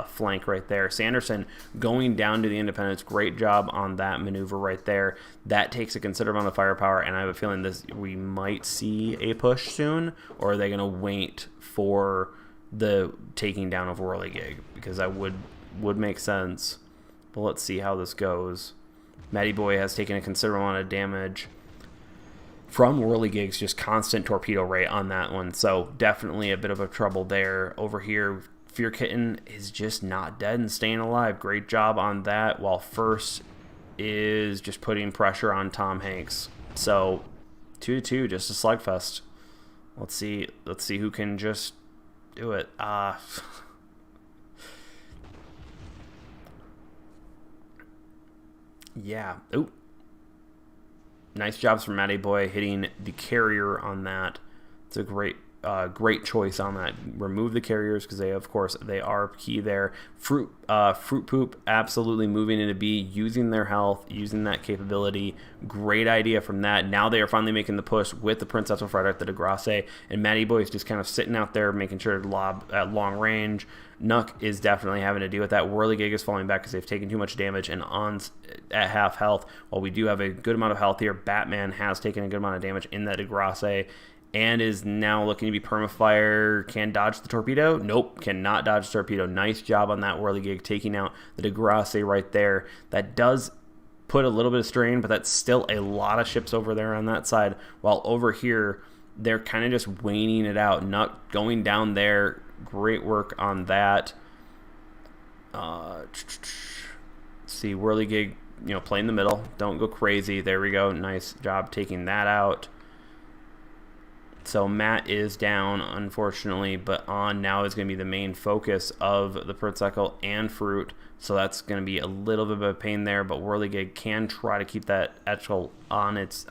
S2: flank right there. Sanderson going down to the Independence. Great job on that maneuver right there. That takes a considerable amount of firepower, and I have a feeling we might see a push soon, or are they going to wait for the taking down of Whirligig? Because that would make sense. But let's see how this goes. Matty Boy has taken a considerable amount of damage from Whirligig's just constant torpedo rate on that one. So definitely a bit of a trouble there. Over here, Fear Kitten is just not dead and staying alive. Great job on that, while first is just putting pressure on Tom Hanks. So 2 to 2, just a slugfest. Let's see who can just do it. Yeah. Ooh. Nice jobs from Matty Boy hitting the carrier on that. It's a great great choice on that. Remove the carriers because they are key there. Fruit poop, absolutely moving into B, using their health, using that capability. Great idea from that. Now they are finally making the push with the Princess of Frederick, the Degrassi, and Matty Boy is just kind of sitting out there making sure to lob at long range. Nuck is definitely having to deal with that. Whirligig is falling back because they've taken too much damage and On's at half health. While we do have a good amount of health here, Batman has taken a good amount of damage in that Degrassi and is now looking to be permafire. Can dodge the torpedo? Nope, cannot dodge the torpedo. Nice job on that Whirligig taking out the Degrassi right there. That does put a little bit of strain, but that's still a lot of ships over there on that side. While over here, they're kind of just waning it out. Nuck going down there. Great work on that. See, Whirligig, play in the middle. Don't go crazy. There we go. Nice job taking that out. So Matt is down, unfortunately, but On now is going to be the main focus of the Pertcycle and Fruit. So that's going to be a little bit of a pain there, but Whirligig can try to keep that Etchel on his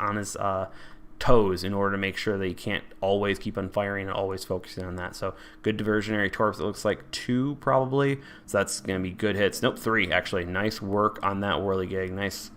S2: toes in order to make sure that he can't always keep on firing and always focusing on that. So good diversionary torps. It looks like 2 probably. So that's going to be good hits. Nope, 3 actually. Nice work on that Whirligig. Nice,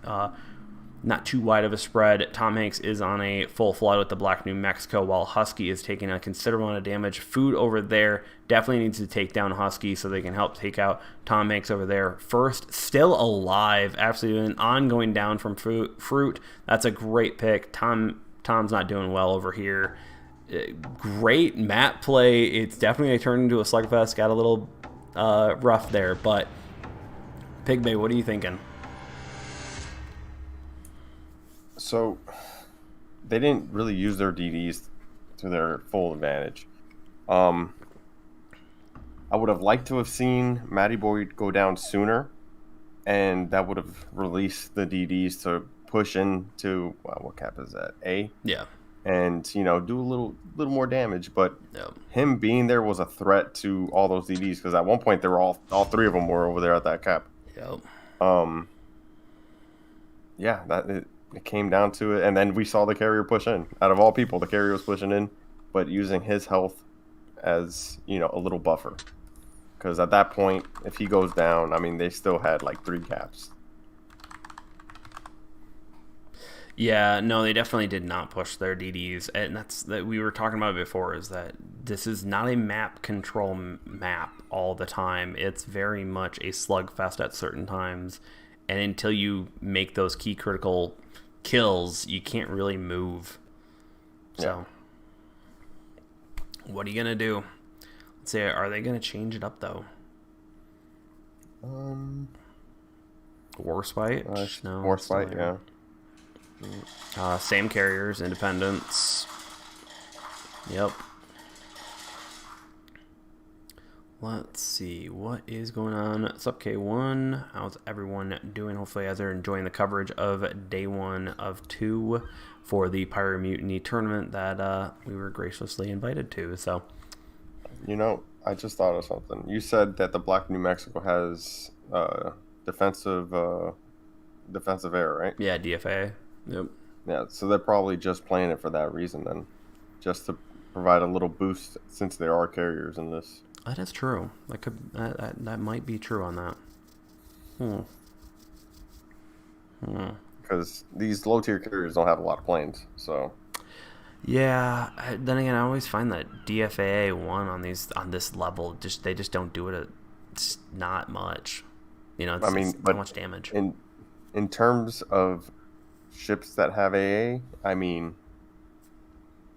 S2: not too wide of a spread. Tom Hanks is on a full flood with the Black New Mexico while Husky is taking a considerable amount of damage. Food over there definitely needs to take down Husky so they can help take out Tom Hanks over there. First, still alive. Absolutely an ongoing down from Fruit. That's a great pick. Tom's not doing well over here. Great map play. It's definitely turned into a slugfest. Got a little rough there, but Pigbay, what are you thinking?
S1: So they didn't really use their DDs to their full advantage. I would have liked to have seen Matty Boy go down sooner, and that would have released the DDs to push into what cap is that? A?
S2: Yeah.
S1: And do a little more damage, but
S2: Yep.
S1: him being there was a threat to all those DDs because at one point they were all 3 of them were over there at that cap.
S2: Yep.
S1: Yeah, it came down to it, and then we saw the carrier push in. Out of all people, the carrier was pushing in, but using his health as a little buffer. Because at that point, if he goes down, I mean, they still had like 3 caps.
S2: Yeah, no, they definitely did not push their DDs, and that's that we were talking about it before. Is that this is not a map control map all the time. It's very much a slugfest at certain times, and until you make those key critical kills, you can't really move. So, what are you gonna do? Let's say, are they gonna change it up though? Warspite? No.
S1: Warspite, yeah.
S2: Same carriers, Independence. Yep. Let's see what is going on. What's up, K1? How's everyone doing? Hopefully, as they're enjoying the coverage of day 1 of 2 for the Pirate Mutiny tournament that we were graciously invited to. So,
S1: I just thought of something. You said that the Black New Mexico has defensive air, right?
S2: Yeah, DFA. Yep.
S1: Yeah, so they're probably just playing it for that reason then, just to provide a little boost since there are carriers in this.
S2: That is true. That might be true on that.
S1: Because these low tier carriers don't have a lot of planes, so.
S2: Yeah. Then again, I always find that DFA 1 on this level they just don't do it. It's not much. It's not much damage.
S1: In terms of ships that have AA, I mean,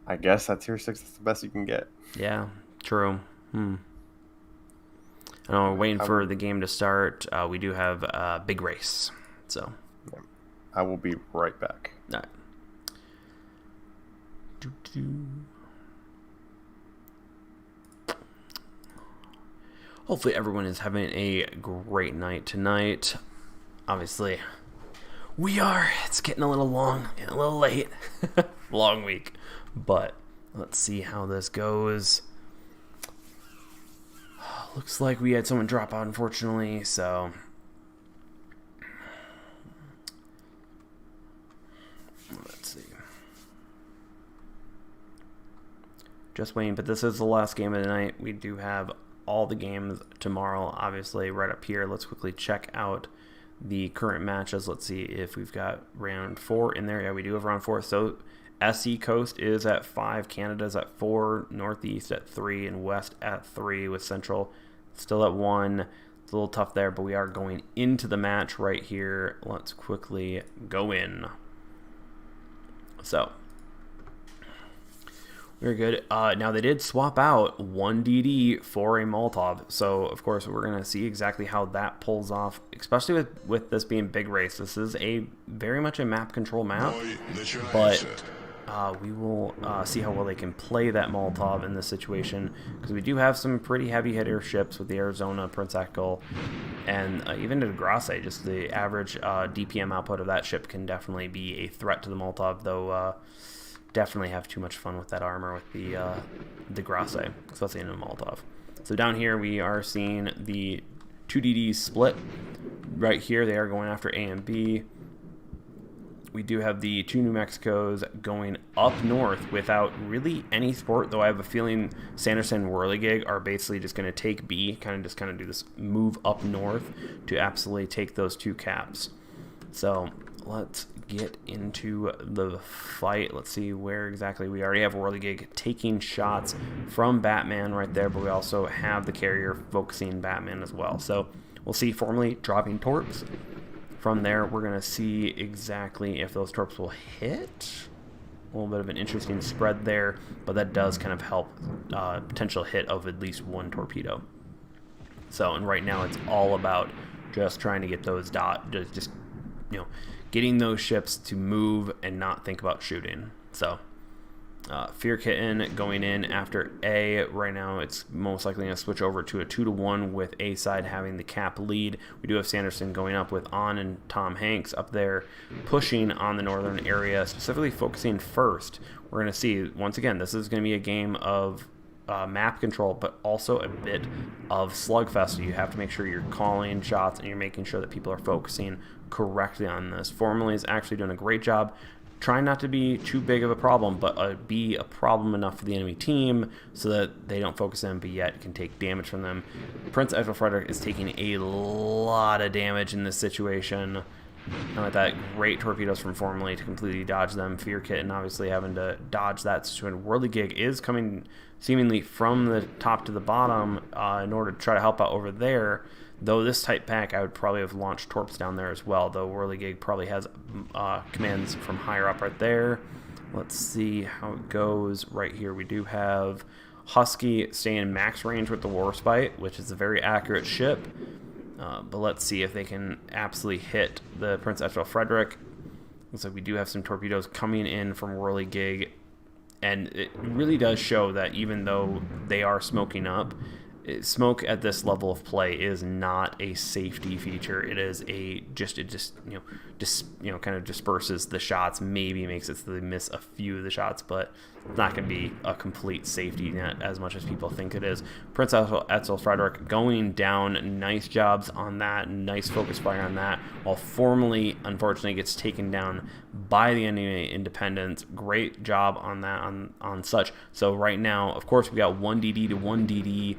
S1: I guess that tier 6 is the best you can get.
S2: Yeah, true. I know we're waiting for the game to start. We do have a big race, so.
S1: I will be right back.
S2: All right. Hopefully everyone is having a great night tonight. Obviously, we are. It's getting a little long and a little late. Long week. But let's see how this goes. Looks like we had someone drop out, unfortunately, so. Let's see. just waiting. But this is the last game of the night. We do have all the games tomorrow, obviously, right up here. Let's quickly check out the current matches. Let's see if we've got round 4 in there. Yeah, we do have round 4. So SE Coast is at 5, Canada's at 4, Northeast at 3, and West at 3, with Central still at 1. It's a little tough there, but we are going into the match right here. Let's quickly go in. So, very good. Now, they did swap out 1 DD for a Molotov. So, of course, we're going to see exactly how that pulls off, especially with this being big race. This is very much a map control map, but we will see how well they can play that Molotov in this situation, because we do have some pretty heavy hitter ships with the Arizona, Prince Eckle, and even the Grasse. Just the average DPM output of that ship can definitely be a threat to the Molotov, though definitely have too much fun with that armor with the Grasse, especially in a Molotov. So down here we are seeing the 2 DDs split. Right here they are going after A and B. We do have the 2 New Mexicos going up north without really any support, though I have a feeling Sanderson and Whirligig are basically just going to take B, kind of do this move up north to absolutely take those 2 caps. So let's get into the fight. Let's see where exactly we already have Whirligig taking shots from Batman right there, but we also have the carrier focusing Batman as well. So we'll see formally dropping torps. From there, we're going to see exactly if those torps will hit. A little bit of an interesting spread there, but that does kind of help potential hit of at least 1 torpedo. So, and right now it's all about just trying to get those getting those ships to move and not think about shooting. So, Fear Kitten going in after A. Right now it's most likely going to switch over to a 2-to-1 with A side having the cap lead. We do have Sanderson going up with On and Tom Hanks up there pushing on the northern area, specifically focusing first. We're going to see, once again, this is going to be a game of map control, but also a bit of slugfest. So you have to make sure you're calling shots and you're making sure that people are focusing correctly on this. Formally is actually doing a great job trying not to be too big of a problem, but be a problem enough for the enemy team so that they don't focus them, but yet can take damage from them. Prince Edward Frederick is taking a lot of damage in this situation. And with that, great torpedoes from Formally to completely dodge them. Fear Kitten obviously having to dodge that situation. Whirligig is coming seemingly from the top to the bottom in order to try to help out over there. Though this type pack, I would probably have launched torps down there as well, though Whirligig probably has commands from higher up right there. Let's see how it goes. Right here we do have Husky staying max range with the Warspite, which is a very accurate ship. But let's see if they can absolutely hit the Prince Edward Frederick. Looks like we do have some torpedoes coming in from Whirligig, and it really does show that even though they are smoking up, smoke at this level of play is not a safety feature. It is kind of disperses the shots, maybe makes it so they miss a few of the shots, but it's not going to be a complete safety net as much as people think it is. Prince Etzel Frederick going down. Nice jobs on that. Nice focus fire on that. While Formally, unfortunately, gets taken down by the enemy Independence. Great job on that on such. So right now, of course, we got 1 DD to 1 DD.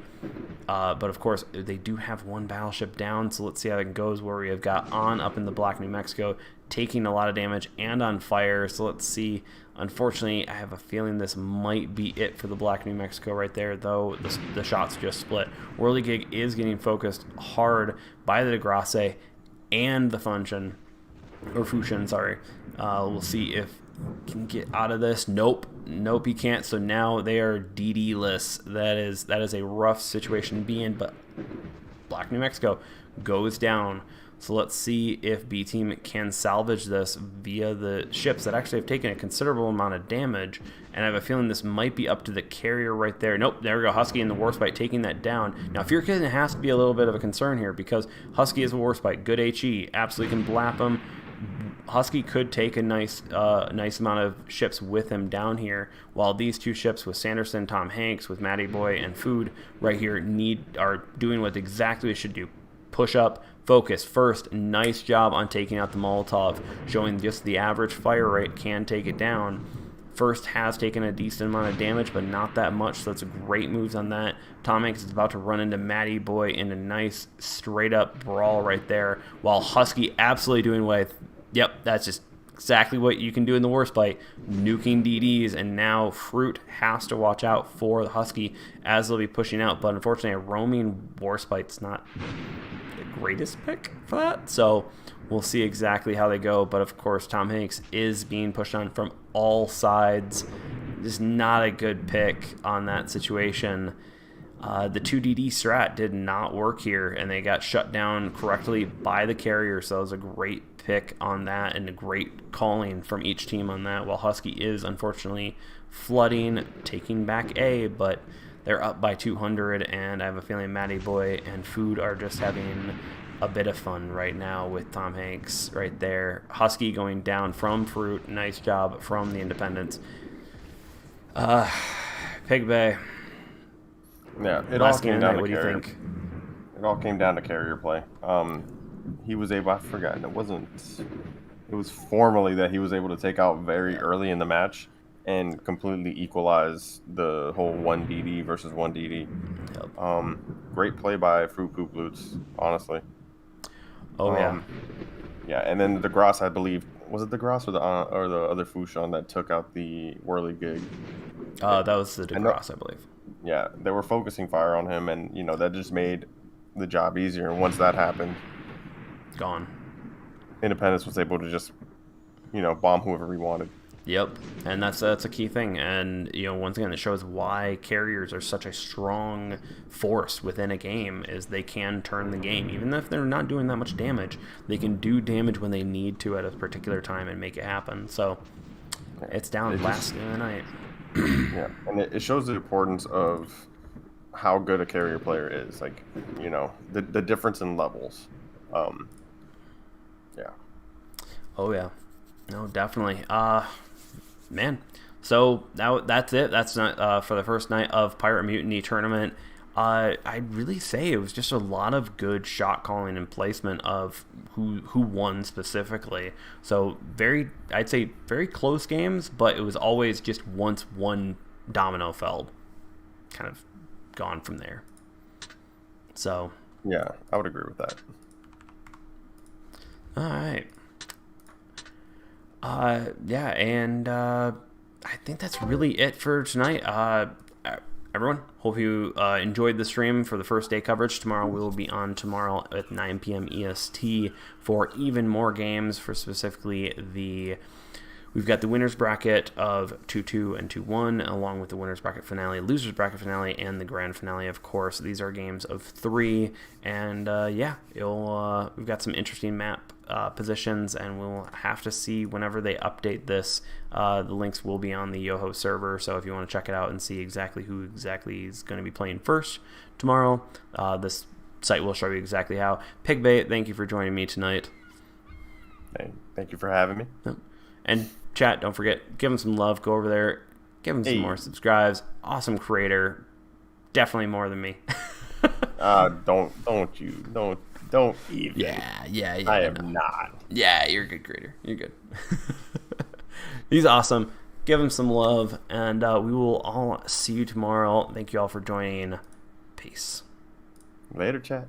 S2: But of course, they do have 1 battleship down. So let's see how it goes, where we have got On up in the Black New Mexico taking a lot of damage and on fire. So let's see. Unfortunately, I have a feeling this might be it for the Black New Mexico right there, though the shots just split. Whirligig is getting focused hard by the De Grasse and the Funshin, sorry. We'll see if he can get out of this. Nope, he can't. So now they are DD-less. That is a rough situation to be in, but Black New Mexico goes down. So let's see if B Team can salvage this via the ships that actually have taken a considerable amount of damage. And I have a feeling this might be up to the carrier right there. Nope, there we go. Husky and the Warspite taking that down. Now, Fear Kitten has to be a little bit of a concern here because Husky is a Warspite. Good HE. Absolutely can blap him. Husky could take a nice amount of ships with him down here, while these 2 ships with Sanderson, Tom Hanks, with Matty Boy, and Food right here are doing what exactly they should do. Push up, focus first. Nice job on taking out the Molotov, showing just the average fire rate can take it down. First has taken a decent amount of damage, but not that much, so that's great moves on that. Tom Hanks is about to run into Matty Boy in a nice straight-up brawl right there, while Husky absolutely doing with, yep, that's just exactly what you can do in the War Spite, nuking DDs, and now Fruit has to watch out for the Husky as they'll be pushing out, but unfortunately a roaming War Spite's not the greatest pick for that, so we'll see exactly how they go, but of course Tom Hanks is being pushed on from all sides. Just not a good pick on that situation. The 2DD strat did not work here, and they got shut down correctly by the carrier, so it was a great pick on that and a great calling from each team on that, while Husky is unfortunately flooding, taking back A, but they're up by 200, and I have a feeling Matty Boy and Food are just having a bit of fun right now with Tom Hanks right there. Husky going down from Fruit. Nice job from the Independents. Pig Bay.
S1: Yeah, it all came down to carrier. It all came down to carrier play. He was able, I forgot, it was formally that he was able to take out very early in the match and completely equalize the whole 1DD versus 1DD. Yep. Great play by Fruit Poop Loots, honestly.
S2: Oh, yeah.
S1: Yeah, and then the Grass, I believe, was it the Grass or the other Fushan that took out the Whirly Gig?
S2: That was the DeGrasse, I believe.
S1: Yeah, they were focusing fire on him, and, that just made the job easier. And once that happened,
S2: gone.
S1: Independence was able to just, bomb whoever he wanted.
S2: Yep, and that's a key thing, and once again, it shows why carriers are such a strong force within a game. Is they can turn the game, even if they're not doing that much damage. They can do damage when they need to at a particular time and make it happen. So it's down last in the night.
S1: Yeah, and it shows the importance of how good a carrier player is. Like, the difference in levels. Yeah.
S2: Oh yeah, no, definitely. Man, so that's it. That's not for the first night of Pirate Mutiny tournament. I'd really say it was just a lot of good shot calling and placement of who won specifically. So I'd say very close games, but it was always just once one domino fell, kind of gone from there. So
S1: yeah, I would agree with that.
S2: All right. Yeah, and I think that's really it for tonight. Everyone, hope you enjoyed the stream for the first day coverage. Tomorrow we will be on tomorrow at 9 p.m. EST for even more games, for specifically we've got the winner's bracket of 2-2 and 2-1, along with the winner's bracket finale, loser's bracket finale, and the grand finale, of course. These are games of 3, and yeah, we've got some interesting map positions, and we'll have to see whenever they update this. The links will be on the YOHO server, so if you want to check it out and see exactly who exactly is going to be playing first tomorrow, this site will show you exactly how. Pigbait, thank you for joining me tonight.
S1: Hey, thank you for having me.
S2: And chat, don't forget, give him some love. Go over there, give him some more subscribes. Awesome creator, definitely more than me.
S1: Don't even.
S2: Yeah.
S1: I am not.
S2: Yeah, you're a good creator. You're good. He's awesome. Give him some love, and we will all see you tomorrow. Thank you all for joining. Peace.
S1: Later, chat.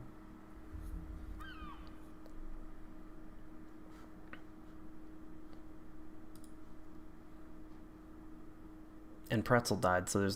S2: And Pretzel died, so there's